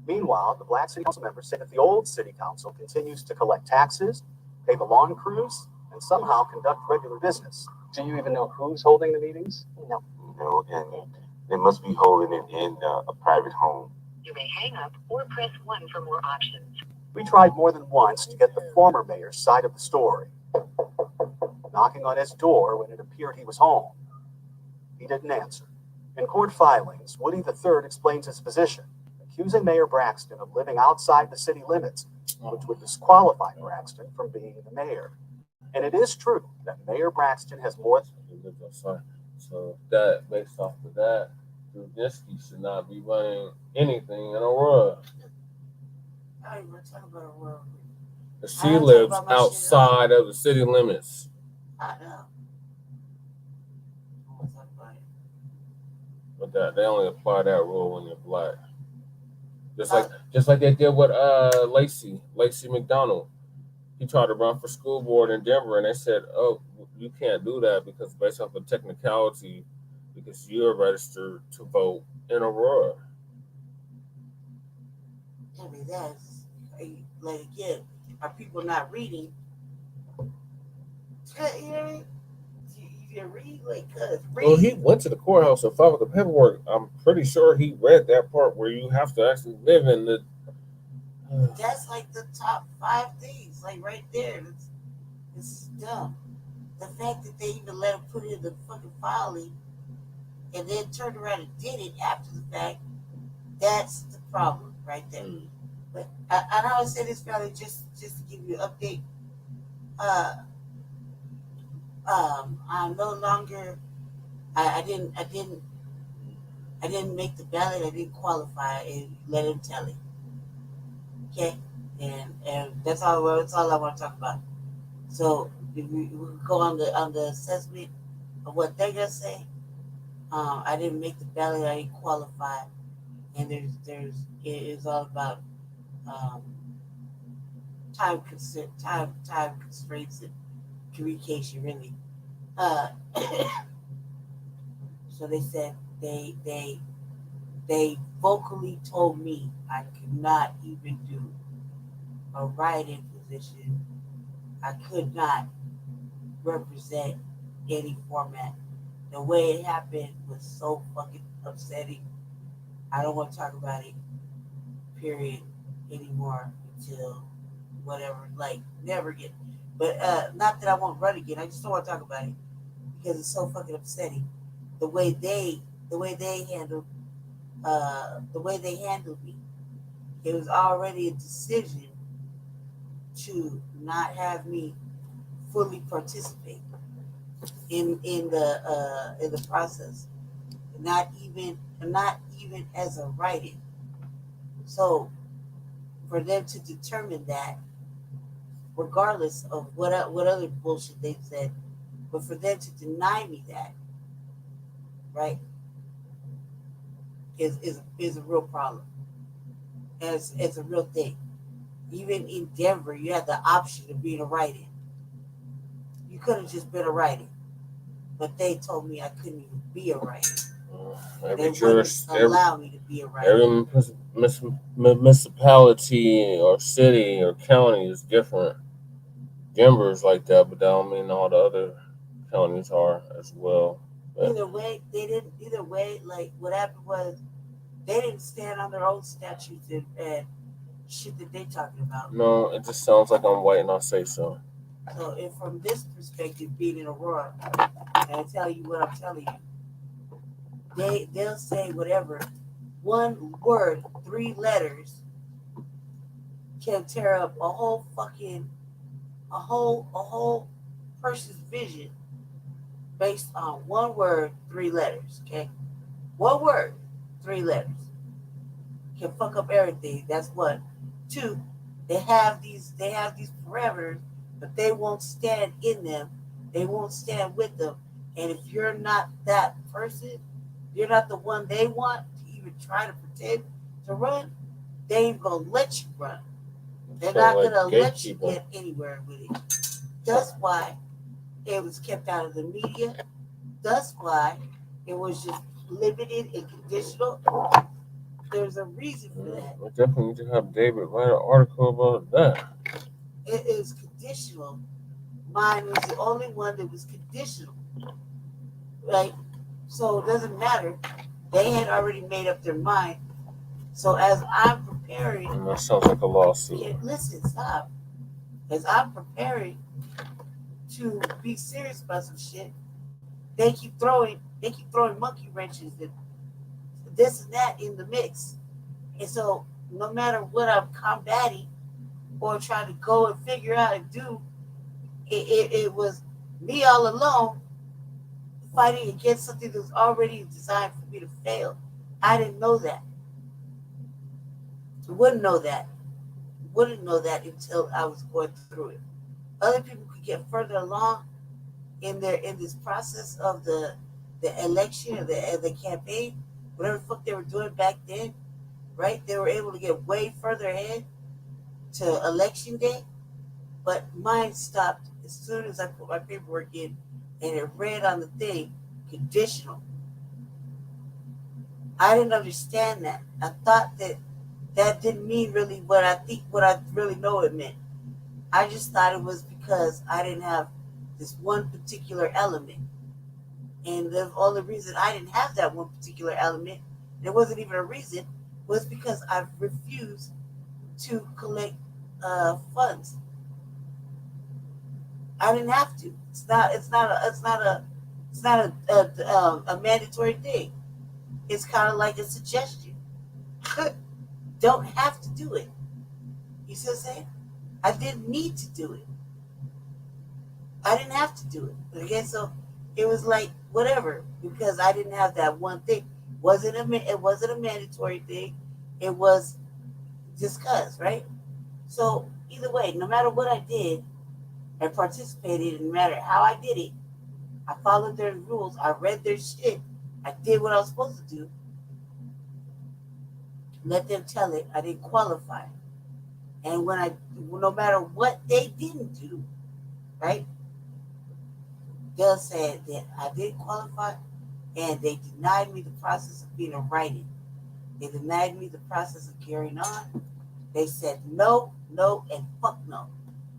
Meanwhile, the Black City Council members say that the old city council continues to collect taxes, pay the lawn crews, and somehow conduct regular business. Do you even know who's holding the meetings? No. No, and they must be holding it in a private home. You may hang up or press 1 for more options. We tried more than once to get the former mayor's side of the story, knocking on his door when it appeared he was home. He didn't answer. In court filings, Woody III explains his position, accusing Mayor Braxton of living outside the city limits, which would disqualify Braxton from being the mayor. And it is true that Mayor Braxton has more. So that, based off of that, Drudinski should not be running anything in Aurora. I don't even talk about Aurora. She lives outside of the city limits. I know. But that they only apply that rule when you're black. Just like they did with Lacey McDonald. He tried to run for school board in Denver, and they said, "Oh, you can't do that because based off of technicality, because you're registered to vote in Aurora." I mean, that's like again, are people not reading? You know what I mean? You read like read. Well, he went to the courthouse and filed the paperwork. I'm pretty sure he read that part where you have to actually live in the. That's like the top 5 things, like right there. This is dumb. The fact that they even let him put it in the fucking filing and then turned around and did it after the fact, that's the problem right there. But I always say this, family, just to give you an update. I'm no longer. I didn't make the ballot. I didn't qualify, and let him tell it. Okay, and that's all. That's all I want to talk about. So if we go on the assessment of what they're gonna say. I didn't make the ballot. I didn't qualify, and it is all about time constraints and communication, really. So they said they vocally told me I could not even do a write-in position. I could not represent any format. The way it happened was so fucking upsetting. I don't want to talk about it, period, anymore until whatever, like never again. But not that I won't run again. I just don't want to talk about it because it's so fucking upsetting. The way they handled me. It was already a decision to not have me fully participate in the process, not even as a write-in. So for them to determine that, regardless of what other bullshit they said, but for them to deny me that, right, is a real problem. It's a real thing. Even in Denver, you had the option of being a write-in. You could have just been a write-in, but they told me I couldn't even be a write-in. They wouldn't allow me to be a write-in. Every municipality or city or county is different. Denver is like that, but that don't mean all the other counties are as well. But either way, like what happened was they didn't stand on their own statutes and shit that they talking about. No, it just sounds like I'm white and I say so. So if from this perspective, being in Aurora, and I tell you what I'm telling you, they'll say whatever. One word, 3 letters can tear up a whole person's vision based on 1 word, 3 letters. Okay, 1 word, 3 letters can fuck up everything. That's 1. 2, they have these parameters, but they won't stand in them. They won't stand with them. And if you're not that person, you're not the one they want to even try to pretend to run, they ain't gonna let you run. They're not gonna let you get anywhere with it. That's why it was kept out of the media. That's why it was just limited and conditional. There's a reason for that. We definitely need to have David write an article about that. It is conditional. Mine was the only one that was conditional. Right? So it doesn't matter. They had already made up their mind. So as I'm preparing, And that sounds like a lawsuit. Listen, stop. As I'm preparing to be serious about some shit, they keep throwing monkey wrenches and this and that in the mix. And so no matter what I'm combating or trying to go and figure out and do, it was me all alone fighting against something that was already designed for me to fail. I didn't know that. Wouldn't know that until I was going through it. Other people could get further along in this process of the election or the campaign, whatever the fuck they were doing back then, right? They were able to get way further ahead to election day, but mine stopped as soon as I put my paperwork in and it read on the thing, conditional. I didn't understand that. I thought that didn't mean really what I really know it meant. I just thought it was because I didn't have this one particular element. And the only reason I didn't have that one particular element, there wasn't even a reason, was because I refused to collect funds. I didn't have to. It's not a mandatory thing. It's kind of like a suggestion. Don't have to do it. You see what I'm saying? I didn't need to do it. I didn't have to do it. Okay, so it was like whatever, because I didn't have that one thing. It wasn't a mandatory thing. It was discussed, right? So either way, no matter what I did and participated, no matter how I did it, I followed their rules. I read their shit. I did what I was supposed to do. Let them tell it. I didn't qualify. And no matter what they didn't do, right? They'll say that I didn't qualify, and they denied me the process of being a writer. They denied me the process of carrying on. They said no, no, and fuck no.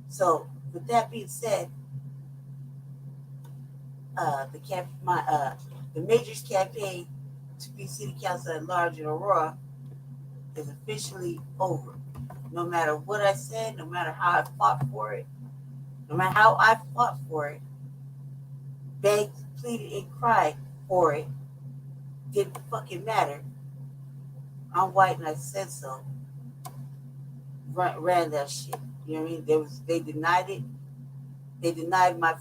So with that being said, the Majors campaign to be city council at large in Aurora is officially over. No matter what I said, no matter how I fought for it, begged, pleaded, and cried for it, didn't fucking matter. I'm white and I said so. Ran that shit. You know what I mean? They denied it. They denied my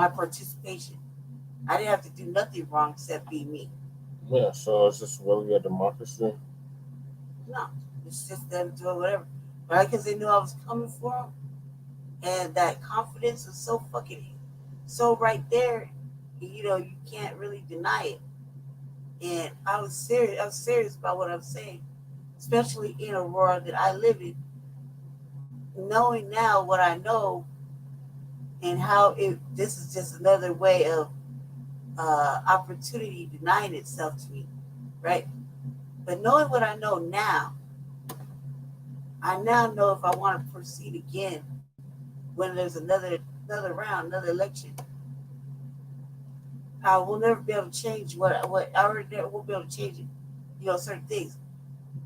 participation. I didn't have to do nothing wrong except be me. Yeah, so it's just really a democracy? No, it's just them doing whatever. Right? Because they knew I was coming for them. And that confidence was so right there, you can't really deny it. And I was serious about what I'm saying, especially in Aurora that I live in. Knowing now what I know and how this is just another way of opportunity denying itself to me, right? But knowing what I know now, I now know if I want to proceed again when there's another round, another election, I will never be able to change what I already won't be able to change it, certain things.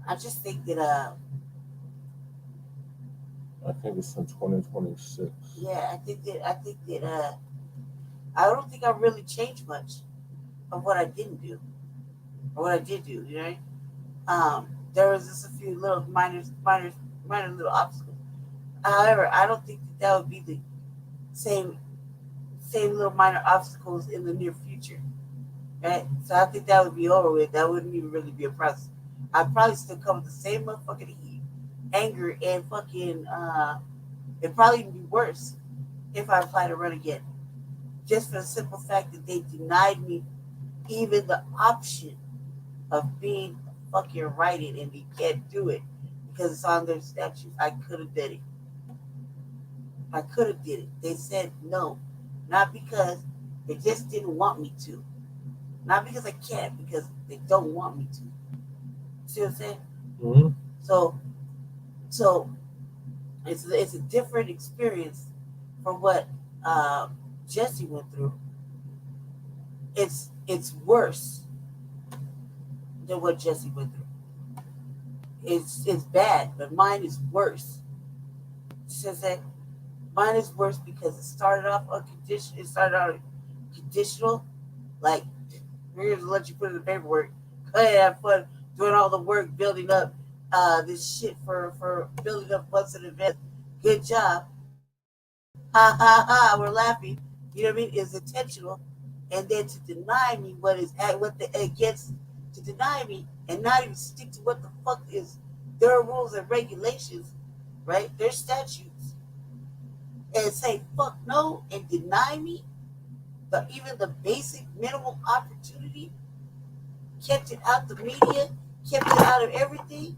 I just think that I think it's in 2026. Yeah, I think that I don't think I really changed much of what I didn't do or what I did do. There was just a few little minor little obstacles. However, I don't think that would be the same little minor obstacles in the near future, right? So I think that would be over with. That wouldn't even really be a process. I'd probably still come with the same motherfucking heat, anger, and fucking. It'd probably even be worse if I applied to run again, just for the simple fact that they denied me even the option of being fucking writing, and they can't do it because it's on their statutes. I could have did it. I could have did it. They said no. Not because they just didn't want me to. Not because I can't, because they don't want me to. See what I'm saying? Mm-hmm. So it's a different experience from what Jesse went through. It's worse than what Jesse went through. It's bad, but mine is worse. See what I'm saying? Mine is worse because it started off unconditional. It started out conditional, like we're gonna let you put in the paperwork. Go ahead, have fun. doing all the work building up this shit for building up what's an event. Good job. Ha ha ha, we're laughing. You know what I mean? It's intentional. And then to deny me to deny me and not even stick to what the fuck is their rules and regulations, right? Their statutes. And say fuck no and deny me, but even the basic minimal opportunity, kept it out the media, kept it out of everything,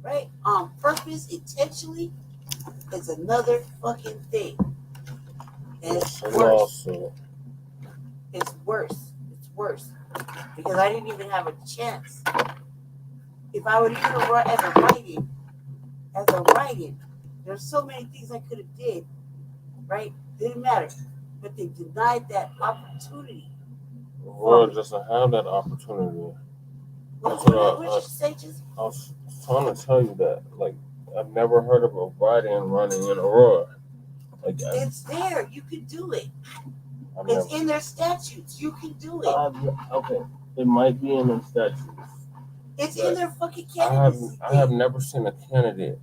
right? On purpose, intentionally, is another fucking thing. And it's worse. It's worse. It's worse. Because I didn't even have a chance. If I would even run as a writing, there's so many things I could have did, right? Didn't matter. But they denied that opportunity. The world doesn't have that opportunity. That's what I was trying to tell you that. Like, I've never heard of a writing running in Aurora. Like, it's there. You can do it. It's in their statutes. You can do it. Okay. It might be in their statutes. It's in their fucking candidacy. I have never seen a candidate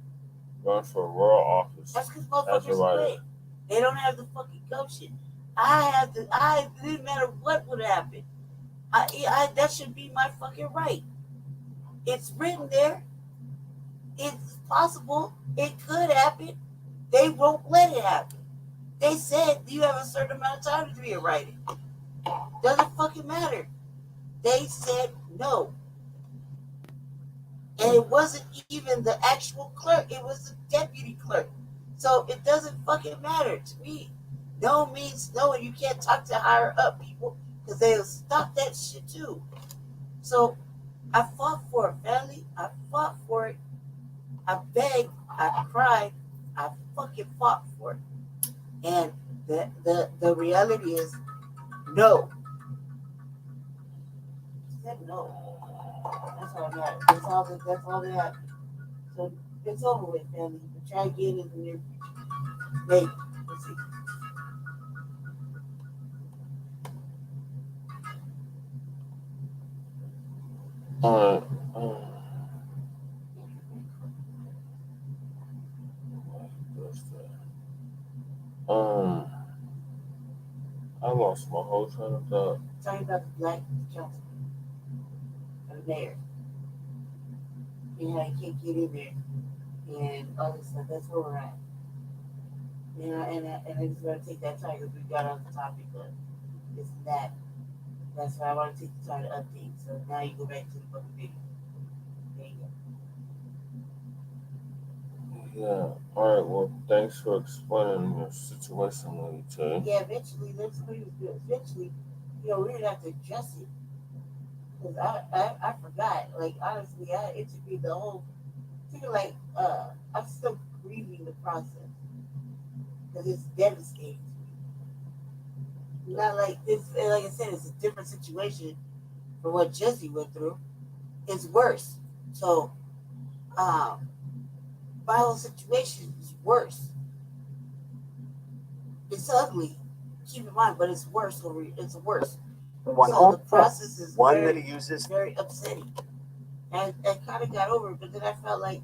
run for a rural office. That's because motherfuckers quit. They don't have the fucking gumption. I didn't matter what would happen. That should be my fucking right. It's written there. It's possible. It could happen. They won't let it happen. They said you have a certain amount of time to be a writer. Doesn't fucking matter. They said no. And it wasn't even the actual clerk. It was the deputy clerk. So it doesn't fucking matter to me. No means no, and you can't talk to higher up people because they'll stop that shit too. So I fought for it, family. I fought for it. I begged. I cried. I fucking fought for it. And the reality is no. I said no. That's all that. That's all they have. So it's over with, family. But try again in the near future. Maybe. Let's see. I lost my whole train of thought. Talking about the Blacc Jaccsonville, the mayor, and how he can't get in there, and all this stuff. That's where we're at. You know, and I just want to take that time because we got on the topic of this and that. That's why I want to take the time to update. So now you go back to the fucking video. There you go. Yeah. All right. Well, thanks for explaining your situation, Lady T. Yeah. Eventually, that's what he was doing. Eventually, you know, we're gonna have to adjust it because I forgot. Like honestly, I interviewed the whole thing. Like I'm still grieving the process because it's devastating. Not like this. Like I said, it's a different situation from what Jesse went through. It's worse. So, my whole situation is worse. It's ugly. Keep in mind, but it's worse. It's worse. So the process is very upsetting. And I kind of got over it, but then I felt like,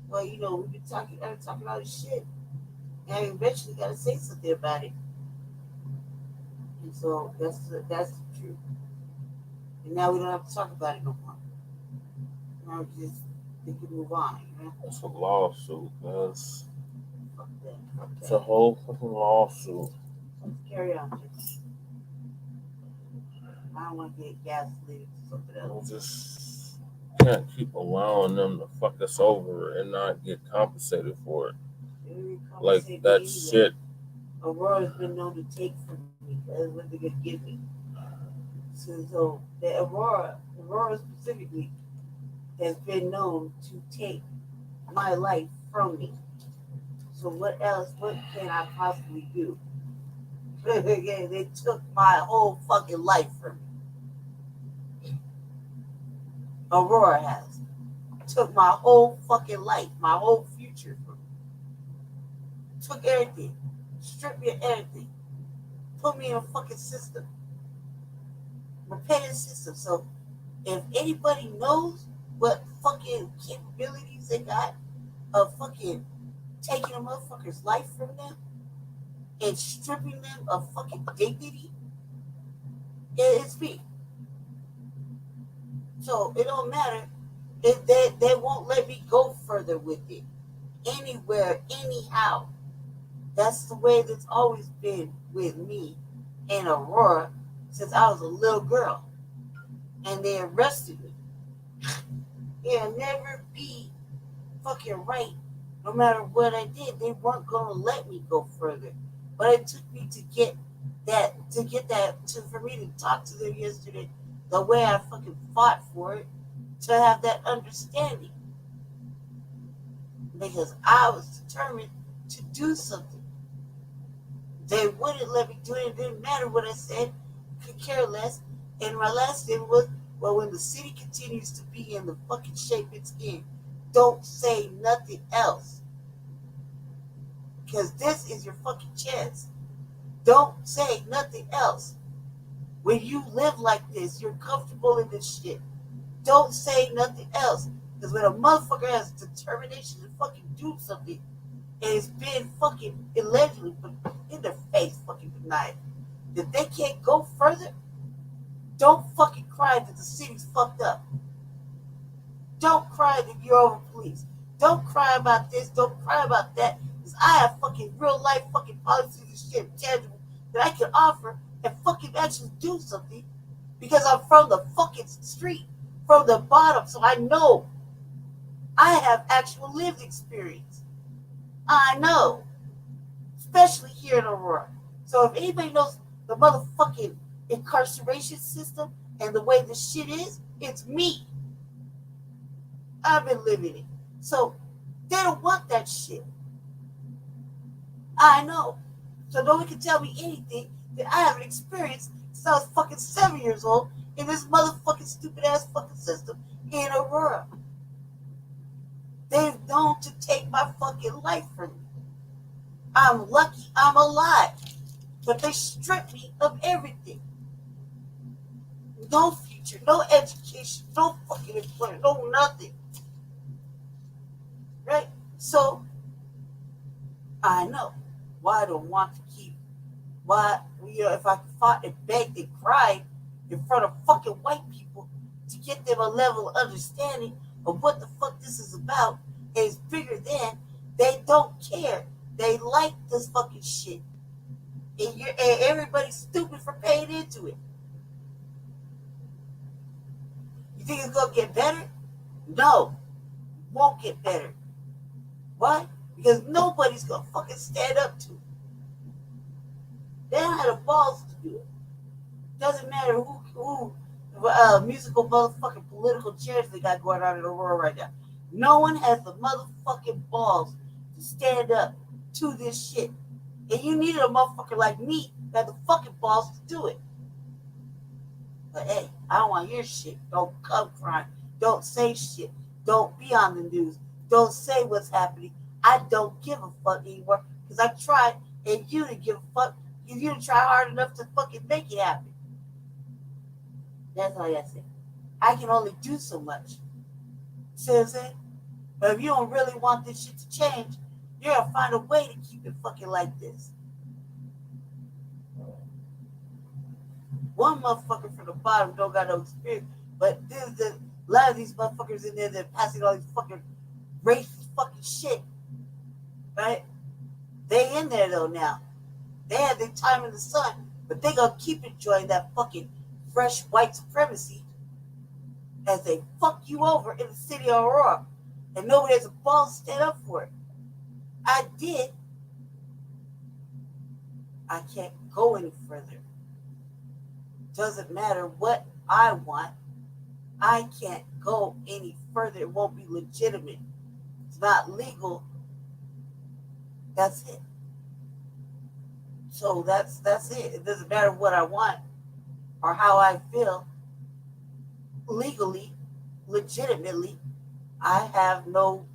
well, you know, we've been talking all this shit, and I eventually got to say something about it. And so that's the truth. And now we don't have to talk about it no more. Now we can move on. You know? It's a lawsuit, guys. It's a whole fucking lawsuit. Let's carry on. I don't want to get gaslit to something else. We just can't keep allowing them to fuck us over and not get compensated for it. Like that shit. Aurora's been known to take from me. That's what they're gonna give me. So the Aurora specifically has been known to take my life from me. So what else? What can I possibly do? Again, they took my whole fucking life from me. Aurora has took my whole fucking life, my whole future from me. Took everything, stripped me of everything, put me in a fucking system, repetitive system. So if anybody knows what fucking capabilities they got of fucking taking a motherfucker's life from them and stripping them of fucking dignity. It's me. So it don't matter. They won't let me go further with it. Anywhere, anyhow. That's the way that's always been with me and Aurora since I was a little girl. And they arrested me. It'll never be fucking right. No matter what I did, they weren't gonna let me go further. But it took me to get that, for me to talk to them yesterday, the way I fucking fought for it, to have that understanding. Because I was determined to do something. They wouldn't let me do it. It didn't matter what I said. Could care less. And my last thing was, well, when the city continues to be in the fucking shape it's in, don't say nothing else. Because this is your fucking chance. Don't say nothing else. When you live like this, you're comfortable in this shit. Don't say nothing else. Because when a motherfucker has determination to fucking do something, and it's been fucking allegedly put in their face, fucking denied, that they can't go further, don't fucking cry that the city's fucked up. Don't cry that you're over police. Don't cry about this. Don't cry about that. Because I have fucking real life fucking policies and shit tangible that I can offer and fucking actually do something. Because I'm from the fucking street, from the bottom, so I know. I have actual lived experience. I know. Especially here in Aurora. So if anybody knows the motherfucking incarceration system and the way this shit is, it's me. I've been living it. So they don't want that shit. I know. So no one can tell me anything that I haven't experienced since I was fucking 7 years old in this motherfucking stupid ass fucking system in Aurora. They've known to take my fucking life from me. I'm lucky I'm alive. But they stripped me of everything. No future, no education, no fucking employment, no nothing. Right? So, I know why I don't want to keep, why, if I fought and begged and cried in front of fucking white people to get them a level of understanding of what the fuck this is about, and it's bigger than, they don't care. They like this fucking shit. And everybody's stupid for paying into it. You think it's gonna get better? No, it won't get better. Why? Because nobody's gonna fucking stand up to it. They don't have the balls to do it. Doesn't matter who musical motherfucking political chairs they got going on in the world right now. No one has the motherfucking balls to stand up to this shit. And you needed a motherfucker like me that had the fucking balls to do it. But hey, I don't want to hear shit. Don't come crying. Don't say shit. Don't be on the news. Don't say what's happening. I don't give a fuck anymore because I tried and you didn't give a fuck because you didn't try hard enough to fucking make it happen. That's all I gotta say. I can only do so much. See what I'm saying? But if you don't really want this shit to change, you're gonna find a way to keep it fucking like this. One motherfucker from the bottom don't got no experience, but there's a lot of these motherfuckers in there that are passing all these fucking racist fucking shit, right? They in there though now. They had their time in the sun, but they gonna keep enjoying that fucking fresh white supremacy as they fuck you over in the city of Aurora, and nobody has a ball to stand up for it. I did. I can't go any further. Doesn't matter what I want. I can't go any further. It won't be legitimate. It's not legal. That's it. So that's it. It doesn't matter what I want or how I feel. Legally, legitimately, I have no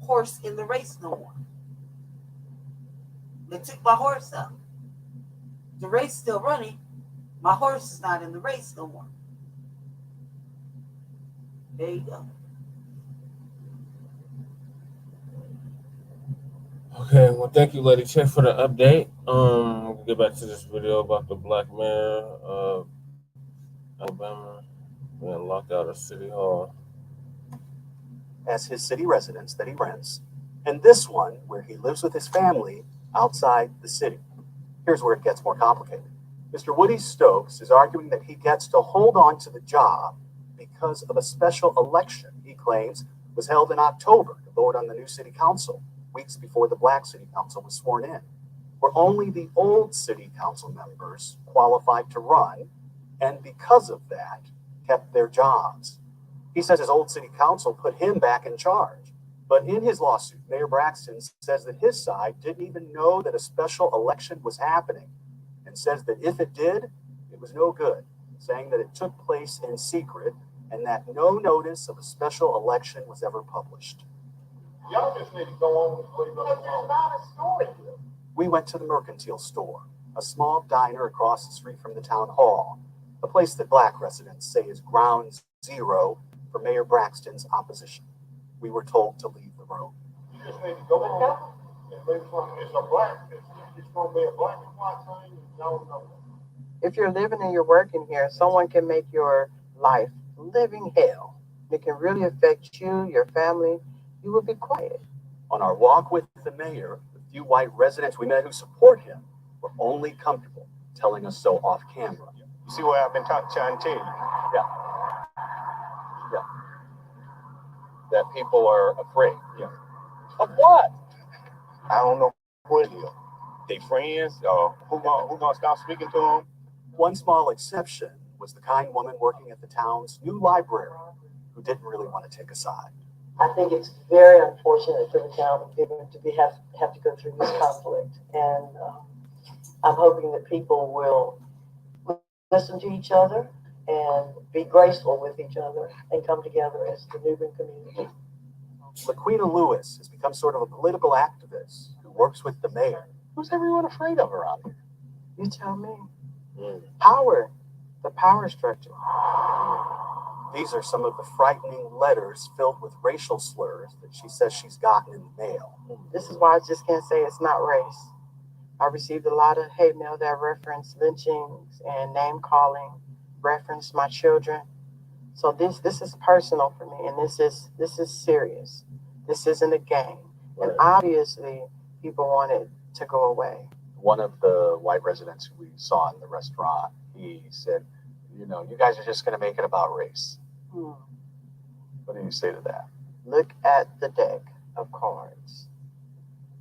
horse in the race no more. They took my horse out. The race is still running. My horse is not in the race no more. There you go. Okay, well, thank you, Lady Check, for the update. We'll get back to this video about the Black mayor of Alabama being locked out of City Hall. As his city residence that he rents, and this one where he lives with his family outside the city. Here's where it gets more complicated. Mr. Woody Stokes is arguing that he gets to hold on to the job because of a special election he claims was held in October to vote on the new city council, weeks before the Black city council was sworn in, where only the old city council members qualified to run, and because of that, kept their jobs. He says his old city council put him back in charge. But in his lawsuit, Mayor Braxton says that his side didn't even know that a special election was happening, and says that if it did, it was no good, saying that it took place in secret and that no notice of a special election was ever published. Y'all just need to go on with what you're going to do. Not a story here. We went to the Mercantile Store, a small diner across the street from the town hall, a place that Black residents say is ground zero for Mayor Braxton's opposition. We were told to leave the room. You just need to go on. It's a black, it's going to be a black and white thing, and y'all know that. If you're living and you're working here, someone can make your life living hell. It can really affect you, your family. You will be quiet. On our walk with the mayor, the few white residents we met who support him were only comfortable telling us so off camera. You see what I've been trying to tell you? Yeah. That people are afraid. Yeah. Of what? I don't know what it is. They friends, who gonna stop speaking to them? One small exception was the kind woman working at the town's new library who didn't really want to take a side. I think it's very unfortunate for the town of Immigrant to have to go through this conflict, and I'm hoping that people will listen to each other and be graceful with each other and come together as the Nubian community. Laquina Lewis has become sort of a political activist who works with the mayor. Who's everyone afraid of around here? You tell me. Power, the power structure. These are some of the frightening letters filled with racial slurs that she says she's gotten in the mail. This is why I just can't say it's not race. I received a lot of hate mail that referenced lynchings and name calling, referenced my children. So this is personal for me, and this is serious. This isn't a game. And obviously people want it to go away. One of the white residents who we saw in the restaurant, he said, you guys are just going to make it about race. What do you say to that? Look at the deck of cards.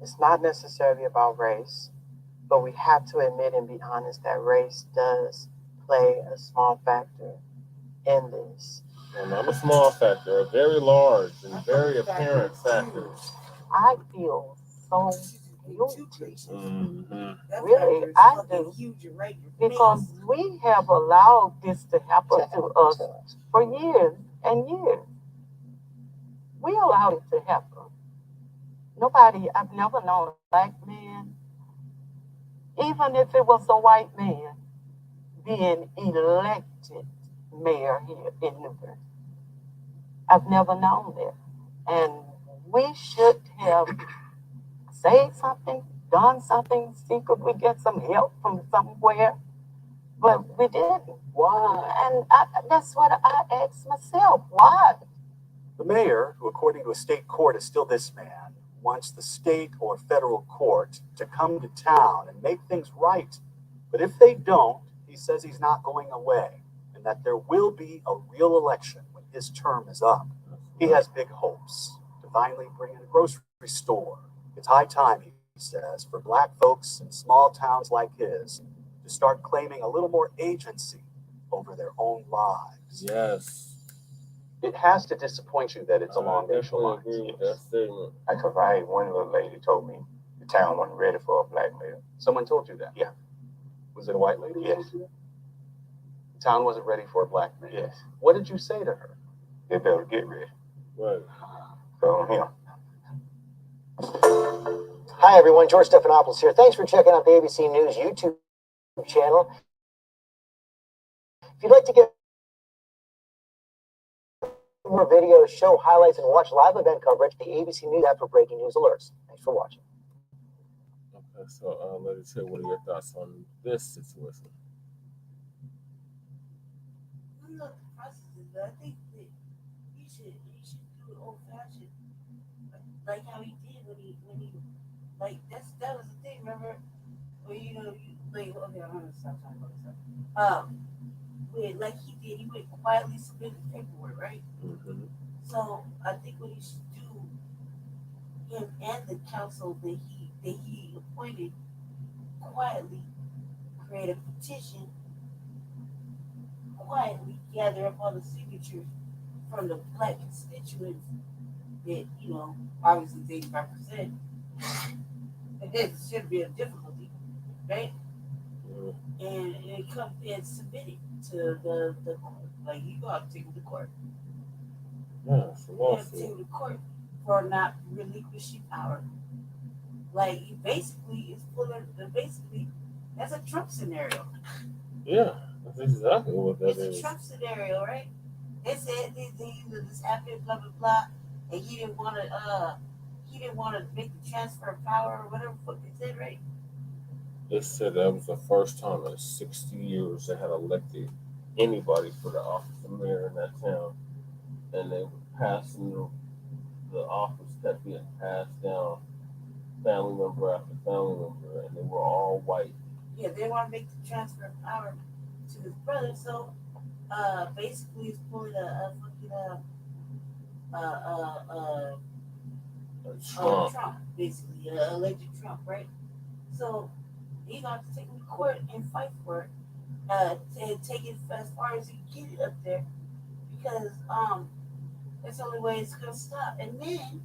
It's not necessarily about race, but we have to admit and be honest that race does play a small factor in this. And not a small factor, a very large and very apparent factor. I feel so guilty. Mm-hmm. Really, I do. Because we have allowed this to happen to us for years and years. We allowed it to happen. I've never known a black man, even if it was a white man, being elected mayor here in Newburgh. I've never known that. And we should have said something, done something, see could we get some help from somewhere, but we didn't. Why? And that's what I asked myself, why? The mayor, who according to a state court is still this man, wants the state or federal court to come to town and make things right. But if they don't, he says he's not going away, and that there will be a real election when his term is up. He has big hopes to finally bring in a grocery store. It's high time, he says, for black folks in small towns like his to start claiming a little more agency over their own lives. Yes. It has to disappoint you that it's along racial lines. Because one little lady told me the town wasn't ready for a black mayor. Someone told you that? Yeah. Was it a white lady? Yes. The town wasn't ready for a black mayor? Yes. What did you say to her? They better get ready. Right. So, Hi, everyone. George Stephanopoulos here. Thanks for checking out the ABC News YouTube channel. If you'd like to get For more videos, show highlights, and watch live event coverage, the ABC News app for breaking news alerts. Thanks for watching. Okay, so let me tell you, what are your thoughts on this situation? Look, I think that you should do it old fashioned, like how he did when he like that was the thing. Remember, when okay, I'm gonna stop talking about this. When like he did, he went quietly submitted paperwork, right? Mm-hmm. So I think what he should do, him and the council that he appointed, quietly create a petition, quietly gather up all the signatures from the Black constituents that, obviously 85%. And this should be a difficulty, right? Mm-hmm. And come and submit it to the court. Like, you got to take it to court. Yeah, it's a You have to lawsuit. take it to court for not relinquishing power. Like, he basically is that's a Trump scenario. Yeah, that's exactly what that It's is. a Trump scenario, right? They said this happened, blah blah blah, and he didn't want to make the transfer of power or whatever the fuck they said, right? They said that was the first time in 60 years they had elected anybody for the office of mayor in that town, and they were passing the office kept being passed down, family member after family member, and they were all white. Yeah, they want to make the transfer of power to his brother, so basically he's pulling a fucking Trump, basically elected Trump, right? So he's gonna have to take him to court and fight for it, and take it as far as he can get it up there, because that's the only way it's gonna stop. And then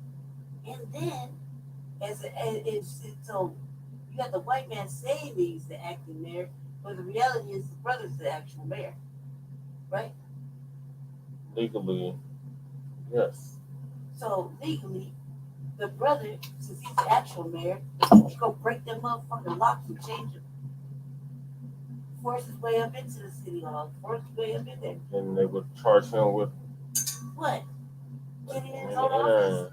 so you got the white man saying he's the acting mayor, but the reality is the brother's the actual mayor, right? Legally, yes. So legally, the brother, since he's the actual mayor, he's gonna break them motherfucking locks and change them. Force his way up into the city hall. Force his way up in there. And they would charge him with what? Getting in his own office.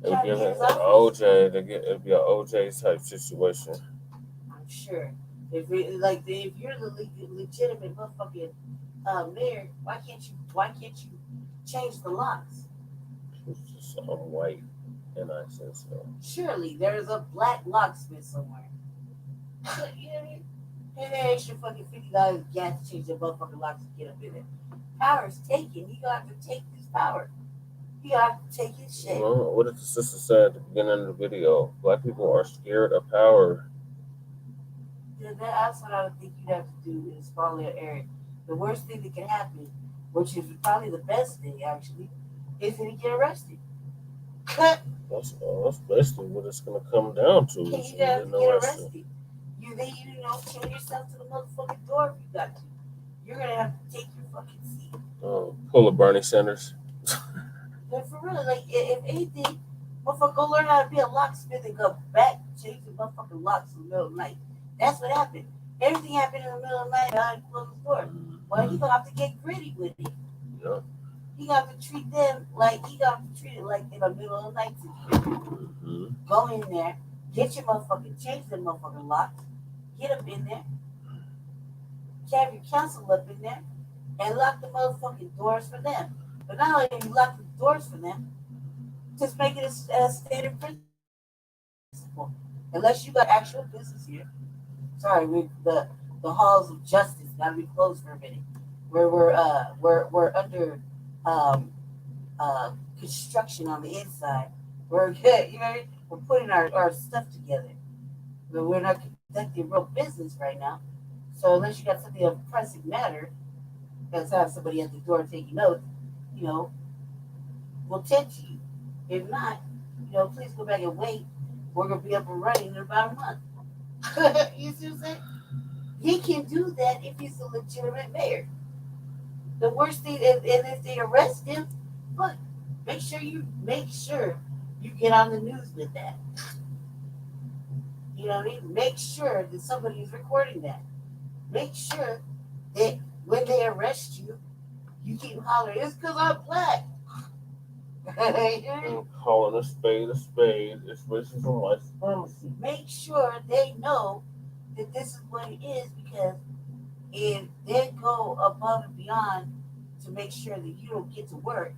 They would give him an OJ. It'd be an OJ type situation. I'm sure. If you're the legitimate motherfucking mayor, why can't you change the locks? It's just white, and I said so. Surely there's a black locksmith somewhere. You know what I mean? Pay that extra fucking $50 gas to change the motherfucking locks and get up in there. Power's taken. You gotta have to take this power. You gotta have to take his shit. Well, what did the sister say at the beginning of the video? Black people are scared of power. That's what I would think you'd have to do in a small little area. The worst thing that can happen, which is probably the best thing actually, is that he get arrested. That's basically what it's gonna come down to. You have to get arrested. You chain yourself to the motherfucking door if you got to. You're gonna have to take your fucking seat. Pull a Bernie Sanders. But for real, like if anything, motherfucker go learn how to be a locksmith and go back change the motherfucking locks in the middle of the night. That's what happened. Everything happened in the middle of the night behind closed doors. Well, you gonna have to get gritty with it. Yeah. You got to treat them like it like in the middle of the night. Mm-hmm. Go in there, get your motherfucking change them motherfucking locks, get up in there, have your counsel up in there, and lock the motherfucking doors for them. But not only do you lock the doors for them, just make it a standard principle. Unless you got actual business here. Sorry, the halls of justice gotta be closed for a minute. We're under construction on the inside. We're good, we're putting our stuff together. But we're not conducting real business right now. So unless you got something of pressing matter, that's have somebody at the door taking notes, we'll tend to you. If not, please go back and wait. We're gonna be up and running in about a month. You see what I'm saying? He can do that if he's a legitimate mayor. The worst thing is, and if they arrest him, look, make sure you get on the news with that. You know what I mean? Make sure that somebody's recording that. Make sure that when they arrest you, You keep hollering, it's because I'm black. And calling a spade is racism and white supremacy. Make sure they know that this is what it is, because if they go above and beyond to make sure that you don't get to work,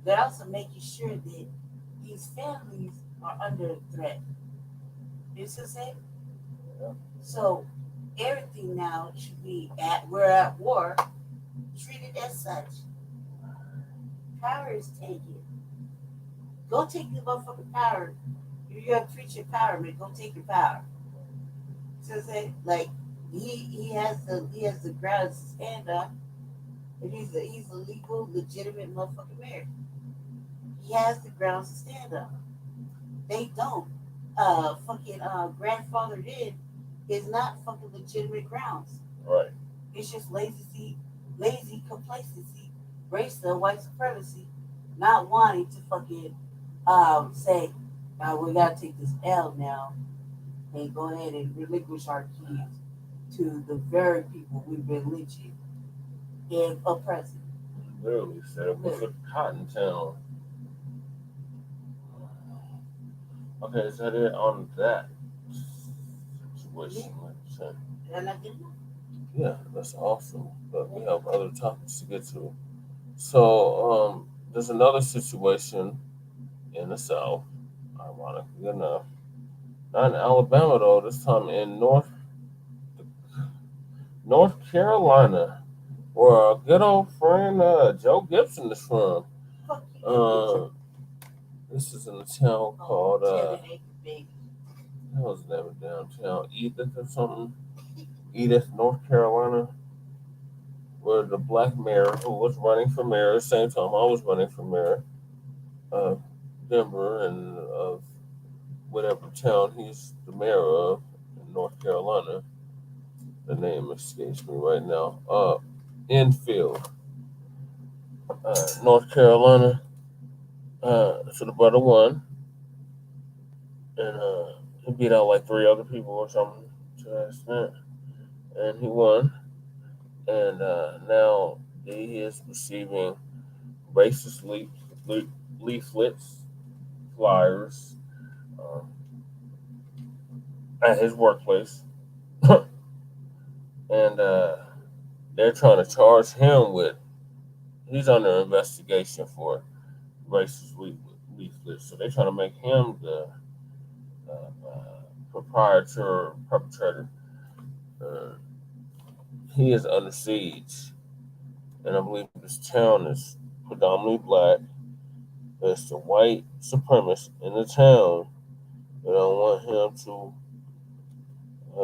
they're also making sure that these families are under threat. You see what I'm saying? Yeah. So everything now should be we're at war, treated as such. Power is taken. Go take the motherfucking power. If you gotta treat your power, man, go take your power. So say, like, he has the grounds to stand up, and he's a legal, legitimate motherfucking mayor. He has the grounds to stand up. They don't. Grandfathered in is not fucking legitimate grounds. Right. It's just lazy complacency, racial white supremacy, not wanting to fucking say, we gotta take this L now and go ahead and relinquish our keys to the very people we've been lynching and oppressing. Literally said it was a cotton town. Okay, is that it on that situation? Like you said? Yeah, that's awesome. But we have other topics to get to. So, there's another situation in the South, ironically enough. Not in Alabama, though, this time in North Carolina, where our good old friend Joe Gibson is from. This is in a town called, what the hell's the name of downtown? Edith or something? Edith, North Carolina, where the black mayor who was running for mayor at the same time I was running for mayor of Denver and of whatever town he's the mayor of in North Carolina. The name escapes me right now. Enfield, North Carolina. So the brother won, and he beat out like 3 other people or something to that extent, and he won. And now he is receiving racist leaflets, flyers at his workplace, and they're trying to charge him with. He's under investigation for racist leaflets, so they're trying to make him the perpetrator. He is under siege, and I believe this town is predominantly black. There's the white supremacists in the town. They don't want him to.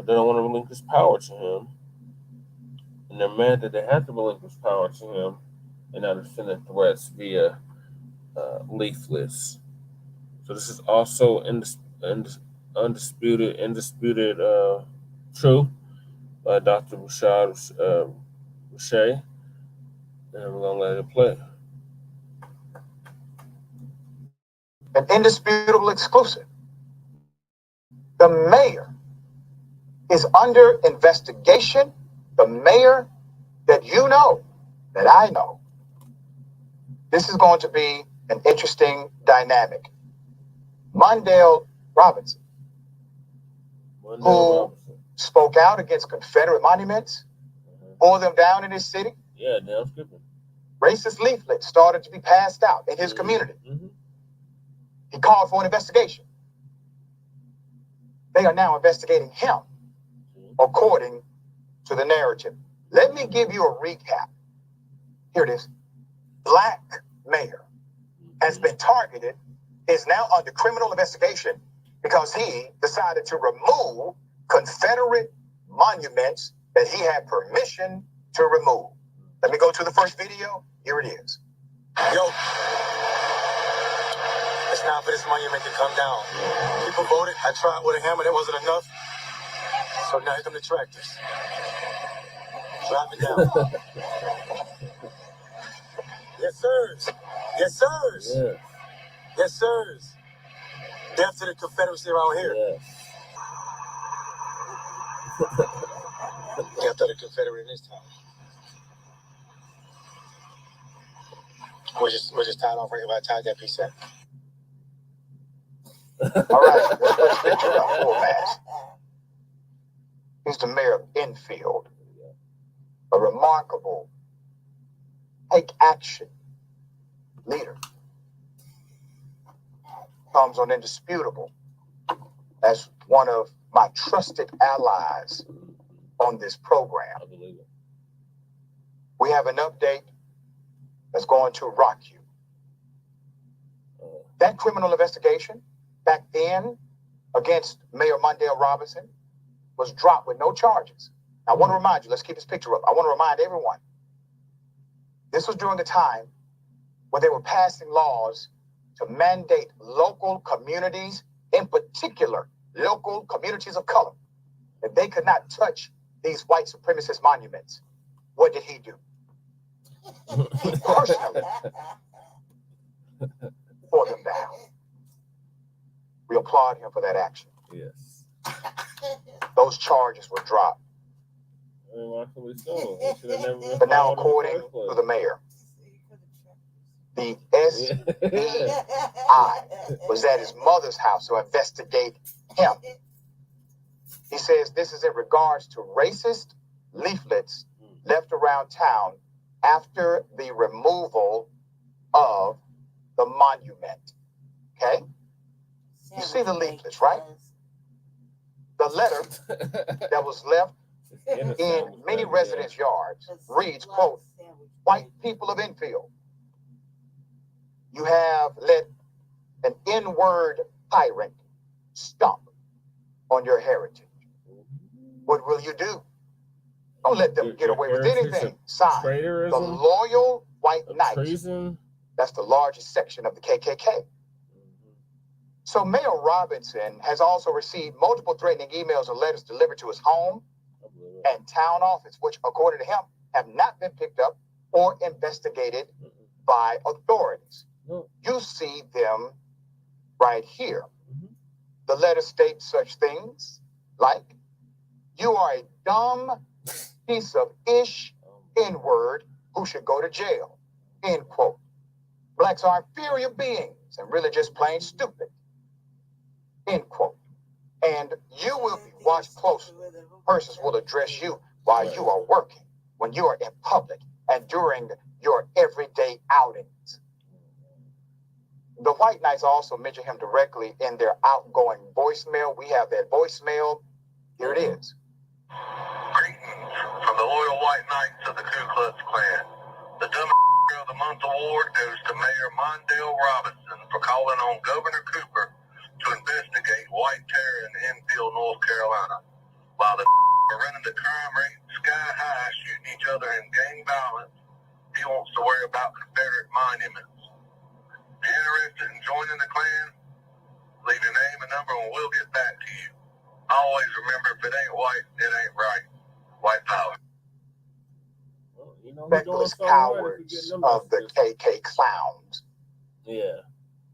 They don't want to relinquish power to him, and they're mad that they have to relinquish power to him, and now they're sending threats via leaflets. So this is also undisputed truth by Dr. Rashad Rashay, and we're gonna let it play. An indisputable exclusive. The mayor is under investigation. The mayor that you know, that I know. This is going to be an interesting dynamic. Mondale Robinson, who spoke out against Confederate monuments, tore them down in his city. Yeah, damn skipping. Racist leaflets started to be passed out in his community. He called for an investigation. They are now investigating him, according to the narrative. Let me give you a recap. Here it is. Blacc Mayor has been targeted, is now under criminal investigation because he decided to remove Confederate monuments that he had permission to remove. Let me go to the first video. Here it is. Yo, it's not for this monument to come down. People voted. I tried with a hammer. That wasn't enough. So now here come the tractors. Drop it down. Yes, sirs. Yes, sirs. Yeah. Yes, sirs. Death to the Confederacy around here. Yes. Death to the Confederate in this town. We're just tied off right here. I tied that piece up. All right, let's put the picture up full mass. He's the mayor of Enfield, a remarkable take action leader. Comes on indisputable as one of my trusted allies on this program. We have an update that's going to rock you. That criminal investigation back then against Mayor Mondale Robinson was dropped with no charges. I want to remind you, let's keep this picture up. I want to remind everyone, this was during a time when they were passing laws to mandate local communities, in particular, local communities of color, that they could not touch these white supremacist monuments. What did he do? He personally tore them down. We applaud him for that action. Yes. Those charges were dropped. But now, according to the mayor, the SBI was at his mother's house to investigate him. He says this is in regards to racist leaflets left around town after the removal of the monument. Okay? You see the leaflets, right? The letter that was left in many residents' yards reads, quote, "White people of Enfield, you have let an N-word tyrant stomp on your heritage. What will you do? Don't let them get away with anything." Signed, the Loyal White Knights. That's the largest section of the KKK. So Mayor Robinson has also received multiple threatening emails and letters delivered to his home and town office, which, according to him, have not been picked up or investigated by authorities. You see them right here. The letter states such things like, "You are a dumb piece of ish N-word who should go to jail," end quote. "Blacks are inferior beings and really just plain stupid," end quote. "And you will be watched closely. Persons will address you while you are working, when you are in public, and during your everyday outings." The White Knights also mention him directly in their outgoing voicemail. We have that voicemail. Here it is. "Greetings from the Loyal White Knights of the Ku Klux Klan. The Democrat of the Month award goes to Mayor Mondale Robinson for calling on Governor Cooper to investigate white terror in Enfield, North Carolina. While the are running the crime rate sky high, shooting each other in gang violence, he wants to worry about Confederate monuments. If you're interested in joining the Klan, leave your name and number and we'll get back to you. Always remember, if it ain't white, it ain't right. White power." Feckless cowards of the KK clowns. Yeah.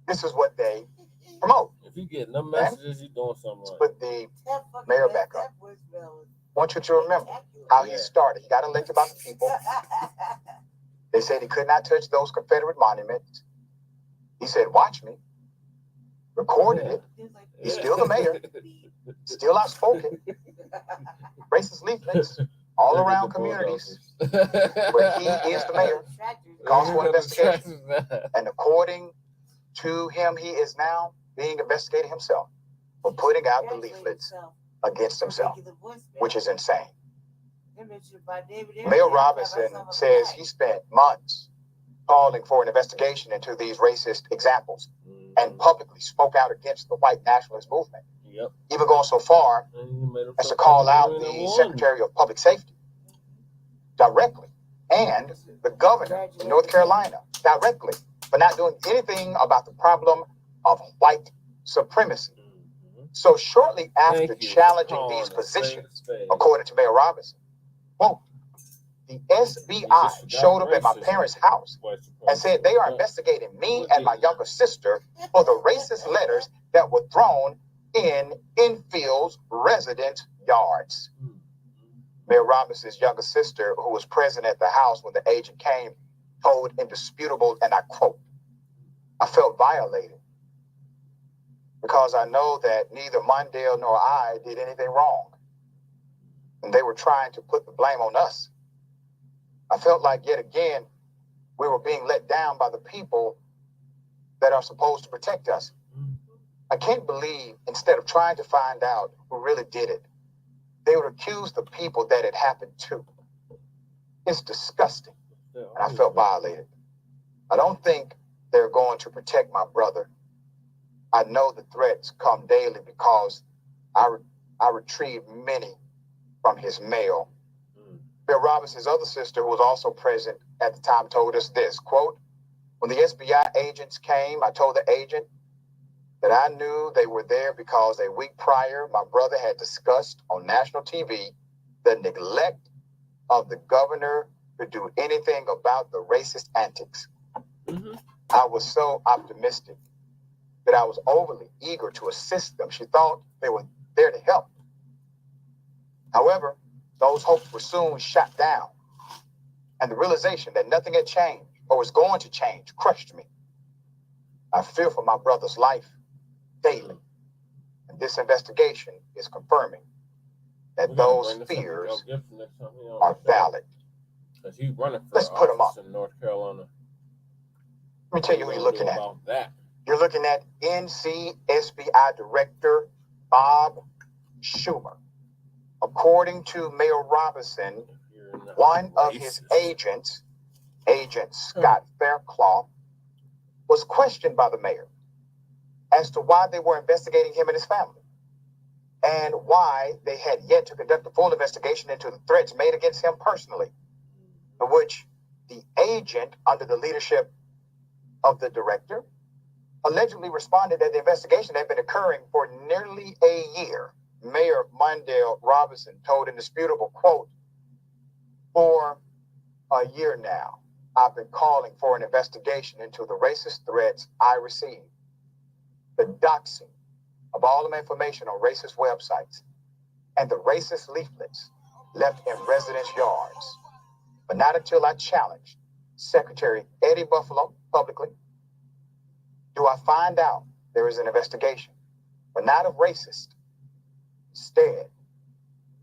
This is what they promote. If you get no messages, you're doing something right. Put the mayor back up. I want you to remember how he started. He got elected by the people. They said he could not touch those Confederate monuments. He said, "Watch me." Recorded it. He's still the mayor. Still outspoken. Racist leaflets all around communities where he is the mayor. Calls for an investigation. And according to him, he is now being investigated himself for putting out the leaflets against himself, which is insane. Mayor Robinson says he spent months calling for an investigation into these racist examples and publicly spoke out against the white nationalist movement. Even going so far as to call out the Secretary of Public Safety directly and the governor in North Carolina directly for not doing anything about the problem of white supremacy. So shortly after challenging these positions, according to Mayor Robinson, quote, "The SBI showed up at my parents' house and said they are investigating me and my younger sister for the racist letters that were thrown in Enfield's residence yards." Mayor Robinson's younger sister, who was present at the house when the agent came told indisputable, and I quote, I felt violated because I know that neither Mondale nor I did anything wrong. And they were trying to put the blame on us. I felt like yet again, we were being let down by the people that are supposed to protect us. I can't believe instead of trying to find out who really did it, they would accuse the people that it happened to. It's disgusting. And I felt violated. I don't think they're going to protect my brother. I know the threats come daily because I retrieved many from his mail. Bill Robinson's other sister, who was also present at the time, told us this, quote, when the SBI agents came, I told the agent that I knew they were there because a week prior, my brother had discussed on national TV the neglect of the governor to do anything about the racist antics. I was so optimistic that I was overly eager to assist them. She thought they were there to help. However, those hopes were soon shot down, and the realization that nothing had changed or was going to change crushed me. I fear for my brother's life daily, and this investigation is confirming that those fears are valid. Let's put them up. In North Carolina. Let me tell you who you're looking at. You're looking at NCSBI Director Bob Schumer. According to Mayor Robinson, one of his agents, Agent Scott Faircloth, was questioned by the mayor as to why they were investigating him and his family, and why they had yet to conduct a full investigation into the threats made against him personally, in which the agent, under the leadership of the director, allegedly responded that the investigation had been occurring for nearly a year. Mayor Mondale Robinson told indisputable, quote, for a year now, I've been calling for an investigation into the racist threats I received, the doxing of all of my information on racist websites, and the racist leaflets left in residence yards. But not until I challenged Secretary Eddie Buffalo publicly do I find out there is an investigation, but not of racist. Instead,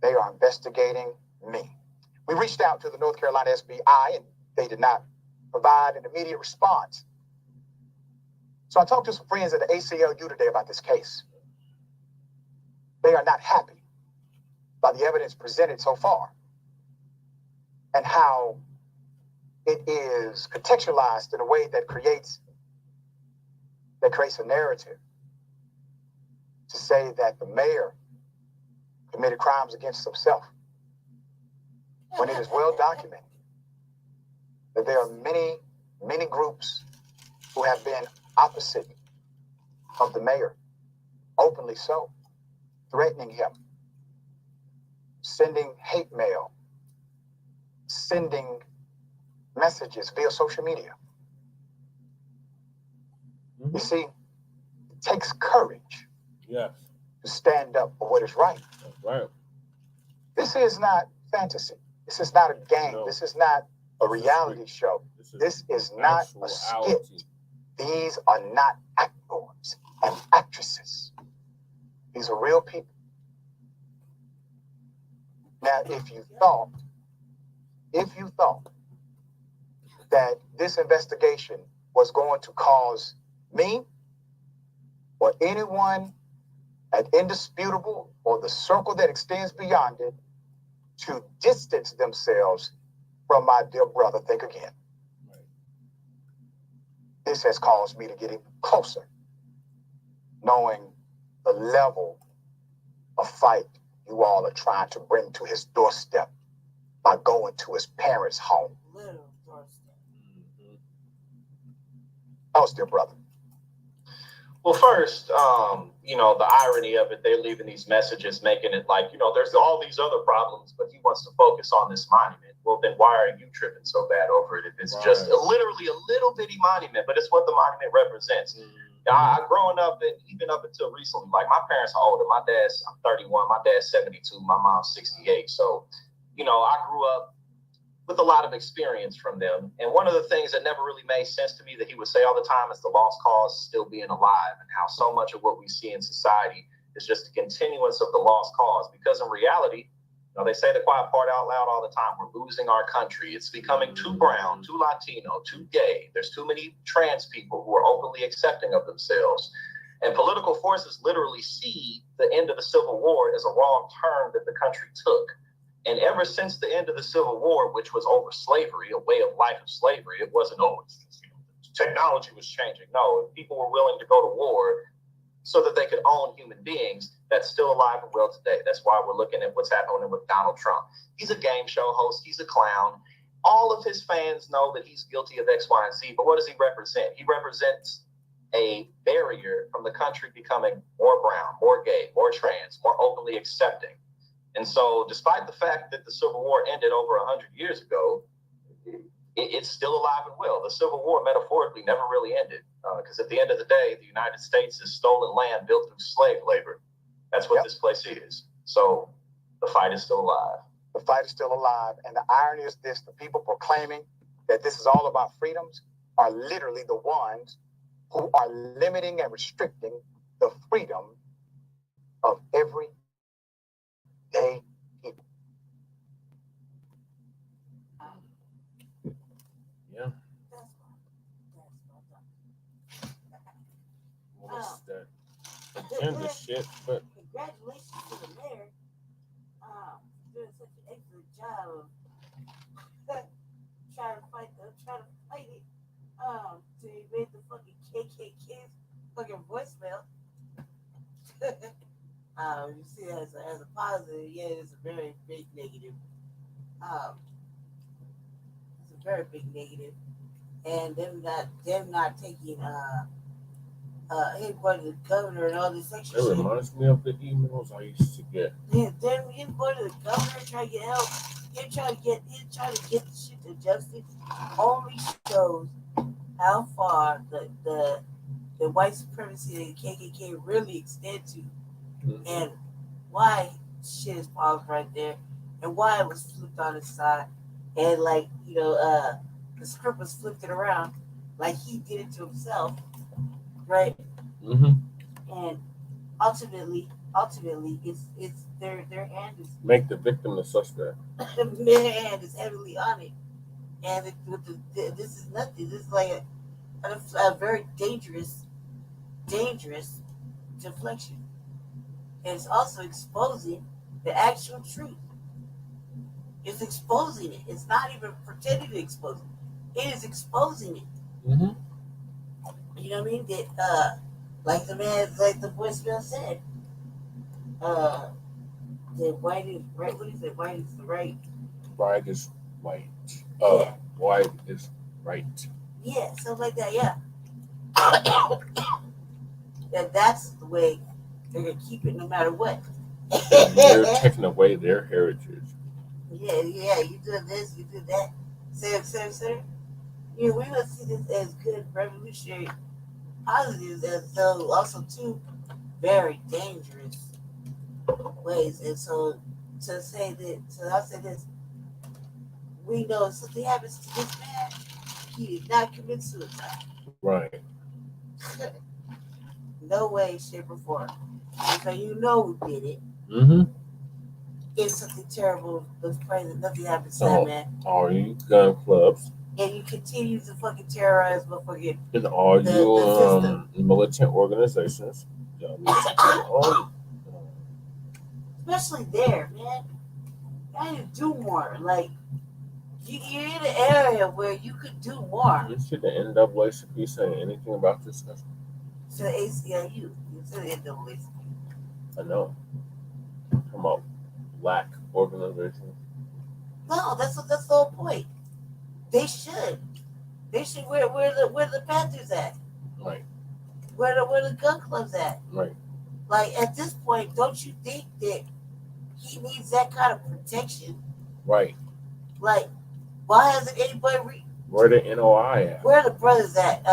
they are investigating me. We reached out to the North Carolina SBI, and they did not provide an immediate response. So I talked to some friends at the ACLU today about this case. They are not happy by the evidence presented so far and how it is contextualized in a way that creates a narrative to say that the mayor committed crimes against himself, when it is well documented that there are many groups who have been opposite of the mayor, openly so, threatening him, sending hate mail, sending messages via social media. You see, it takes courage to stand up for what is right. Right. This is not fantasy. This is not a game. No. This is not a reality show. This is not a skit. These are not actors and actresses. These are real people. Now, if you thought that this investigation was going to cause me or anyone at Indisputable or the circle that extends beyond it to distance themselves from my dear brother, think again. Right. This has caused me to get even closer, knowing the level of fight you all are trying to bring to his doorstep by going to his parents' home. Little doorstep. Oh, dear brother. Well, first, the irony of it, they're leaving these messages, making it like, there's all these other problems, but he wants to focus on this monument. Well, then why are you tripping so bad over it if it's just literally a little bitty monument, but it's what the monument represents? I growing up, and even up until recently, like my parents are older. My dad's, I'm 31, my dad's 72, my mom's 68. So, I grew up with a lot of experience from them. And one of the things that never really made sense to me that he would say all the time is the lost cause still being alive, and how so much of what we see in society is just a continuance of the lost cause. Because in reality, they say the quiet part out loud all the time. We're losing our country. It's becoming too brown, too Latino, too gay. There's too many trans people who are openly accepting of themselves. And political forces literally see the end of the Civil War as a wrong turn that the country took. And ever since the end of the Civil War, which was over slavery, a way of life of slavery, it wasn't, technology was changing. No, if people were willing to go to war so that they could own human beings, that's still alive and well today. That's why we're looking at what's happening with Donald Trump. He's a game show host. He's a clown. All of his fans know that he's guilty of X, Y, and Z. But what does he represent? He represents a barrier from the country becoming more brown, more gay, more trans, more openly accepting. And so despite the fact that the Civil War ended over 100 years ago, it's still alive and well. The Civil War metaphorically never really ended, because at the end of the day, the United States is stolen land built through slave labor. That's what this place is. So the fight is still alive. The fight is still alive. And the irony is this: the people proclaiming that this is all about freedoms are literally the ones who are limiting and restricting the freedom of everyday people. Yeah. What's that agenda shit? But congratulations to the mayor. Doing such an excellent job of trying to fight it. To evade the fucking KKK's fucking voicemail. You see it as a positive, yet it's a very big negative. It's a very big negative, and them not taking him going to the governor and all this extra it shit. reminds me of the emails I used to get. Yeah, then him going to the governor trying to get help. Him trying to get the shit to justice only shows how far the white supremacy and the KKK really extend to, and why shit is paused right there, and why it was flipped on its side, and the script was flipped it around, like he did it to himself, right? And ultimately, it's their hand is Make the victim the suspect. their hand is heavily on it, and this is nothing. This is like a very dangerous deflection. And it's also exposing the actual truth. It's exposing it. It's not even pretending to expose it. It is exposing it. You know what I mean? That like the voicemail said, that white is right. What is it? White is the right. White is white. White is right. Yeah, something like that. Yeah. That's the way they're gonna keep it, no matter what. They're taking away their heritage. Yeah. You do this, you do that. Sir. We must see this as good revolutionary positives, as though also two very dangerous ways. And so I'll say this: we know if something happens to this man, he did not commit suicide. Right. No way, shape, or form. So you know who did it. If something terrible was present, nothing happens to that man. All you gun clubs. And you continue to fucking terrorize motherfucking And all the you system. militant organizations. Y'all need to do your own. Especially there, man. You need to do more. Like, you're in an area where you could do more. You should the NAACP say anything about this stuff? To the ACLU. You to the NAACP. I know. Come on, Black organizations. No, that's the whole point. They should. Where the Panthers at? Right. Where the gun clubs at? Right. Like, at this point, don't you think that he needs that kind of protection? Right. Like, why hasn't anybody Where the NOI at? Where are the brothers at?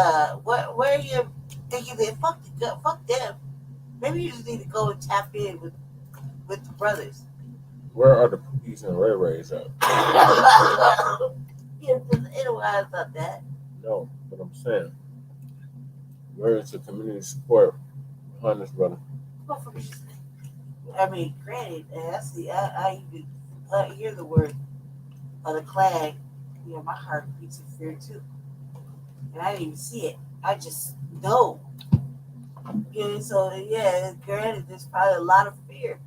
Where are you thinking that fuck them? Maybe you just need to go and tap in with the brothers. Where are the Pookies and Ray Rays at? Yeah, anyways, about that. No, but I'm saying, where is the community support behind this brother? I mean, granted, that's the I even hear the word of the clag. You know, my heart beats in fear too, and I didn't even see it. I just know. You know, so yeah, granted, there's probably a lot of fear,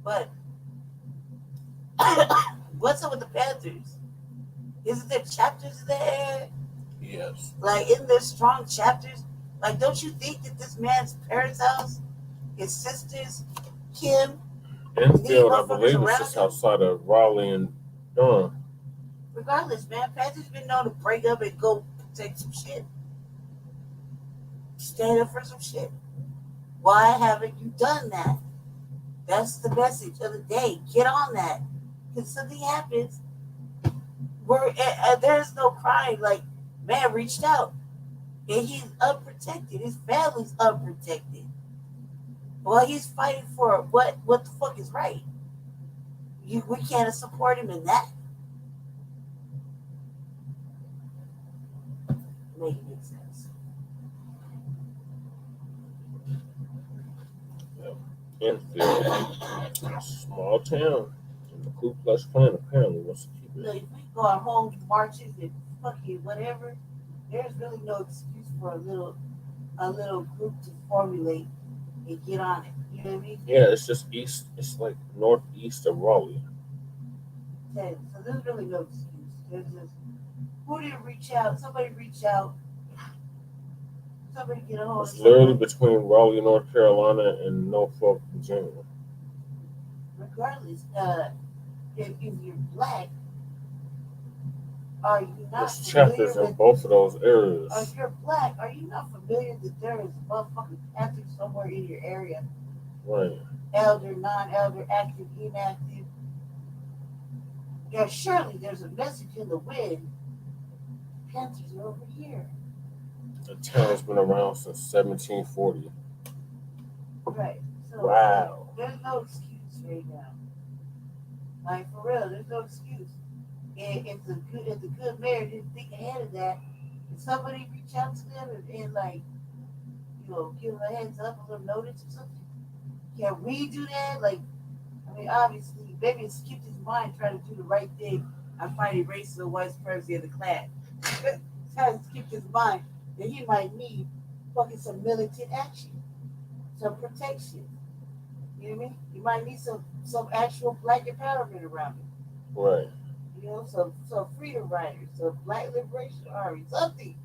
but what's up with the Panthers? Isn't there chapters there? Yes. Like, isn't there strong chapters? Like, don't you think that this man's parents' house, his sisters, Kim, Enfield, I believe, is just outside of Raleigh and Durham. Regardless, man, Panthers been known to break up and go take some shit. Stand up for some shit. Why haven't you done that? That's the message of the day. Get on that. Because something happens where there's no crying. Like, man reached out and he's unprotected. His family's unprotected. Well, he's fighting for what the fuck is right. We can't support him in that. Make it make sense. Enfield, small town, and the Ku Klux Klan apparently wants to keep it. Look, if we go on home marches and fucking whatever, there's really no excuse for a little group to formulate and get on it. You know what I mean? Yeah, it's just east. It's like northeast of Raleigh. Okay, so there's really no excuse. There's just who did reach out? Somebody reach out. Somebody get a hold of It's literally somebody. between Raleigh, North Carolina, and Norfolk, Virginia. Regardless, if you're black, are you not There's chapters in both of those areas. If you're black, are you not familiar that there is motherfucking Catholic somewhere in your area? Right. Elder, non-elder, active, inactive. Yeah, surely there's a message in the wind. Panthers are over here. The town's been around since 1740. Right. So Wow. There's no excuse right now. Like, for real, there's no excuse. And if the good mayor didn't think ahead of that, if somebody reach out to them and like, you know, give them a heads up, a little notice or something, can we do that? Like, I mean, obviously, maybe it skipped his mind trying to do the right thing. I'm fighting racism, white supremacy of the class. Trying to skip his mind that he might need fucking some militant action, some protection. You know what I mean? You might need some actual black empowerment around him. Right. You know, some freedom riders, some black liberation army, something.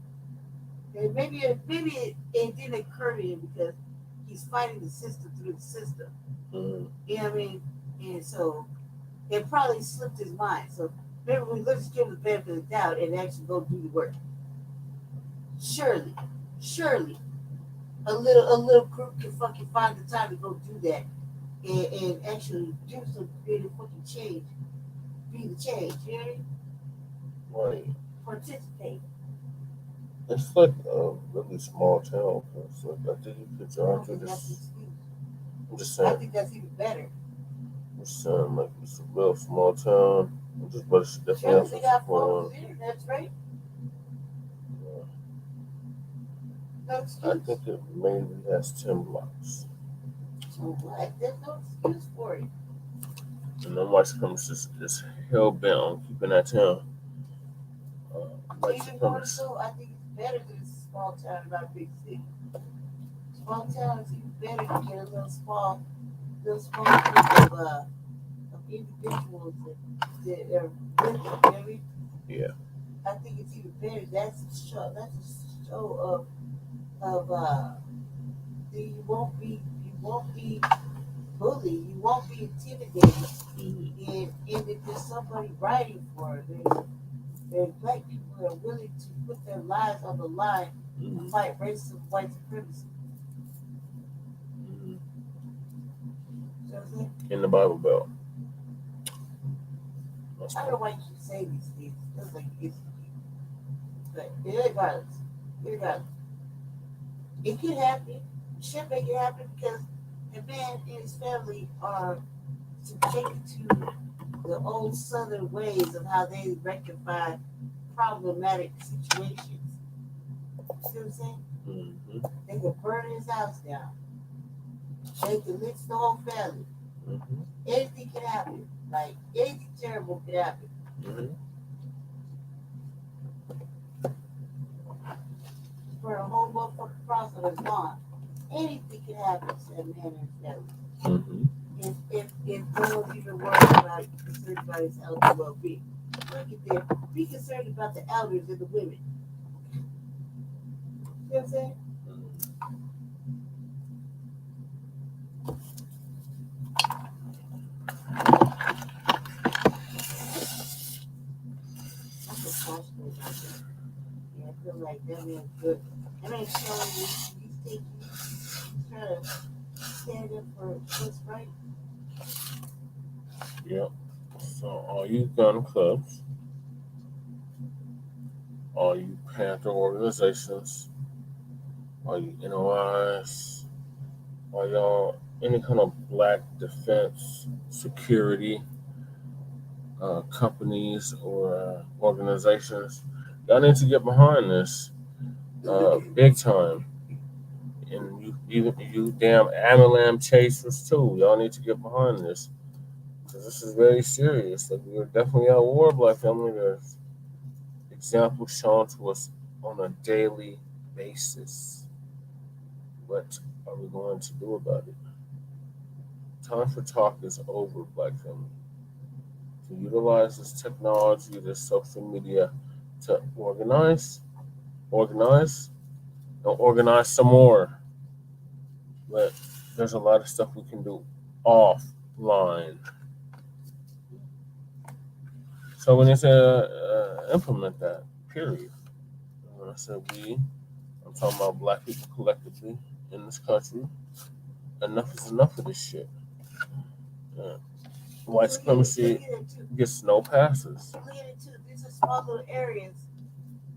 And maybe it didn't occur to him because he's fighting the system through the system. Mm-hmm. You know what I mean? And so it probably slipped his mind. So maybe let's give him the benefit of the doubt and actually go do the work. Surely, a little group can fucking find the time to go do that and actually do some creative fucking change. Be the change, you know what I mean? Right. Participate. It's like a really small town. It's like, I think you could drive through this. I'm just saying. I think that's even better. I'm just saying, like, it's a real small town. But it's definitely They got phones, internet, right? No excuse. I think it maybe has 10 blocks. So what? There's no excuse for it. And then white supremacists is hell bent on keeping that town. White Even more supremacists. so, I think it's better than a small town, not a big city. Small town is even better to get a little small group of individuals that are with you, maybe. Yeah. I think it's even better. That's a show of you won't be bullied, you won't be intimidated. Mm-hmm. And if there's somebody writing for it, there's black people that are willing to put their lives on the line to fight racism, white supremacy. Mm-hmm. So In the Bible Belt. I don't know why you keep saying these things. It's like but regardless, it could happen. It should make it happen because the man and his family are take it to the old Southern ways of how they rectify problematic situations. See what I'm saying? Mm-hmm. They could burn his house down. They could lynch the whole family. Mm-hmm. Anything can happen. Like, anything terrible can happen. Mm-hmm. For a whole motherfucking process is gone. Anything can happen to that man and his family. Mm-hmm. If no one's even worried about concerned about his health and well-being. Look at there. Be concerned about the elders and the women. You know what I'm saying? I'm so passionate about that. Yeah, I feel like that man's good. That man's showing you he's trying to stand up for what's right. Yep. So all you gun clubs, all you Panther organizations, all you NOIs, all y'all any kind of black defense security companies or organizations, y'all need to get behind this big time. And you damn Amalam chasers too, y'all need to get behind this. Because this is very serious. Like, we're definitely at war, Black family. There's examples shown to us on a daily basis. What are we going to do about it? Time for talk is over, Black family. To utilize this technology, this social media to organize, and organize some more. But there's a lot of stuff we can do offline. So when they say implement that, period. When I said we, I'm talking about Black people collectively in this country. Enough is enough of this shit. White supremacy gets no passes. Look at it too. These are small little areas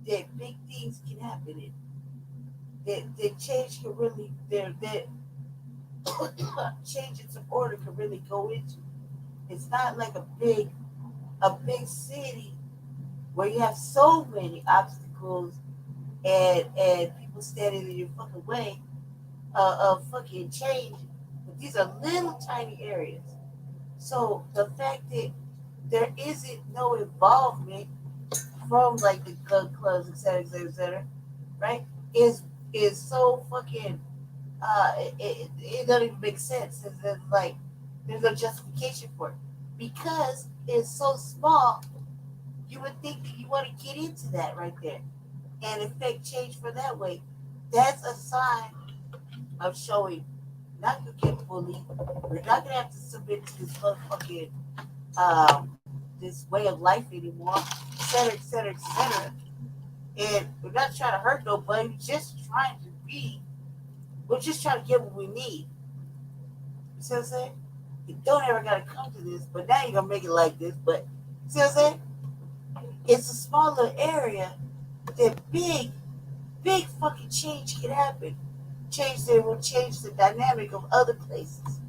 that big things can happen in. That change can really that changes of order can really go into. It's not like a big city where you have so many obstacles and people standing in your fucking way of fucking change. But these are little tiny areas. So the fact that there isn't no involvement from like the gun clubs, et cetera, right? Is so fucking it doesn't even make sense. It's like there's no justification for it. Because it's so small, you would think that you want to get into that right there and affect change for that way. That's a sign of showing not gonna get bullied. We're not gonna have to submit to this motherfucking this way of life anymore, et cetera, et cetera, et cetera. And we're not trying to hurt nobody, we're just trying to get what we need. You see what I'm saying? You don't ever gotta come to this, but now you're gonna make it like this, but see what I'm saying? It's a smaller area that big fucking change can happen. Change that will change the dynamic of other places.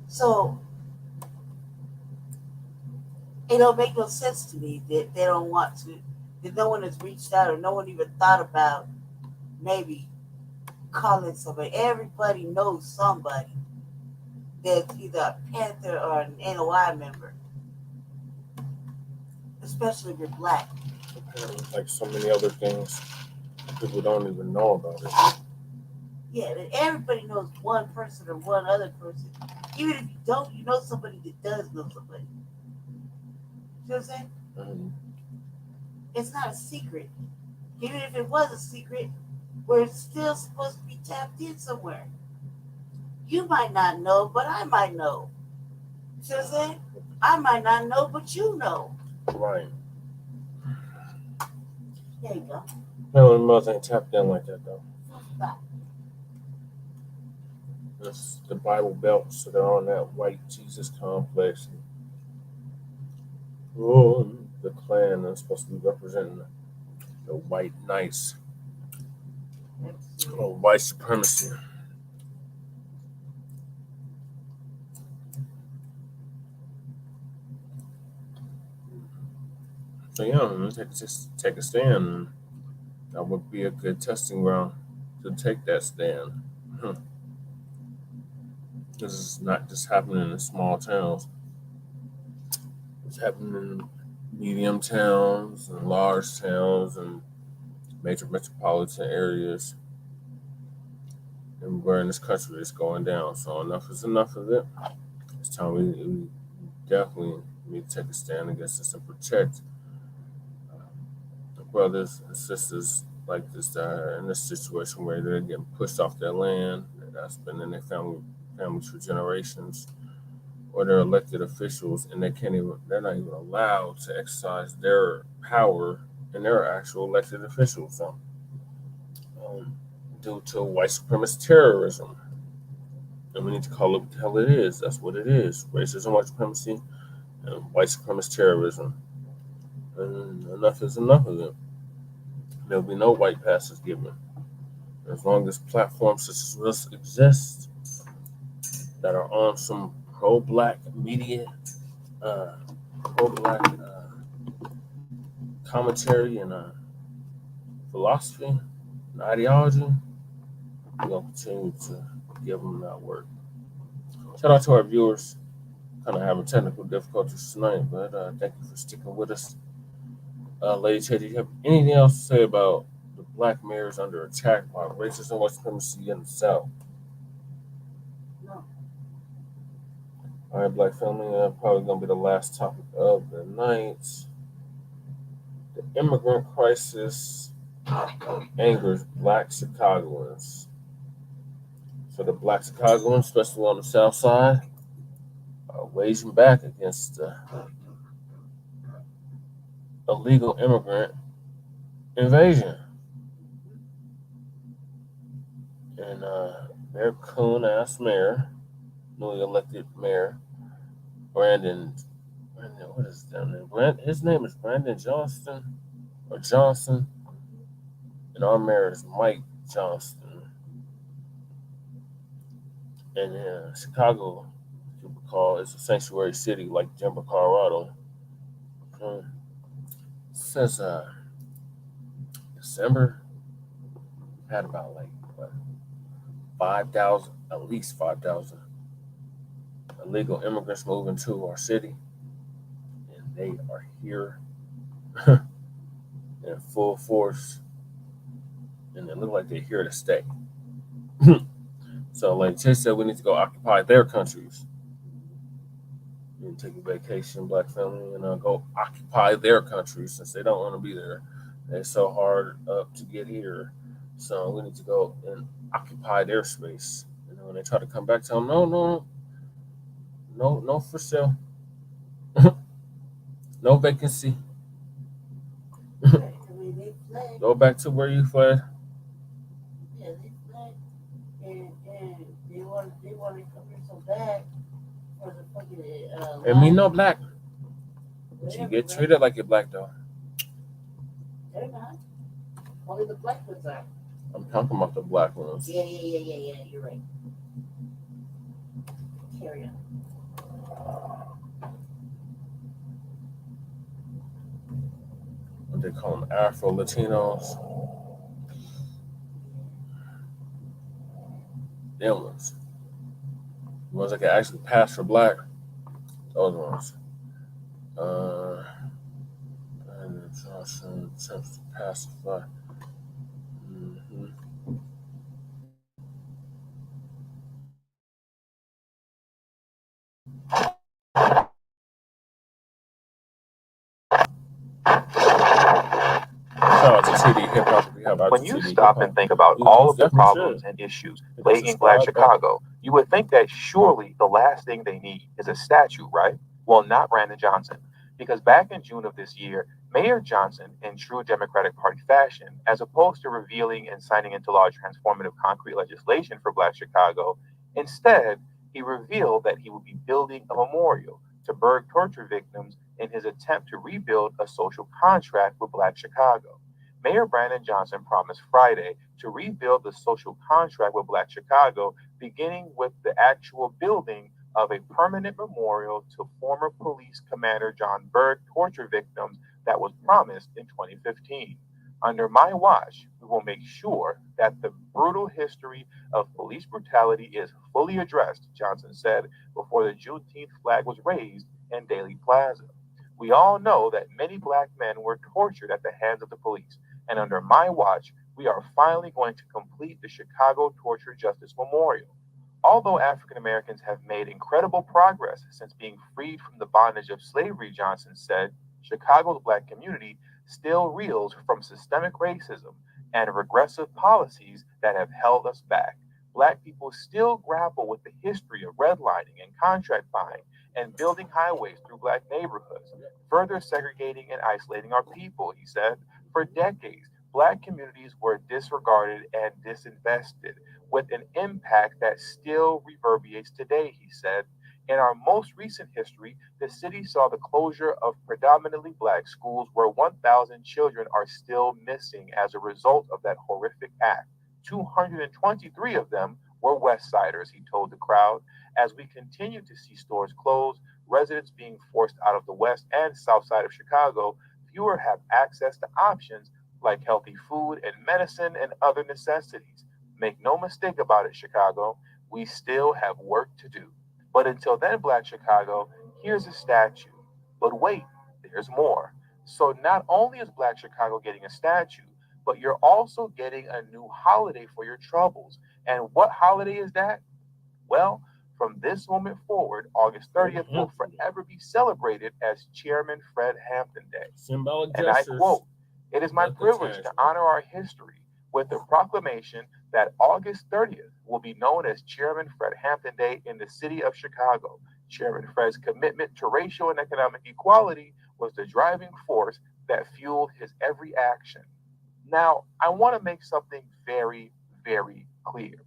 So it don't make no sense to me that they don't want to, that no one has reached out or no one even thought about maybe calling somebody. Everybody knows somebody that's either a Panther or an NOI member, especially if you're Black. Like so many other things, people don't even know about it. Yeah, everybody knows one person or one other person. Even if you don't, you know somebody that does know somebody. You know what I'm saying? Mm-hmm. It's not a secret. Even if it was a secret, we're still supposed to be tapped in somewhere. You might not know, but I might know. You know what I'm saying? I might not know, but you know. Right. There you go. No, most ain't tapped in like that though. It's the Bible Belt, so they're on that white Jesus complex. Oh, the Klan is supposed to be representing the white knights. Oh, white supremacy. So yeah, just take a stand. That would be a good testing ground to take that stand. This is not just happening in small towns. It's happening in medium towns and large towns and major metropolitan areas. And where in this country it's going down. So enough is enough of it. It's time we definitely need to take a stand against this and protect the brothers and sisters like this that are in this situation where they're getting pushed off their land that's been in their families for generations, or they're elected officials and they're not even allowed to exercise their power in their actual elected officials. So, due to white supremacist terrorism. And we need to call it what the hell it is. That's what it is. Racism, white supremacy, and white supremacist terrorism. And enough is enough of it. There'll be no white passes given. As long as platforms such as this exist that are on some pro-black media, pro-black commentary and philosophy and ideology, we're going to continue to give them that work. Shout out to our viewers. Kind of having technical difficulties tonight, but thank you for sticking with us. Lady Ted, do you have anything else to say about the Black mayors under attack by racism, white supremacy in the South? No. All right, Black family, probably going to be the last topic of the night. The immigrant crisis angers Black Chicagoans. So the Black Chicagoans, especially on the South Side, are waging back against illegal immigrant invasion. And their coon-ass mayor, newly elected mayor, Brandon, what is his name? His name is Brandon Johnston, or Johnson, and our mayor is Mike Johnston. And Chicago, people call it's a sanctuary city like Denver, Colorado. Since December, had about 5,000, at least 5,000 illegal immigrants moving to our city, and they are here in full force, and they look like they're here to stay. So, like Chase said, we need to go occupy their countries. You need to take a vacation, Black family, and go occupy their countries since they don't want to be there. They're so hard up to get here. So we need to go and occupy their space. And when they try to come back, tell them, no for sale. No vacancy. Go back to where you fled. Yeah, they fled. And they want to come here so bad for the fucking And me no black. But you get treated like you're black though. They're not. Only the black ones are. I'm talking about the black ones. Yeah. You're right. Carry on. What they call them, Afro Latinos. Them ones. The ones that can actually pass for black. Those ones. And Johnson attempts to pacify. When you stop and think about all of the problems and issues plaguing Black Chicago, you would think that surely the last thing they need is a statue, right? Well, not Brandon Johnson, because back in June of this year, Mayor Johnson, in true Democratic Party fashion, as opposed to revealing and signing into law transformative concrete legislation for Black Chicago, instead, he revealed that he would be building a memorial to Berg torture victims in his attempt to rebuild a social contract with Black Chicago. Mayor Brandon Johnson promised Friday to rebuild the social contract with Black Chicago, beginning with the actual building of a permanent memorial to former police commander John Berg torture victims that was promised in 2015. Under my watch, we will make sure that the brutal history of police brutality is fully addressed, Johnson said before the Juneteenth flag was raised in Daley Plaza. We all know that many Black men were tortured at the hands of the police, and under my watch, we are finally going to complete the Chicago Torture Justice Memorial. Although African Americans have made incredible progress since being freed from the bondage of slavery, Johnson said, Chicago's Black community still reels from systemic racism and regressive policies that have held us back. Black people still grapple with the history of redlining and contract buying and building highways through Black neighborhoods, further segregating and isolating our people, he said. For decades, Black communities were disregarded and disinvested, with an impact that still reverberates today, he said. In our most recent history, the city saw the closure of predominantly Black schools where 1,000 children are still missing as a result of that horrific act. 223 of them were West Siders, he told the crowd. As we continue to see stores close, residents being forced out of the West and South Side of Chicago, fewer have access to options like healthy food and medicine and other necessities. Make no mistake about it, Chicago, we still have work to do. But until then, Black Chicago, here's a statue. But wait, there's more. So not only is Black Chicago getting a statue, but you're also getting a new holiday for your troubles. And what holiday is that? Well, from this moment forward, August 30th will forever be celebrated as Chairman Fred Hampton Day. Symbolic and gestures. I quote, "It is my privilege to honor our history with the proclamation that August 30th will be known as Chairman Fred Hampton Day in the city of Chicago. Chairman Fred's commitment to racial and economic equality was the driving force that fueled his every action." Now, I want to make something very, very clear.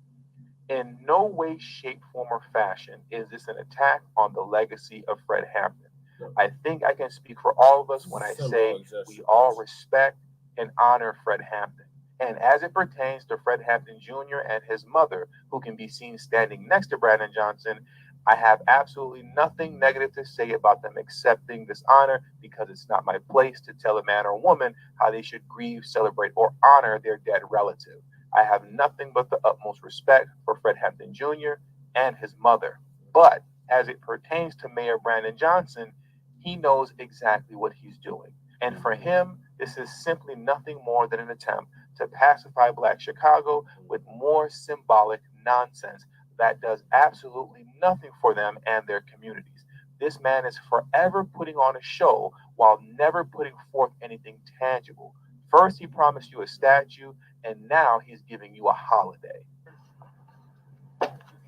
In no way, shape, form, or fashion is this an attack on the legacy of Fred Hampton. I think I can speak for all of us when I say we all respect and honor Fred Hampton. And as it pertains to Fred Hampton Jr. and his mother, who can be seen standing next to Brandon Johnson, I have absolutely nothing negative to say about them accepting this honor, because it's not my place to tell a man or woman how they should grieve, celebrate, or honor their dead relative. I have nothing but the utmost respect for Fred Hampton Jr. and his mother. But as it pertains to Mayor Brandon Johnson, he knows exactly what he's doing. And for him, this is simply nothing more than an attempt to pacify Black Chicago with more symbolic nonsense that does absolutely nothing for them and their communities. This man is forever putting on a show while never putting forth anything tangible. First, he promised you a statue, and now he's giving you a holiday.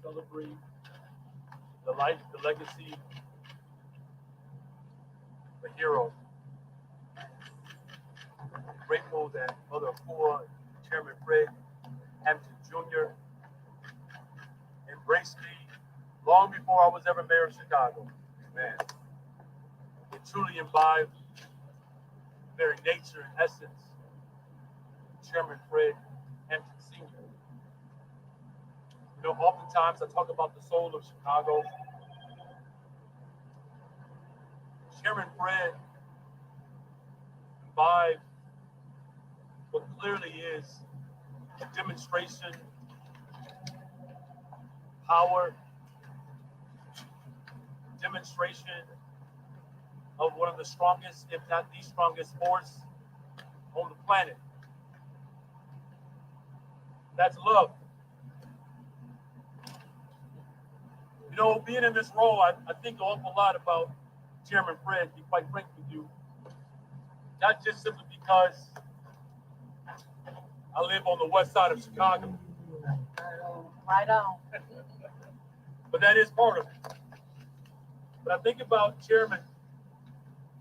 Celebrate the life, the legacy, the hero. Grateful that Mother Akua, Chairman Fred Hampton Jr. embraced me long before I was ever mayor of Chicago. Man, it truly imbibed the very nature and essence of Chairman Fred Hampton Sr. You know, oftentimes I talk about the soul of Chicago. Chairman Fred imbibed what clearly is a demonstration, power, demonstration of one of the strongest, if not the strongest force on the planet. That's love. You know, being in this role, I think an awful lot about Chairman Fred, to be quite frank with you. Not just simply because I live on the west side of Chicago. Right on. But that is part of it. But I think about Chairman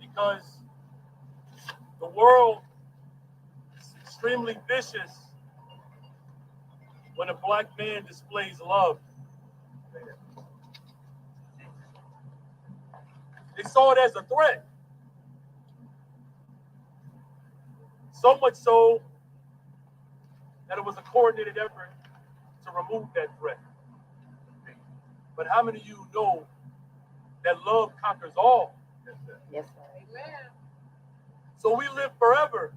because the world is extremely vicious when a Black man displays love. They saw it as a threat. So much so that it was a coordinated effort to remove that threat. But how many of you know that love conquers all? Yes, sir. Amen. So we live forever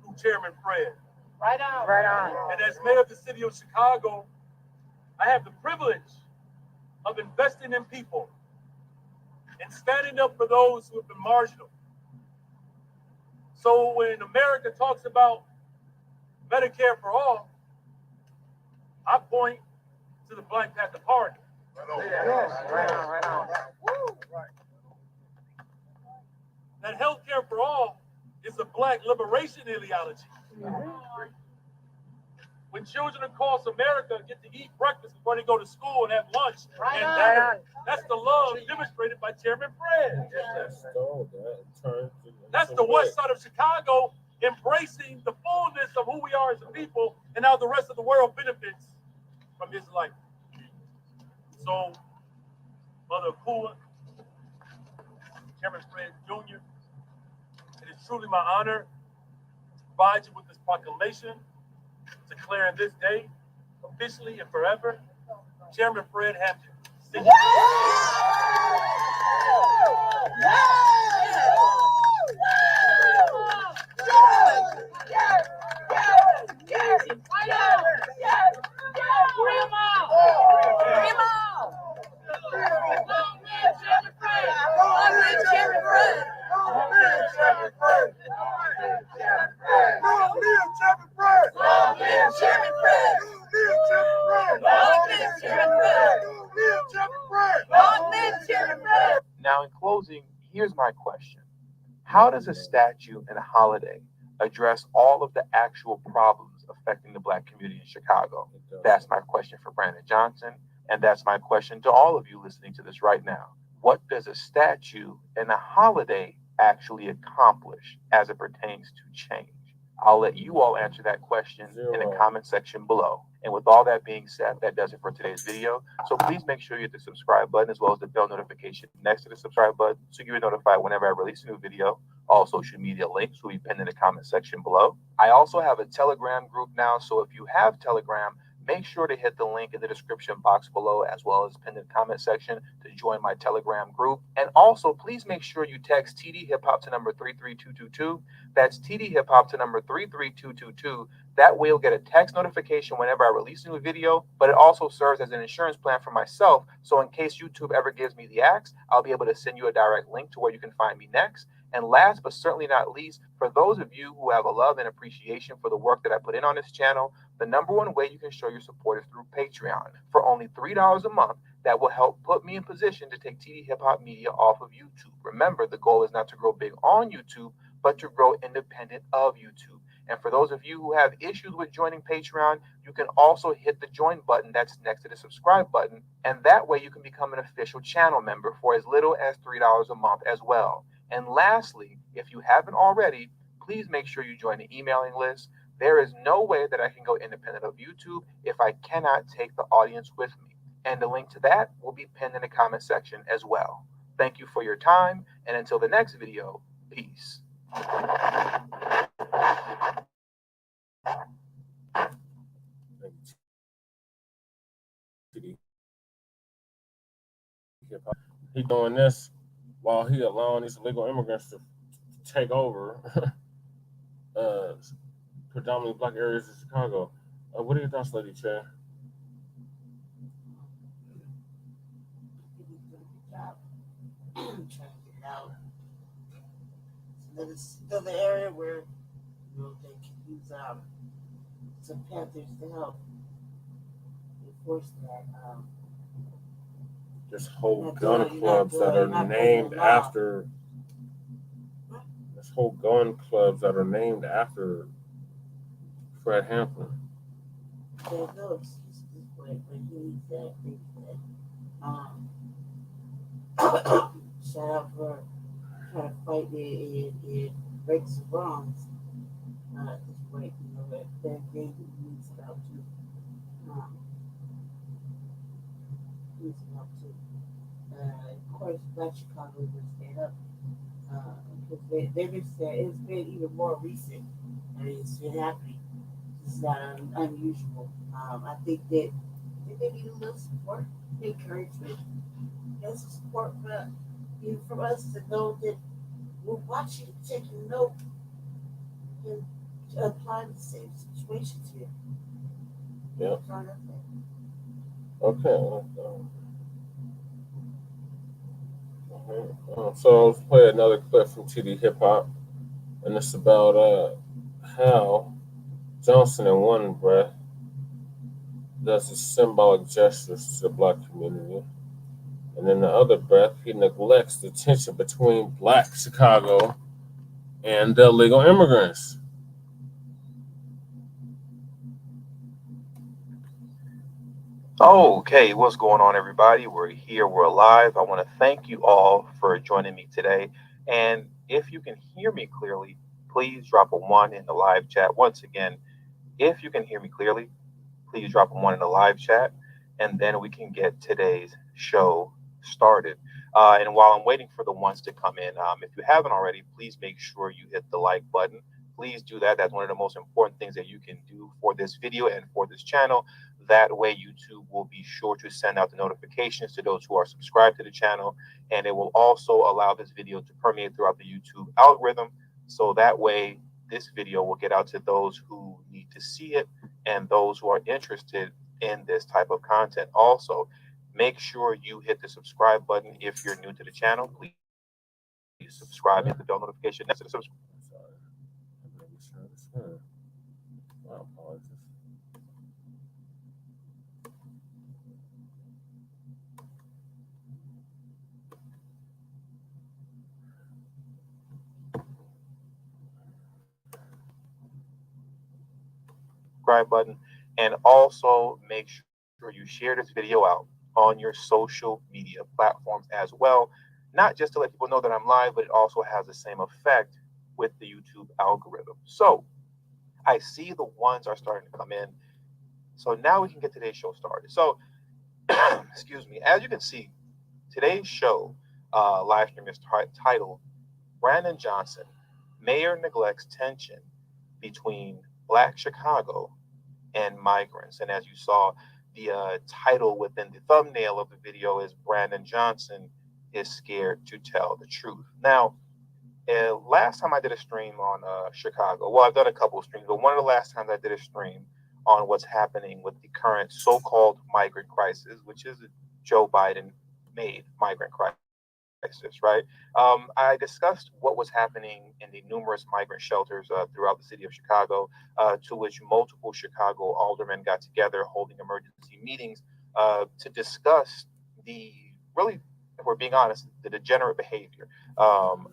through Chairman Fred. Right on. Right on. And as mayor of the city of Chicago, I have the privilege of investing in people and standing up for those who have been marginal. So when America talks about Medicare for all, I point to the Black Panther Party. Yes. Right on. Right on. That healthcare for all is a Black liberation ideology. When children across America get to eat breakfast before they go to school and have lunch and dinner, that's the love demonstrated by Chairman Fred. That's the west side of Chicago embracing the fullness of who we are as a people and how the rest of the world benefits from his life. So, Mother Akua, Chairman Fred Jr., it is truly my honor to provide you with this proclamation declaring this day officially and forever Chairman Fred Hampton. Now, in closing, here's my question. How does a statue and a holiday address all of the actual problems affecting the Black community in Chicago? That's my question for Brandon Johnson, and that's my question to all of you listening to this right now. What does a statue and a holiday actually accomplish as it pertains to change? I'll let you all answer that question in the comment section below. And with all that being said, that does it for today's video. So please make sure you hit the subscribe button as well as the bell notification next to the subscribe button so you'll be notified whenever I release a new video. All social media links will be pinned in the comment section below. I also have a Telegram group now, so if you have Telegram, make sure to hit the link in the description box below as well as pinned in the comment section to join my Telegram group. And also, please make sure you text TD Hip Hop to number 33222. That's TD Hip Hop to number 33222. That way you'll get a text notification whenever I release a new video, but it also serves as an insurance plan for myself. So in case YouTube ever gives me the axe, I'll be able to send you a direct link to where you can find me next. And last but certainly not least, for those of you who have a love and appreciation for the work that I put in on this channel, the number one way you can show your support is through Patreon. For only $3 a month, that will help put me in position to take TD Hip Hop Media off of YouTube. Remember, the goal is not to grow big on YouTube, but to grow independent of YouTube. And for those of you who have issues with joining Patreon, you can also hit the join button that's next to the subscribe button. And that way you can become an official channel member for as little as $3 a month as well. And lastly, if you haven't already, please make sure you join the emailing list. There is no way that I can go independent of YouTube if I cannot take the audience with me. And the link to that will be pinned in the comment section as well. Thank you for your time, and until the next video, peace. He doing this while he allowing these illegal immigrants to take over predominantly Black areas of Chicago. What are your thoughts, Lady Chair? Trying to get it out. It's another area where they can use some Panthers to help enforce that. This whole gun clubs that are named after. This whole gun clubs that are named after Fred Hampton. There's no excuse at this point, but he needs that. Shout out for trying to fight and break some wrongs. At this point, you know, that they needs help too. Needs help too. Of course, Black Chicago will stand up because they've been saying it's been even more recent. I mean, it's been happening. It's not unusual. I think that they need a little support, encouragement, and some support from us to know that will watch you taking note and applying the same situations here. Yeah. Okay. So let's play another clip from TD Hip Hop, and it's about how Johnson, in one breath, does his symbolic gestures to the Black community, and in the other breath, he neglects the tension between Black Chicago and the illegal immigrants. Okay, what's going on, everybody? We're here, we're live. I want to thank you all for joining me today. And if you can hear me clearly, please drop a 1 in the live chat. Once again, if you can hear me clearly, please drop a 1 in the live chat, and then we can get today's show started. And while I'm waiting for the ones to come in, if you haven't already, please make sure you hit the like button. Please do that. That's one of the most important things that you can do for this video and for this channel. That way, YouTube will be sure to send out the notifications to those who are subscribed to the channel, and it will also allow this video to permeate throughout the YouTube algorithm. So that way, this video will get out to those who need to see it and those who are interested in this type of content. Also, make sure you hit the subscribe button if you're new to the channel. Please subscribe, hit the bell notification next to the subscribe. Subscribe button, and also make sure you share this video out on your social media platforms as well, not just to let people know that I'm live, but it also has the same effect with the YouTube algorithm. So I see the ones are starting to come in, so now we can get today's show started. So excuse me, as you can see, today's show live stream is titled Brandon Johnson, Mayor Neglects Tension Between Black Chicago and Migrants. And as you saw, the title within the thumbnail of the video is Brandon Johnson is Scared to Tell the Truth. Now, last time I did a stream on Chicago, well, I've done a couple of streams, but one of the last times I did a stream on what's happening with the current so-called migrant crisis, which is a Joe Biden-made migrant crisis, right? I discussed what was happening in the numerous migrant shelters throughout the city of Chicago, to which multiple Chicago aldermen got together holding emergency meetings to discuss the, really, if we're being honest, the degenerate behavior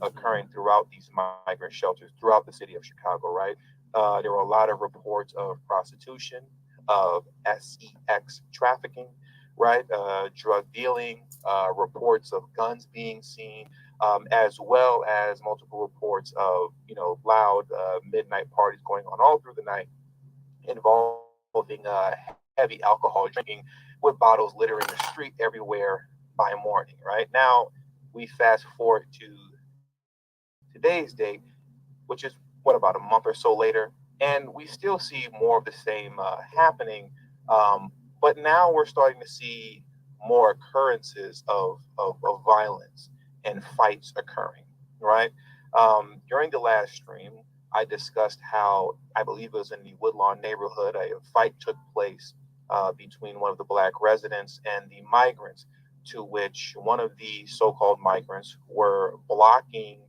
occurring throughout these migrant shelters throughout the city of Chicago, right? There were a lot of reports of prostitution, of sex trafficking, right? Drug dealing, reports of guns being seen, as well as multiple reports of, loud midnight parties going on all through the night involving heavy alcohol drinking with bottles littering the street everywhere by morning, right? Now, we fast forward to today's date, which is, about a month or so later, and we still see more of the same happening, but now we're starting to see more occurrences of violence and fights occurring, right? During the last stream, I discussed how, I believe it was in the Woodlawn neighborhood, a fight took place between one of the Black residents and the migrants, to which one of the so-called migrants were blocking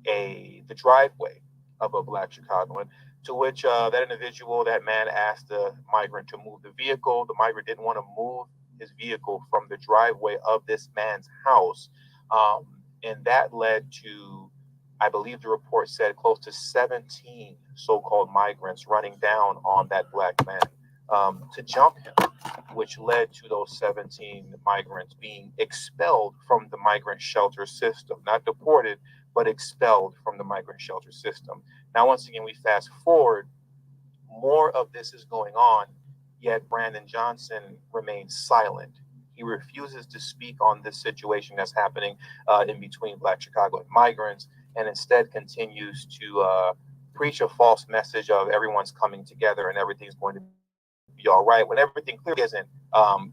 the driveway of a Black Chicagoan, to which that individual, that man, asked the migrant to move the vehicle. The migrant didn't want to move his vehicle from the driveway of this man's house. And that led to, I believe the report said, close to 17 so-called migrants running down on that Black man to jump him, which led to those 17 migrants being expelled from the migrant shelter system, not deported, but expelled from the migrant shelter system. Now, once again, we fast forward, more of this is going on, yet Brandon Johnson remains silent. He refuses to speak on this situation that's happening in between Black Chicago and migrants, and instead continues to preach a false message of everyone's coming together and everything's going to be all right, when everything clearly isn't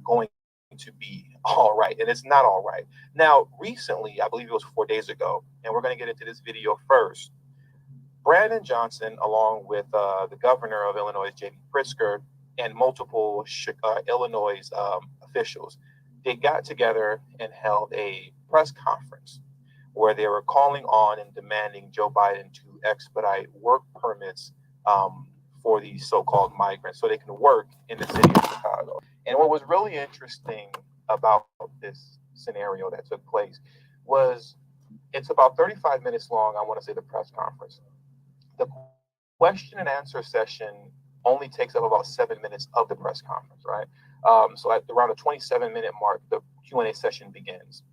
going to be all right, and it's not all right. Now, recently, I believe it was 4 days ago, and we're going to get into this video first. Brandon Johnson, along with the governor of Illinois, J.B. Pritzker, and multiple Illinois officials, they got together and held a press conference where they were calling on and demanding Joe Biden to expedite work permits for these so-called migrants so they can work in the city of Chicago. And what was really interesting about this scenario that took place was it's about 35 minutes long, I want to say, the press conference. The question and answer session only takes up about 7 minutes of the press conference, right? So at around the 27-minute mark, the Q&A session begins.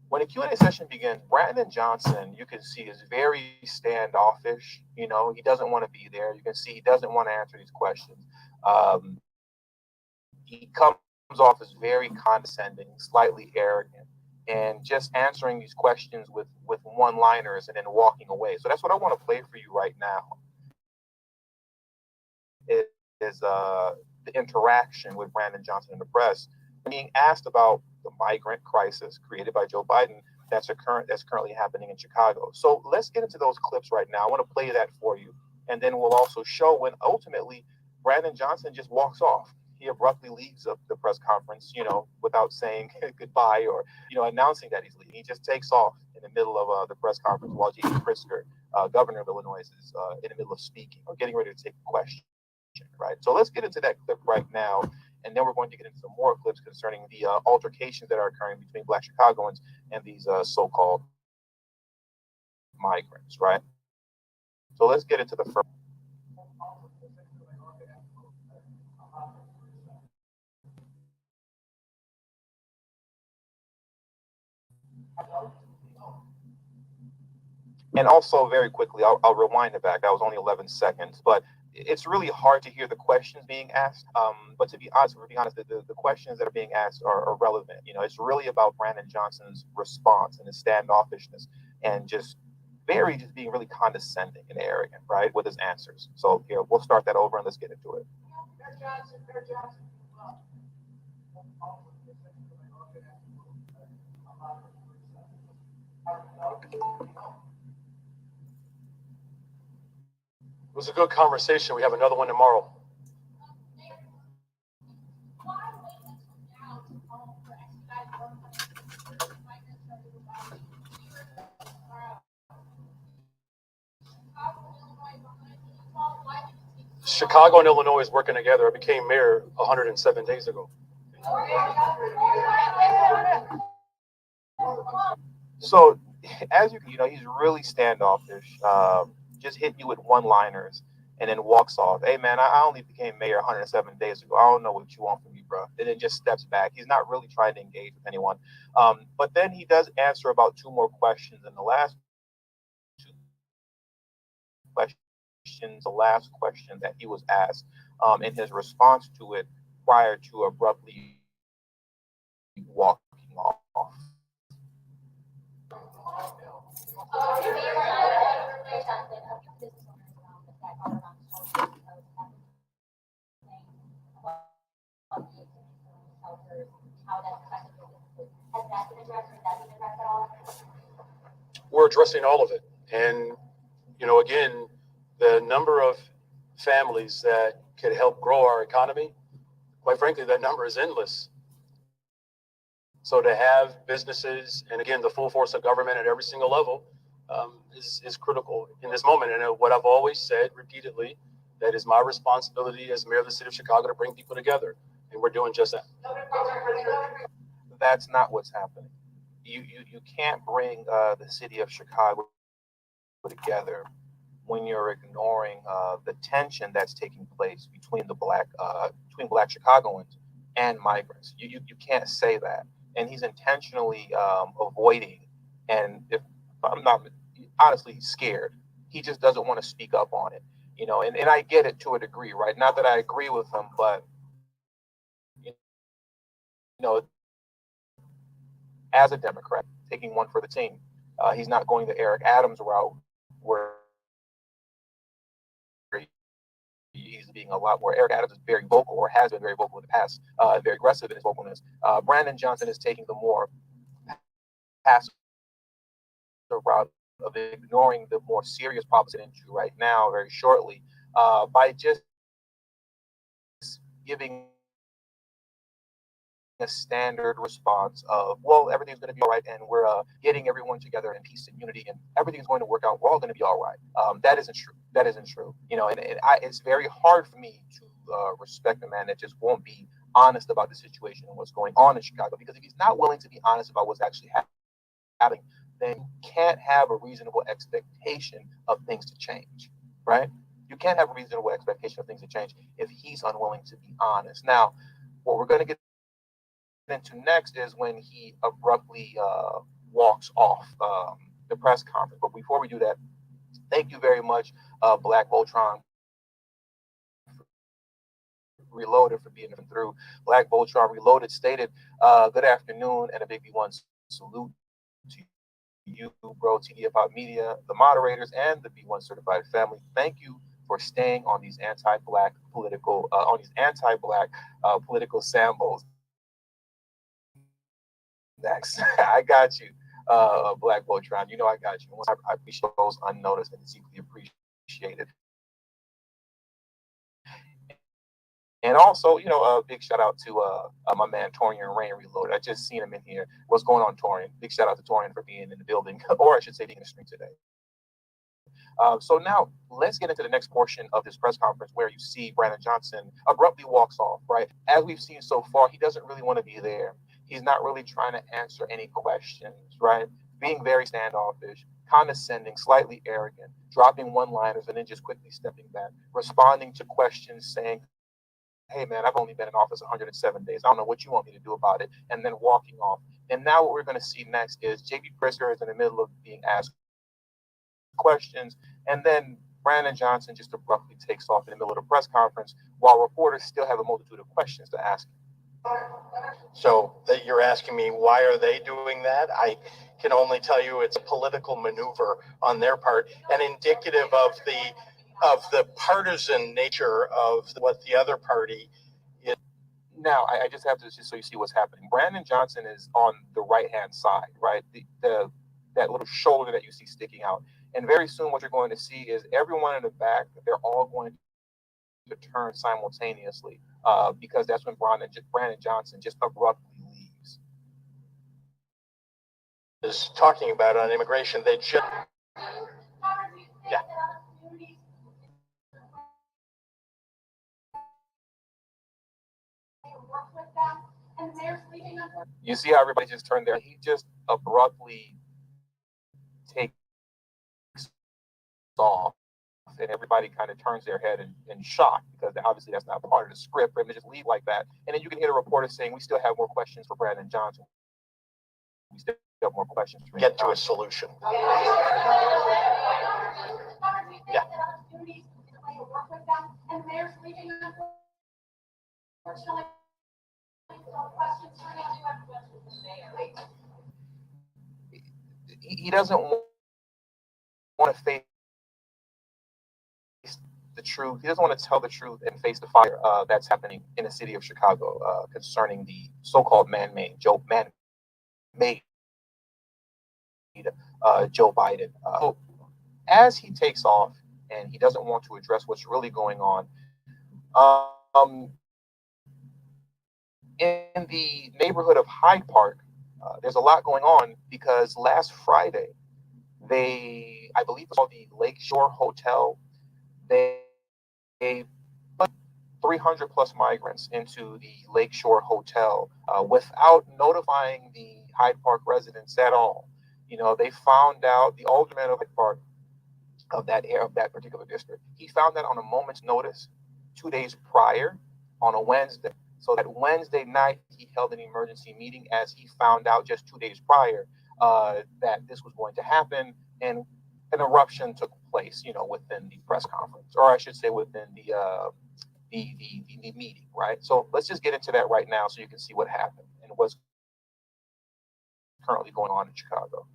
When the Q&A session begins, Brandon Johnson, you can see, is very standoffish. You know, he doesn't want to be there. You can see he doesn't want to answer these questions. He comes off as very condescending, slightly arrogant, and just answering these questions with one-liners and then walking away. So that's what I want to play for you right now. It is the interaction with Brandon Johnson in the press, being asked about the migrant crisis created by Joe Biden that's currently happening in Chicago. So let's get into those clips right now. I want to play that for you, and then we'll also show when ultimately Brandon Johnson just walks off. He abruptly leaves the press conference, you know, without saying goodbye or, you know, announcing that he's leaving. He just takes off in the middle of the press conference while J.B. Pritzker, governor of Illinois, is in the middle of speaking or getting ready to take a question, right? So let's get into that clip right now, and then we're going to get into some more clips concerning the altercations that are occurring between Black Chicagoans and these so-called migrants, right? So let's get into the first. And also, very quickly, I'll rewind it back. That was only 11 seconds, but it's really hard to hear the questions being asked. But to be honest, the questions that are being asked are irrelevant. You know, it's really about Brandon Johnson's response and his standoffishness and just being really condescending and arrogant, right, with his answers. So here, we'll start that over and let's get into it. It was a good conversation. We have another one tomorrow. Chicago and Illinois is working together. I became mayor 107 days ago. So, as you know, he's really standoffish. Just hitting you with one-liners and then walks off. Hey, man, I only became mayor 107 days ago. I don't know what you want from me, bro. And then just steps back. He's not really trying to engage with anyone. But then he does answer about 2 more questions. And the last 2 questions, the last question that he was asked, in his response to it prior to abruptly walking off. We're addressing all of it. And, you know, again, the number of families that could help grow our economy, quite frankly, that number is endless. So to have businesses and, again, the full force of government at every single level is critical in this moment. And what I've always said repeatedly, that is my responsibility as mayor of the city of Chicago to bring people together. And we're doing just that. That's not what's happening. You can't bring the city of Chicago together when you're ignoring the tension that's taking place between Black Chicagoans and migrants. You can't say that. And he's intentionally avoiding, and if I'm not honestly scared, he just doesn't want to speak up on it. You know, and I get it to a degree, right? Not that I agree with him, but you know, as a Democrat, taking one for the team, he's not going the Eric Adams route where he's being a lot more. Eric Adams is very vocal, or has been very vocal in the past, very aggressive in his vocalness. Brandon Johnson is taking the more passive route of ignoring the more serious problems into right now, very shortly, by just giving a standard response of, well, everything's going to be all right, and we're getting everyone together in peace and unity, and everything's going to work out. We're all going to be all right. That isn't true. That isn't true. You know, and it's very hard for me to respect a man that just won't be honest about the situation and what's going on in Chicago. Because if he's not willing to be honest about what's actually happening, then you can't have a reasonable expectation of things to change, right? You can't have a reasonable expectation of things to change if he's unwilling to be honest. Now, what we're going to get into next is when he abruptly walks off the press conference. But before we do that, thank you very much, Blacc Voltron Reloaded, for being through. Blacc Voltron Reloaded stated, good afternoon and a big B1 salute to you, bro, TD About Media, the moderators, and the B1 certified family. Thank you for staying on these anti-Black political, political sambos. Next, I got you, Blacc Voltron. You know I got you. I appreciate those unnoticed and deeply appreciated. And also, you know, a big shout out to my man Torian Rain Reloaded. I just seen him in here. What's going on, Torian? Big shout out to Torian for being in the building, or I should say being in the stream today. So now let's get into the next portion of this press conference where you see Brandon Johnson abruptly walks off, right? As we've seen so far, he doesn't really want to be there. He's not really trying to answer any questions, right? Being very standoffish, condescending, slightly arrogant, dropping one-liners and then just quickly stepping back, responding to questions saying, hey man, I've only been in office 107 days. I don't know what you want me to do about it. And then walking off. And now what we're going to see next is J.B. Pritzker is in the middle of being asked questions. And then Brandon Johnson just abruptly takes off in the middle of the press conference while reporters still have a multitude of questions to ask him. So that you're asking me, why are they doing that? I can only tell you it's a political maneuver on their part and indicative of the partisan nature of what the other party is. Now, I just have to, just so you see what's happening. Brandon Johnson is on the right-hand side, right? That little shoulder that you see sticking out. And very soon what you're going to see is everyone in the back, they're all going to turn simultaneously because that's when Brandon Johnson just abruptly leaves. Is talking about on immigration, they just... Yeah. You see how everybody just turned there? He just abruptly takes off, and everybody kind of turns their head in shock because obviously that's not part of the script for him to just leave like that. And then you can hear a reporter saying, we still have more questions for Brandon Johnson. We still have more questions for him. Get to a solution. Yeah. He doesn't want to face the truth. He doesn't want to tell the truth and face the fire that's happening in the city of Chicago concerning the so-called man-made Joe Biden. So as he takes off and he doesn't want to address what's really going on, in the neighborhood of Hyde Park, there's a lot going on because last Friday, I believe it's called the Lakeshore Hotel, they put 300 plus migrants into the Lakeshore Hotel without notifying the Hyde Park residents at all. You know, they found out, the alderman of Hyde Park of that particular district, he found that on a moment's notice 2 days prior on a Wednesday. So that Wednesday night, he held an emergency meeting as he found out just 2 days prior that this was going to happen, and an eruption took place, you know, within the press conference, or I should say within the meeting, right? So let's just get into that right now so you can see what happened and what's currently going on in Chicago.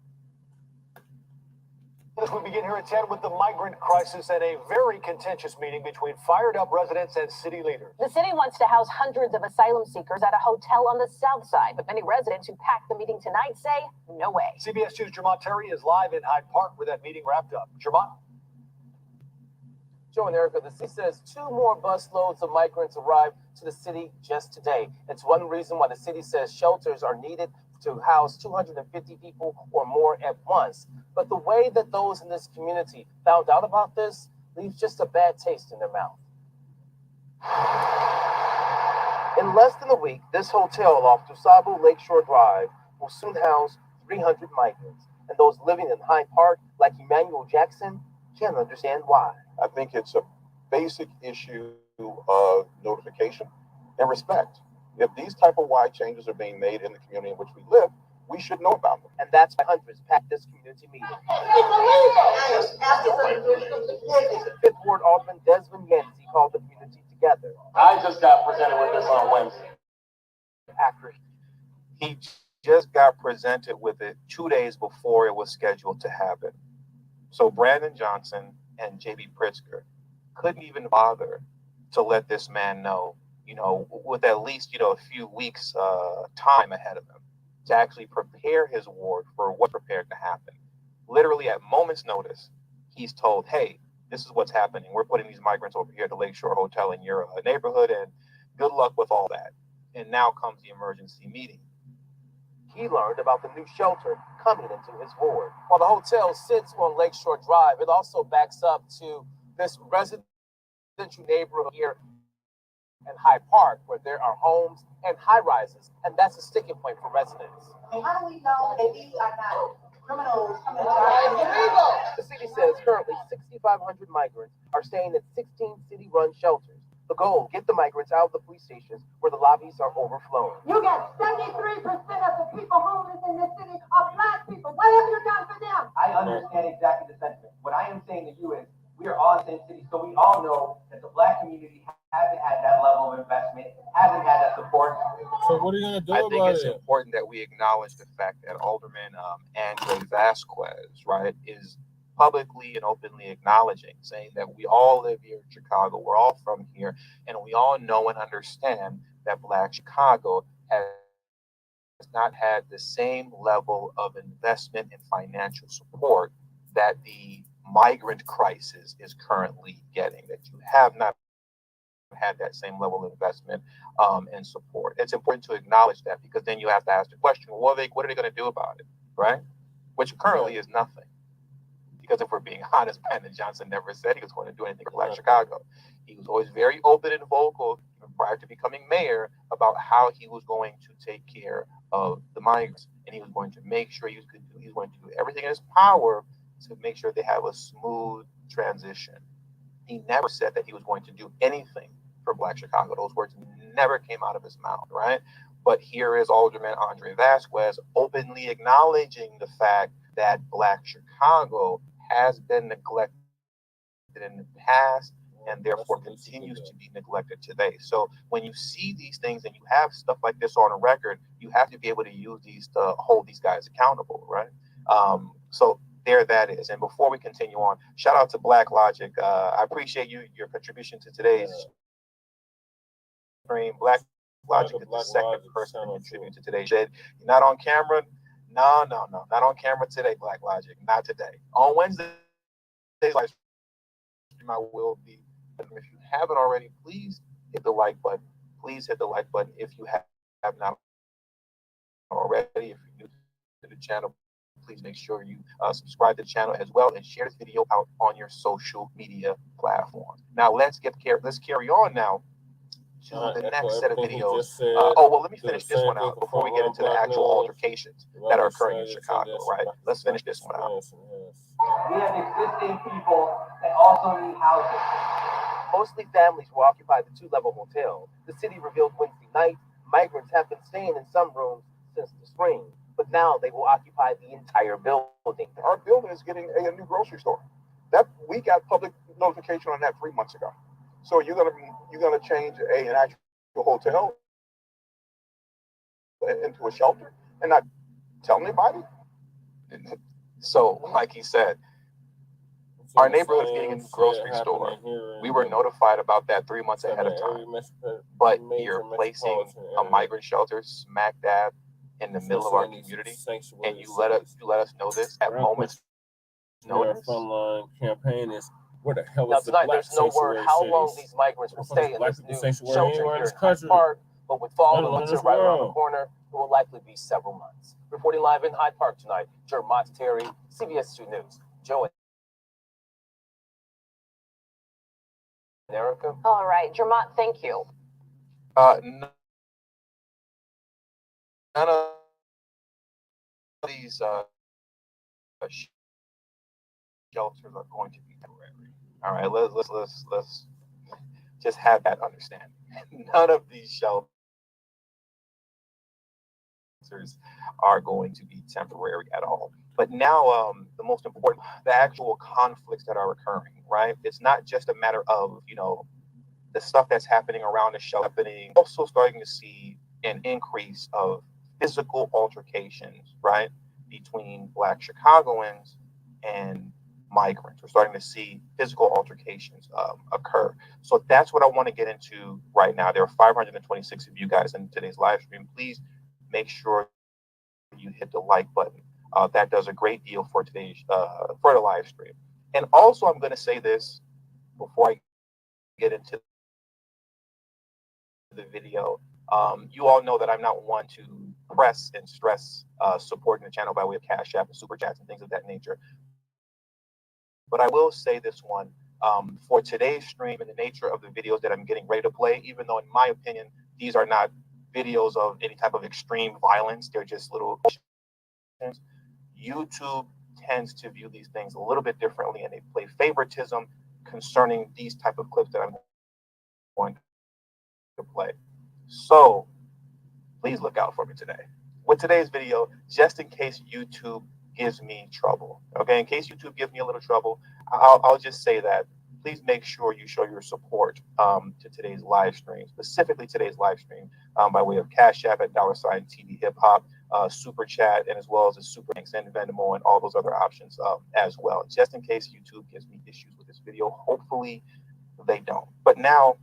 As we begin here at 10 with the migrant crisis and a very contentious meeting between fired up residents and city leaders. The city wants to house hundreds of asylum seekers at a hotel on the south side, but many residents who packed the meeting tonight say no way. CBS 2's Jermont Terry is live in Hyde Park where that meeting wrapped up. Jermont? Joe and Erica, the city says 2 more busloads of migrants arrived to the city just today. It's one reason why the city says shelters are needed to house 250 people or more at once. But the way that those in this community found out about this leaves just a bad taste in their mouth. In less than a week, this hotel off Dusable Lakeshore Drive will soon house 300 migrants. And those living in Hyde Park, like Emmanuel Jackson, can't understand why. I think it's a basic issue of notification and respect. If these type of wide changes are being made in the community in which we live, we should know about them. And that's why hundreds packed this community meeting. Fifth Ward Alderman Desmond Yancey called the community together. I just got presented with this on Wednesday. After He just got presented with it 2 days before it was scheduled to happen. So Brandon Johnson and JB Pritzker couldn't even bother to let this man know, with at least, a few weeks time ahead of him to actually prepare his ward for what's prepared to happen. Literally at moment's notice, he's told, hey, this is what's happening. We're putting these migrants over here at the Lakeshore Hotel in your neighborhood, and good luck with all that. And now comes the emergency meeting. he learned about the new shelter coming into his ward. While the hotel sits on Lakeshore Drive, it also backs up to this residential neighborhood here in Hyde Park, where there are homes and high-rises, and that's a sticking point for residents. And how do we know that these are not criminals coming to our The city says currently 6,500 migrants are staying at 16 city-run shelters. The goal, get the migrants out of the police stations where the lobbies are overflowing. You got 73% of the people homeless in this city are Black people. What have you done for them? I understand exactly the sentiment. What I am saying to you is, we are all in the same city, so we all know that the Black community hasn't had that level of investment, hasn't had that support. So what are you gonna do I think about it's it? important that we acknowledge the fact that Alderman Andre Vasquez, right, is publicly and openly acknowledging, saying that we all live here in Chicago, we're all from here, and we all know and understand that Black Chicago has not had the same level of investment and financial support that the migrant crisis is currently getting, that you have not had that same level of investment and support. It's important to acknowledge that, because then you have to ask the question, what are they going to do about it, right? Which currently is nothing. Because if we're being honest, Brandon Johnson never said he was going to do anything for Black Chicago. He was always very open and vocal prior to becoming mayor about how he was going to take care of the migrants, and he was going to make sure he was going to do everything in his power to make sure they have a smooth transition. He never said that he was going to do anything for Black Chicago. Those words never came out of his mouth, right? But here is Alderman Andre Vasquez openly acknowledging the fact that Black Chicago has been neglected in the past and therefore continues to be neglected today. So when you see these things and you have stuff like this on a record, you have to be able to use these to hold these guys accountable, right? So there that is. And before we continue on, shout out to Black Logic. I appreciate your contribution to today's stream. Black Logic is the second person to contribute to today's show. You're not on camera? No, not on camera today, Black Logic. Not today. On Wednesday, live stream, I will be. If you haven't already, please hit the like button. Please hit the like button if you have not already. If you're new to the channel, please make sure you subscribe to the channel as well and share this video out on your social media platform. Now let's carry on now to the next set of videos. Let me finish this one out before we get into the actual altercations that are occurring in Chicago, right? Let's finish this one out. We have existing people that also need housing. Mostly families will occupy the two-level hotel. The city revealed Wednesday night migrants have been staying in some rooms since the spring, but now they will occupy the entire building. Our building is getting a new grocery store. That we got public notification on that 3 months ago. So you're gonna change an actual hotel into a shelter and not tell anybody? So, like he said, Our neighborhood's getting a new grocery store. We were notified about that 3 months ahead of time. But you're placing a migrant shelter smack dab in the middle of our community, and you let us know this at moments notice. Front Line campaign is where the hell Now is the tonight, Black there's no word how long these migrants will stay in this new shelter here in Hyde Park, but with fall and winter right around the corner, it will likely be several months. Reporting live in Hyde Park tonight, Jermont Terry, CBS 2 News. Joe and Erica. All right, Jermont, thank you. None of these shelters are going to be temporary. All right, let's just have that understanding. None of these shelters are going to be temporary at all. But now, the most important, the actual conflicts that are occurring, right? It's not just a matter of, the stuff that's happening around the shelter. Also starting to see an increase of physical altercations, right, between Black Chicagoans and migrants. We're starting to see physical altercations occur. So that's what I want to get into right now. There are 526 of you guys in today's live stream. Please make sure you hit the like button. That does a great deal for today's for the live stream. And also, I'm going to say this before I get into the video. You all know that I'm not one to press and stress supporting the channel by way of Cash App and Super Chats and things of that nature. But I will say this one, for today's stream and the nature of the videos that I'm getting ready to play, even though in my opinion, these are not videos of any type of extreme violence, they're just little questions. YouTube tends to view these things a little bit differently, and they play favoritism concerning these type of clips that I'm going to play. So please look out for me today. With today's video, just in case YouTube gives me trouble, okay? In case YouTube gives me a little trouble, I'll just say that please make sure you show your support to today's live stream, specifically today's live stream by way of Cash App at $TV Hip Hop, Super Chat, and as well as the Super Thanks and Venmo and all those other options as well, just in case YouTube gives me issues with this video. Hopefully they don't. But now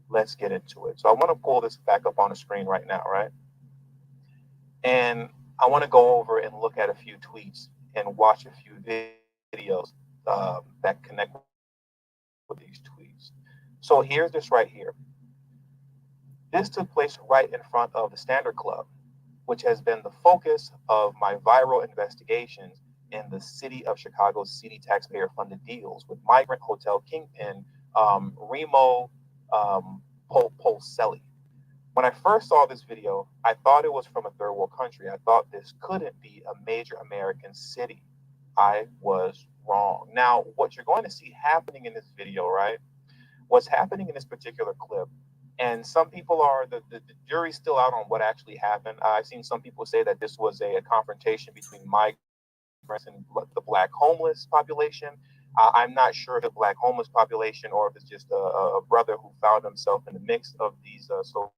let's get into it. So I want to pull this back up on the screen right now, right? And I want to go over and look at a few tweets and watch a few videos that connect with these tweets. So here's this right here. This took place right in front of the Standard Club, which has been the focus of my viral investigations in the city of Chicago's city taxpayer-funded deals with migrant hotel kingpin Remo Polselli. When I first saw this video, I thought it was from a third world country. I thought this couldn't be a major American city. I was wrong. Now, what you're going to see happening in this video, right? What's happening in this particular clip, and some people are, the jury's still out on what actually happened. I've seen some people say that this was a confrontation between migrants and the Black homeless population. I'm not sure if the Black homeless population or if it's just a brother who found himself in the mix of these so-called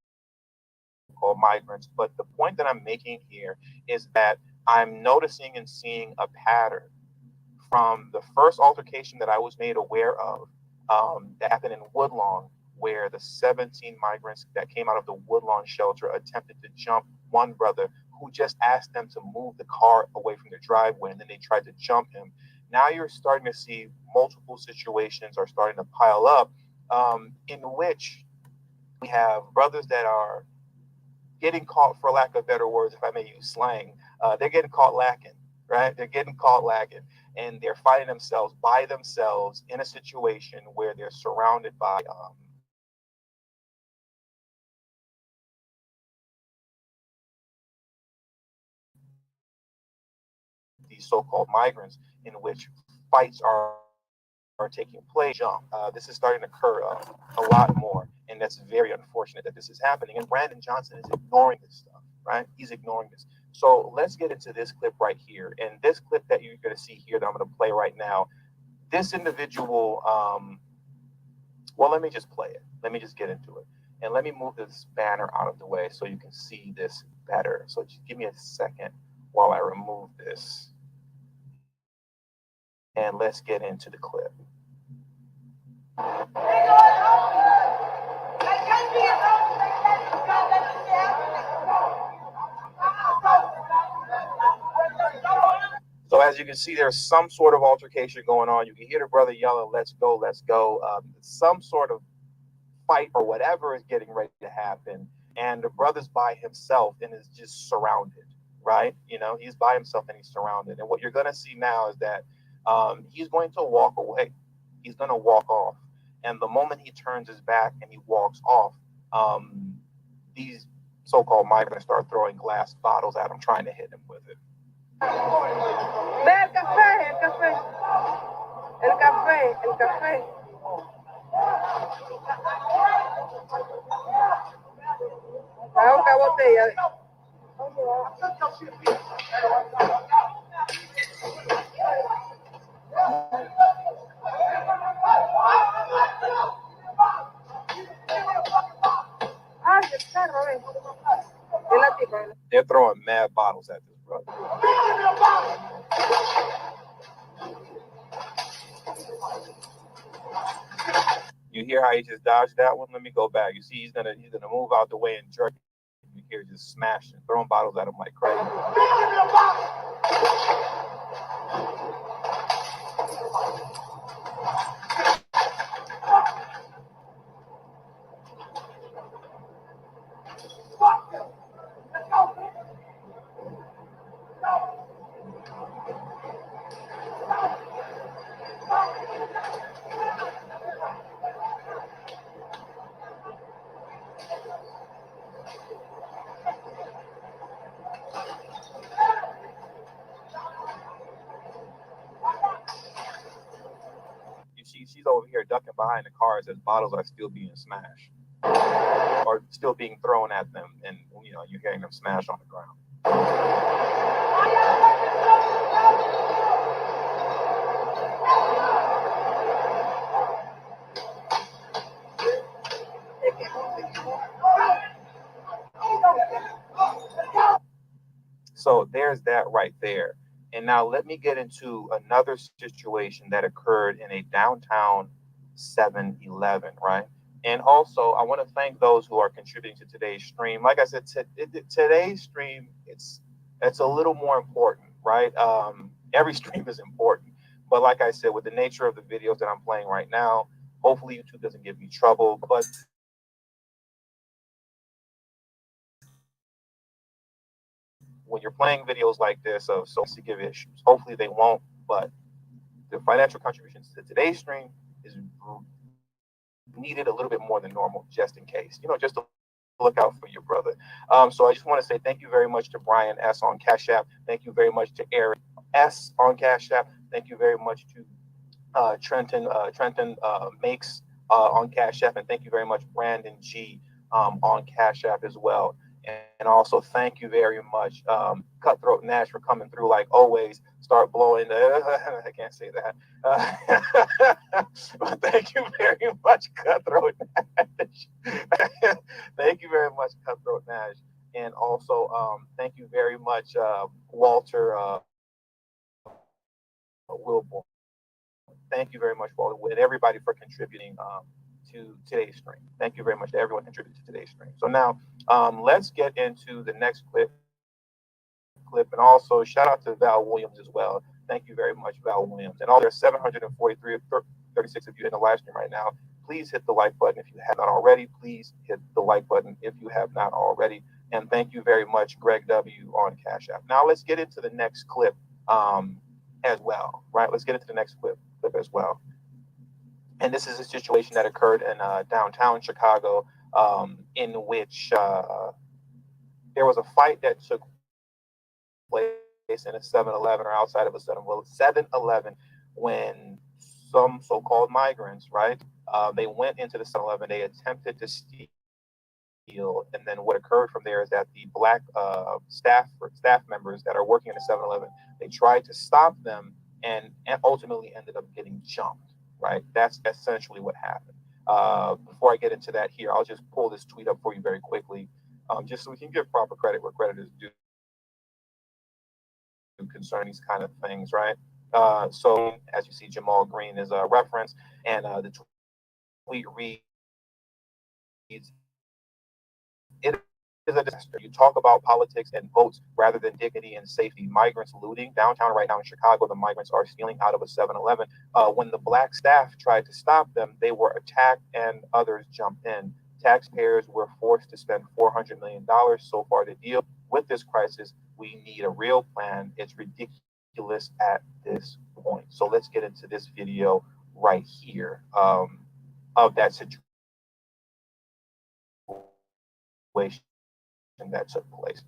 migrants. But the point that I'm making here is that I'm noticing and seeing a pattern from the first altercation that I was made aware of that happened in Woodlawn, where the 17 migrants that came out of the Woodlawn shelter attempted to jump one brother who just asked them to move the car away from their driveway, and then they tried to jump him. Now you're starting to see multiple situations are starting to pile up in which we have brothers that are getting caught, for lack of better words, if I may use slang, they're getting caught lacking, right? They're getting caught lacking, and they're finding themselves by themselves in a situation where they're surrounded by these so-called migrants, in which fights are taking place. This is starting to occur a lot more, and that's very unfortunate that this is happening. And Brandon Johnson is ignoring this stuff, right? He's ignoring this. So let's get into this clip right here. And this clip that you're going to see here that I'm going to play right now, this individual, well, let me just play it. Let me just get into it. And let me move this banner out of the way so you can see this better. So just give me a second while I remove this. and let's get into the clip. So as you can see, there's some sort of altercation going on. You can hear the brother yelling, let's go, let's go. Some sort of fight or whatever is getting ready to happen. And the brother's by himself and is just surrounded, right? You know, he's by himself and he's surrounded. And what you're going to see now is that he's going to walk away. He's going to walk off. And the moment he turns his back and he walks off, these so-called migrants start throwing glass bottles at him, trying to hit him with it. Ve el café, el café. El café, el café. Va a buscar botella. Ah, el carro, ven. They're throwing mad bottles at this brother. You hear how he just dodged that one? Let me go back. You see, he's gonna move out the way and jerk. You hear just smashing, throwing bottles at him like crazy. She's over here ducking behind the cars as bottles are still being smashed or still being thrown at them, and you know you're hearing them smash on the ground. So there's that right there. And now let me get into another situation that occurred in a downtown 7-Eleven, right? And also, I want to thank those who are contributing to today's stream. Like I said, today's stream, it's a little more important, right? Every stream is important. But like I said, with the nature of the videos that I'm playing right now, hopefully YouTube doesn't give me trouble. But when you're playing videos like this of so sensitive issues, hopefully they won't, but the financial contributions to today's stream is needed a little bit more than normal, just in case, you know, just to look out for your brother. So I just want to say thank you very much to Brian S. on Cash App. Thank you very much to Eric S. on Cash App. Thank you very much to Trenton Makes on Cash App. And thank you very much, Brandon G. On Cash App as well. And also thank you very much, Cutthroat Nash, for coming through like always. Start blowing I can't say that. But thank you very much, Cutthroat Nash. Thank you very much, Cutthroat Nash. And also thank you very much, Walter Wilborn. Thank you very much, Walter, and everybody for contributing to today's stream. Thank you very much to everyone contributing to today's stream. So now let's get into the next clip. And also shout out to Val Williams as well. Thank you very much, Val Williams. And all there are 736 of you in the live stream right now. Please hit the like button if you have not already. Please hit the like button if you have not already. And thank you very much, Greg W. on Cash App. Now let's get into the next clip as well, right? Let's get into the next clip as well. And this is a situation that occurred in downtown Chicago, in which there was a fight that took place in a 7-Eleven or outside of a 7-Eleven when some so-called migrants, right? They went into the 7-Eleven, they attempted to steal, and then what occurred from there is that the Black staff members that are working in the 7-Eleven, they tried to stop them and ultimately ended up getting jumped, right? That's essentially what happened. Before I get into that here, I'll just pull this tweet up for you very quickly, just so we can give proper credit where credit is due concerning these kind of things, right? So as you see, Jamal Green is a reference, and the tweet reads, "It is a disaster. You talk about politics and votes rather than dignity and safety. Migrants looting downtown right now in Chicago. The migrants are stealing out of a 7-Eleven. When the Black staff tried to stop them, they were attacked and others jumped in. Taxpayers were forced to spend $400 million so far to deal with this crisis. We need a real plan. It's ridiculous at this point." So let's get into this video right here of that situation that took place.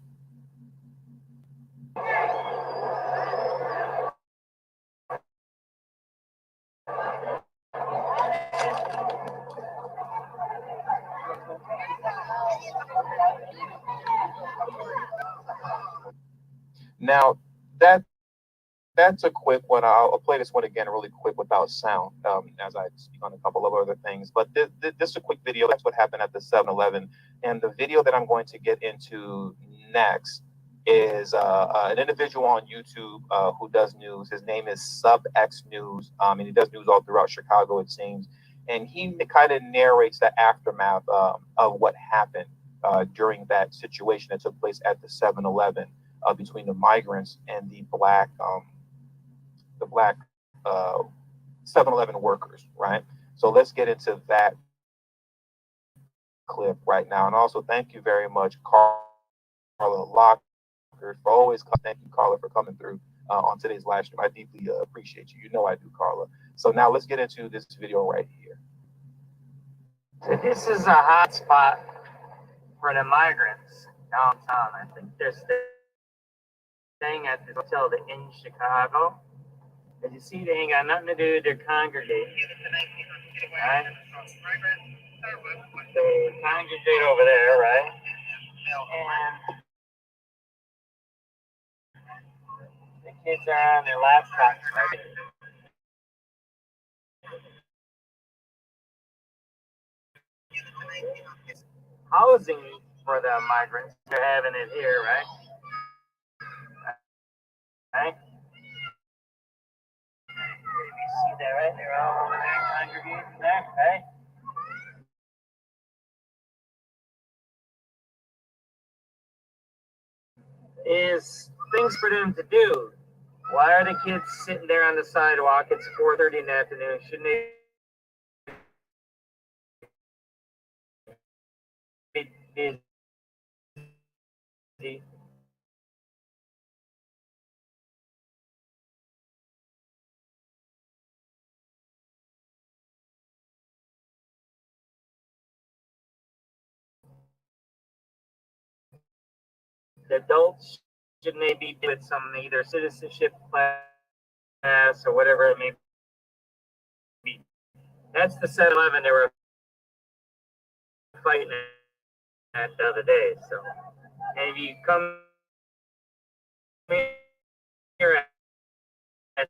Now that's a quick one. I'll play this one again really quick without sound as I speak on a couple of other things. But this is a quick video. That's what happened at the 7-Eleven. And the video that I'm going to get into next is an individual on YouTube who does news. His name is SubX News, and he does news all throughout Chicago, it seems. And he kind of narrates the aftermath of what happened during that situation that took place at the 7-Eleven between the migrants and the Black 7-Eleven workers, right? So let's get into that clip right now. And also thank you very much, Carla Locker, for always coming. Thank you, Carla, for coming through on today's live stream. I deeply appreciate you. You know I do, Carla. So now let's get into this video right here. So this is a hot spot for the migrants downtown. I think they're staying at this hotel, the Inn Chicago. As you see, they ain't got nothing to do. They're congregating. Right? They congregate over there, right? And the kids are on their laptops, right? Housing for the migrants, they're having it here, right? Right? You see that, right? They're all over there congregating there, right? Is things for them to do. Why are the kids sitting there on the sidewalk? It's 4:30 in the afternoon. Shouldn't they be busy? The adults should maybe with some either citizenship class or whatever it may be. That's the 7-Eleven they were fighting at the other day. So, and if you come here at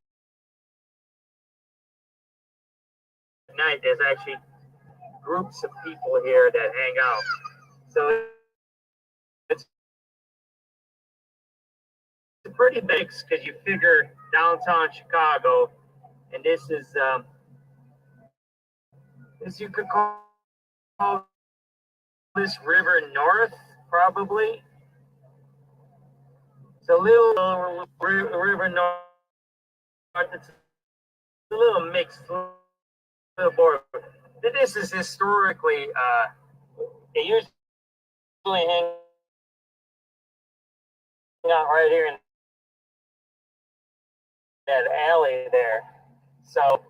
night, there's actually groups of people here that hang out. So it's pretty big because you figure downtown Chicago, and this is this you could call this River North, probably. It's a little River North. It's a little mixed, little border. This is historically, they usually hang out right here in that alley there. So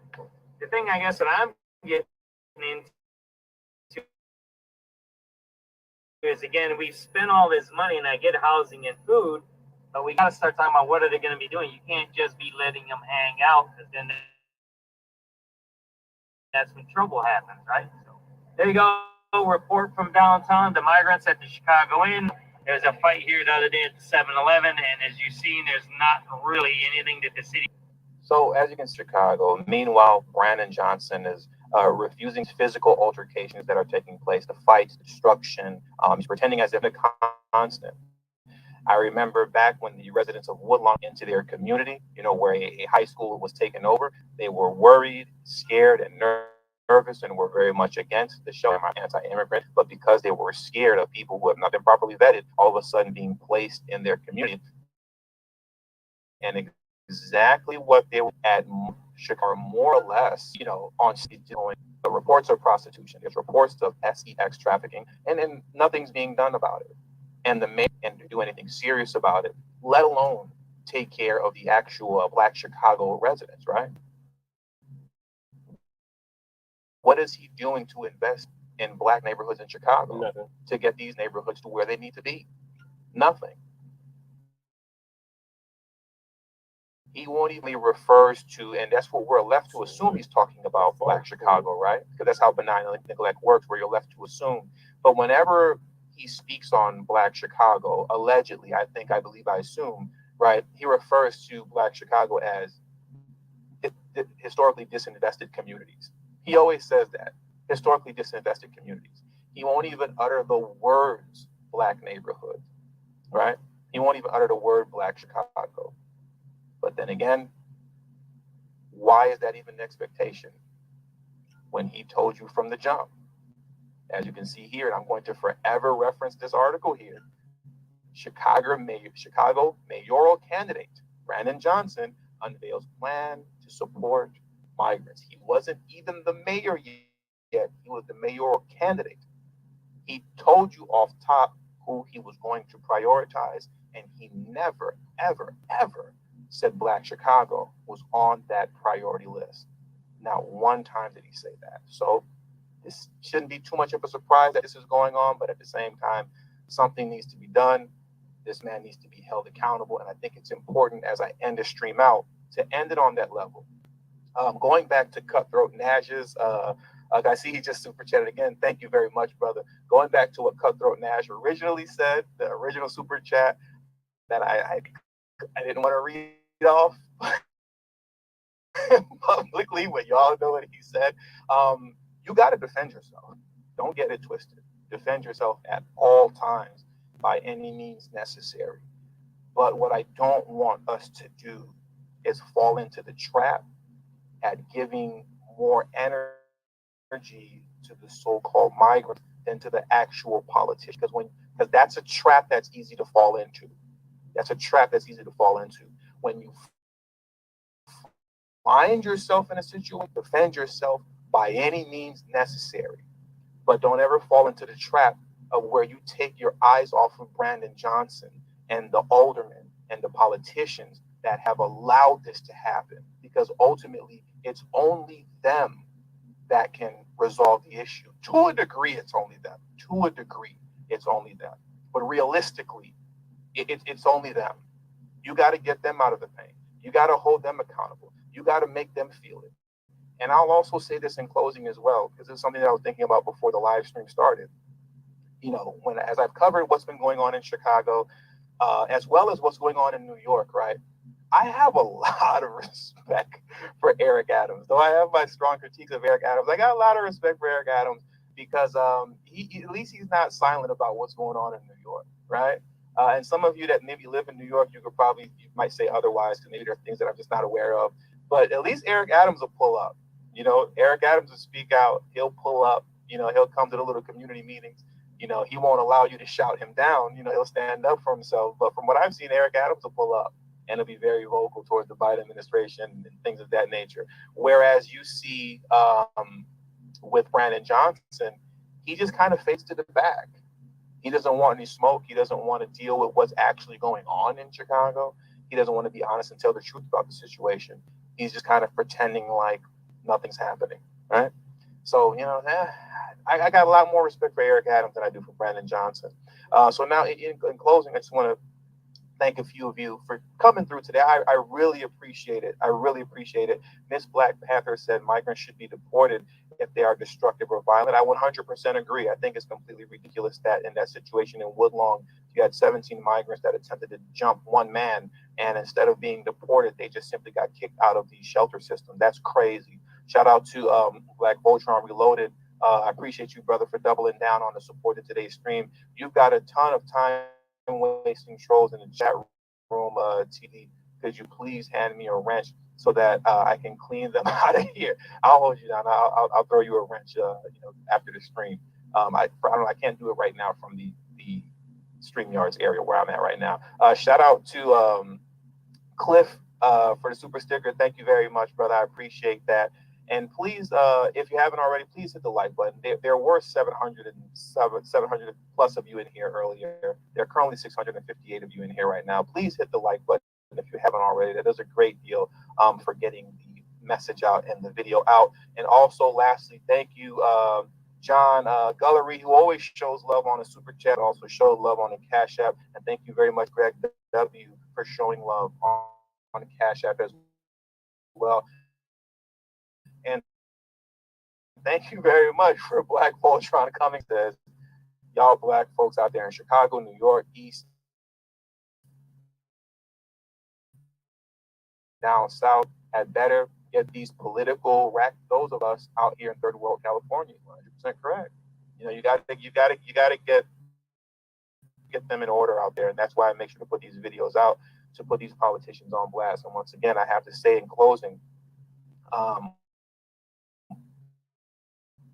the thing I guess that I'm getting into is, again, we've spent all this money and I get housing and food, but we got to start talking about what are they going to be doing. You can't just be letting them hang out, because then that's when trouble happens, right? So there you go. Report from downtown. The migrants at the Chicago Inn. There's a fight here the other day at the 7-Eleven, and as you've seen, there's not really anything that the city. So as you can see, Chicago. Meanwhile, Brandon Johnson is refusing physical altercations that are taking place, the fights, destruction. He's pretending as if it's constant. I remember back when the residents of Woodlawn into their community, where a high school was taken over, they were worried, scared, and nervous, and were very much against the show. I'm anti-immigrant, but because they were scared of people who have not been properly vetted, all of a sudden being placed in their community, and exactly what they were at Chicago, more or less, on doing. The reports of prostitution, there's reports of sex trafficking, and nothing's being done about it. And the mayor can't do anything serious about it, let alone take care of the actual Black Chicago residents, right? What is he doing to invest in Black neighborhoods in Chicago? Nothing. To get these neighborhoods to where they need to be? Nothing. He won't even refers to, and that's what we're left to assume he's talking about Black Chicago, right? Because that's how benign neglect works, where you're left to assume. But whenever he speaks on Black Chicago, allegedly, I assume, right, he refers to Black Chicago as historically disinvested communities. He always says that, historically disinvested communities. He won't even utter the words Black neighborhood, right? He won't even utter the word Black Chicago. But then again, why is that even an expectation when he told you from the jump? As you can see here, and I'm going to forever reference this article here, Chicago mayoral candidate Brandon Johnson unveils plan to support migrants. He wasn't even the mayor yet. He was the mayoral candidate. He told you off top who he was going to prioritize, and he never, ever, ever said Blacc Chicago was on that priority list. Not one time did he say that. So this shouldn't be too much of a surprise that this is going on, but at the same time, something needs to be done. This man needs to be held accountable, and I think it's important as I end the stream out to end it on that level. Going back to Cutthroat Nash's, I see he just super chatted again. Thank you very much, brother. Going back to what Cutthroat Nash originally said, the original super chat that I didn't want to read off publicly, but y'all know what he said. You got to defend yourself. Don't get it twisted. Defend yourself at all times by any means necessary. But what I don't want us to do is fall into the trap at giving more energy to the so-called migrants than to the actual politicians. Because that's a trap that's easy to fall into. That's a trap that's easy to fall into. When you find yourself in a situation, defend yourself by any means necessary. But don't ever fall into the trap of where you take your eyes off of Brandon Johnson and the aldermen and the politicians that have allowed this to happen. Because ultimately, it's only them that can resolve the issue. To a degree, it's only them. To a degree, it's only them. But realistically, it's only them. You got to get them out of the pain. You got to hold them accountable. You got to make them feel it. And I'll also say this in closing as well, because it's something that I was thinking about before the live stream started. As I've covered what's been going on in Chicago, as well as what's going on in New York, right? I have a lot of respect for Eric Adams. Though I have my strong critiques of Eric Adams, I got a lot of respect for Eric Adams because at least he's not silent about what's going on in New York, right? And some of you that maybe live in New York, you might say otherwise, because maybe there are things that I'm just not aware of. But at least Eric Adams will pull up. Eric Adams will speak out. He'll pull up. He'll come to the little community meetings. He won't allow you to shout him down. He'll stand up for himself. But from what I've seen, Eric Adams will pull up and he'll be very vocal towards the Biden administration and things of that nature. Whereas you see with Brandon Johnson, he just kind of fades to the back. He doesn't want any smoke. He doesn't want to deal with what's actually going on in Chicago. He doesn't want to be honest and tell the truth about the situation. He's just kind of pretending like nothing's happening, right? So, I got a lot more respect for Eric Adams than I do for Brandon Johnson. So now, in closing, I just want to thank a few of you for coming through today. I really appreciate it. I really appreciate it. Miss Black Panther said migrants should be deported if they are destructive or violent. I 100% agree. I think it's completely ridiculous that in that situation in Woodlawn, you had 17 migrants that attempted to jump one man, and instead of being deported, they just simply got kicked out of the shelter system. That's crazy. Shout out to Black Voltron Reloaded. I appreciate you, brother, for doubling down on the support of today's stream. You've got a ton of time wasting trolls in the chat room. TD, could you please hand me a wrench so that I can clean them out of here? I'll hold you down. I'll throw you a wrench, after the stream. I don't know. I can't do it right now from the StreamYards area where I'm at right now. Shout out to Cliff for the super sticker. Thank you very much, brother. I appreciate that. And please, if you haven't already, please hit the like button. There were 700 plus of you in here earlier. There are currently 658 of you in here right now. Please hit the like button if you haven't already. That does a great deal for getting the message out and the video out. And also, lastly, thank you, John Gullery, who always shows love on a super chat, also showed love on the Cash App. And thank you very much, Greg W, for showing love on the Cash App as well. And thank you very much for Black Voltron coming. Says, y'all Black folks out there in Chicago, New York, East, down South, had better get these political those of us out here in third world California. 100% correct. You gotta get them in order out there, and that's why I make sure to put these videos out, to put these politicians on blast. And once again, I have to say in closing,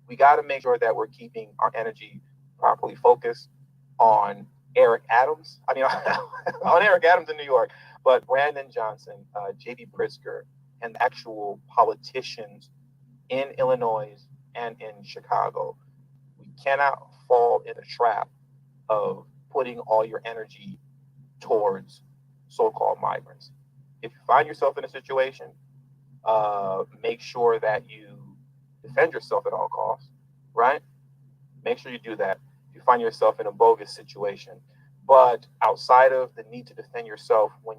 we got to make sure that we're keeping our energy properly focused on Eric Adams. I mean, on Eric Adams in New York, but Brandon Johnson, J.B. Pritzker, and the actual politicians in Illinois and in Chicago. We cannot fall in the trap of putting all your energy towards so-called migrants. If you find yourself in a situation, make sure that you defend yourself at all costs, right? Make sure you do that. If you find yourself in a bogus situation, but outside of the need to defend yourself, when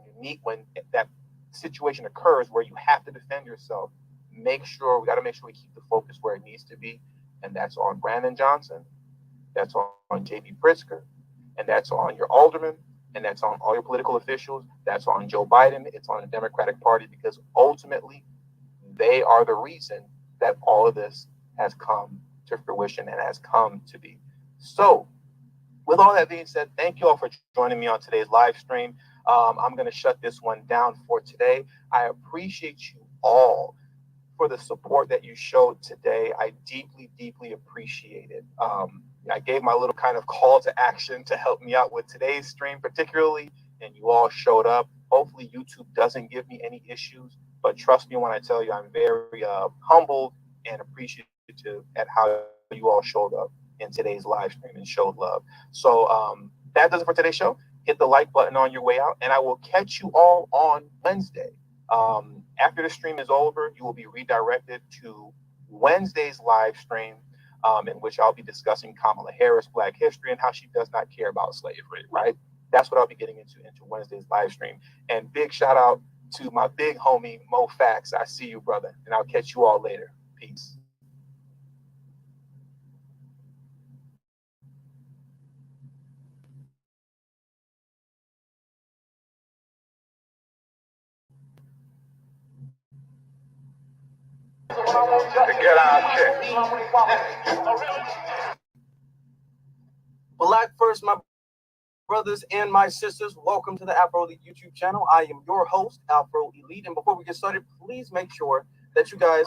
that situation occurs where you have to defend yourself, we got to make sure we keep the focus where it needs to be, and that's on Brandon Johnson, that's on J.B. Pritzker, and that's on your aldermen, and that's on all your political officials, that's on Joe Biden, it's on the Democratic Party, because ultimately they are the reason that all of this has come to fruition and has come to be. So, with all that being said, thank you all for joining me on today's live stream. I'm going to shut this one down for today. I appreciate you all for the support that you showed today. I deeply, deeply appreciate it. I gave my little kind of call to action to help me out with today's stream particularly, and you all showed up. Hopefully YouTube doesn't give me any issues, but trust me when I tell you I'm very humbled and appreciative at how you all showed up in today's live stream and showed love. So that does it for today's show. Hit the like button on your way out, and I will catch you all on Wednesday. After the stream is over, you will be redirected to Wednesday's live stream, in which I'll be discussing Kamala Harris, Black history, and how she does not care about slavery, right? That's what I'll be getting into Wednesday's live stream. And big shout out to my big homie, Mo Fax. I see you, brother, and I'll catch you all later. Peace. To get our check. Black first, my brothers and my sisters, welcome to the Afro Elite YouTube channel. I am your host, Afro Elite. And before we get started, please make sure that you guys,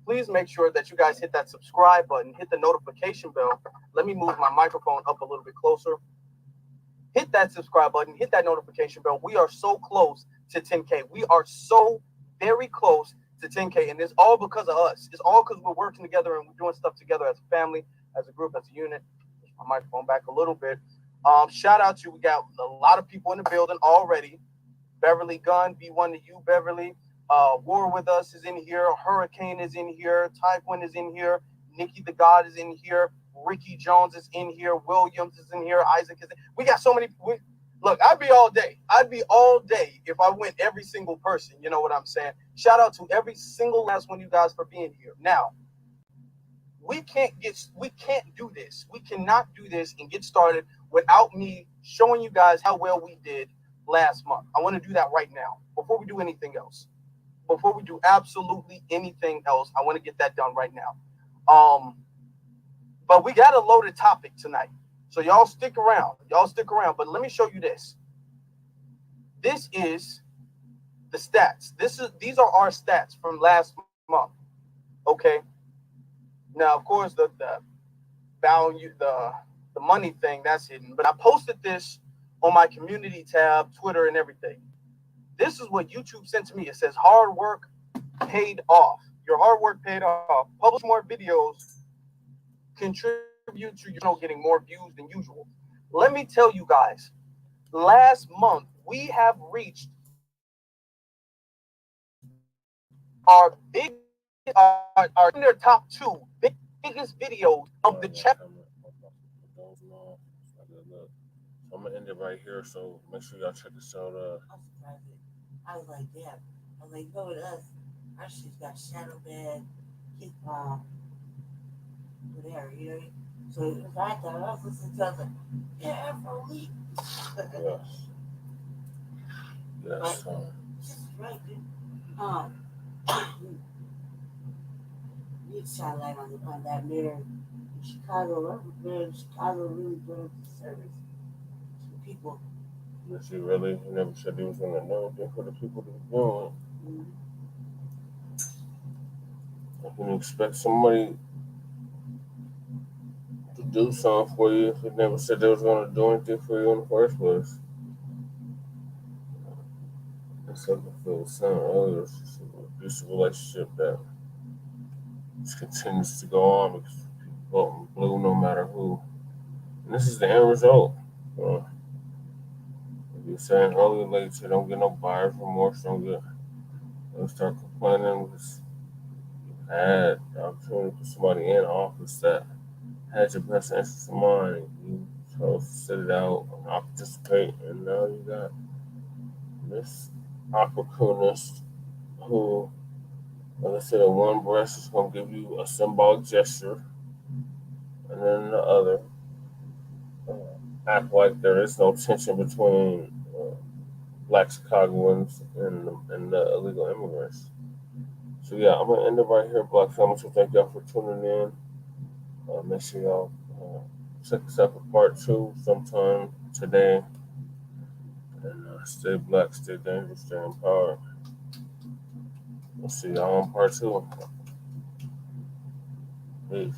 please make sure that you guys hit that subscribe button, hit the notification bell. Let me move my microphone up a little bit closer. Hit that subscribe button, hit that notification bell. We are so close to 10K. We are so very close to 10K, and it's all because of us. It's all because we're working together and we're doing stuff together as a family, as a group, as a unit. Push my microphone back a little bit. Shout out to, we got a lot of people in the building already. Beverly Gunn, B1 to you, Beverly. War With Us is in here. Hurricane is in here. Tyquin is in here. Nikki the God is in here. Ricky Jones is in here. Williams is in here. Isaac is in. We got so many. Look, I'd be all day. I'd be all day if I went every single person. You know what I'm saying? Shout out to every single last one of you guys for being here. Now, we can't do this. We cannot do this and get started without me showing you guys how well we did last month. I want to do that right now before we do anything else. Before we do absolutely anything else, I want to get that done right now. But we got a loaded topic tonight. So y'all stick around. Y'all stick around. But let me show you this. This is the stats. These are our stats from last month. Okay. Now, of course, the value, the money thing, that's hidden. But I posted this on my community tab, Twitter, and everything. This is what YouTube sent to me. It says hard work paid off. Your hard work paid off. Publish more videos. Contribute to your channel getting more views than usual. Let me tell you guys, last month we have reached our big, our in their top 2 biggest videos of the channel. I'm gonna end it right here, so make sure y'all check this out. I was like, damn. I was like, go with us. Our shit's got shadow bed, kick bomb, whatever, you know. So if I thought I was listening to, I was like, yeah, for a week. Yes. Just right, dude. You shine light on that mayor in Chicago. That mayor in Chicago really put up the service to the people. But she really never said he was gonna know anything for the people to be doing. I can expect somebody to do something for you if they never said they was gonna do anything for you in the first place. That's something Phil was saying earlier. It's just an abusive relationship that just continues to go on because people vote blue no matter who. And this is the end result. Like you were saying earlier, ladies, you don't get no buyer's remorse, don't start complaining because you had the opportunity to put somebody in office that had your best interest in mind. You chose to sit it out and not participate, and now you got this opportunist who, like I said, at one breast is going to give you a symbolic gesture, and then the other act like there is no tension between Black Chicagoans and the illegal immigrants. So yeah, I'm gonna end it right here, Black family. So thank y'all for tuning in. Make sure y'all check us out for part 2 sometime today. And stay black, stay dangerous, stay empowered. We'll see y'all on part 2. Peace.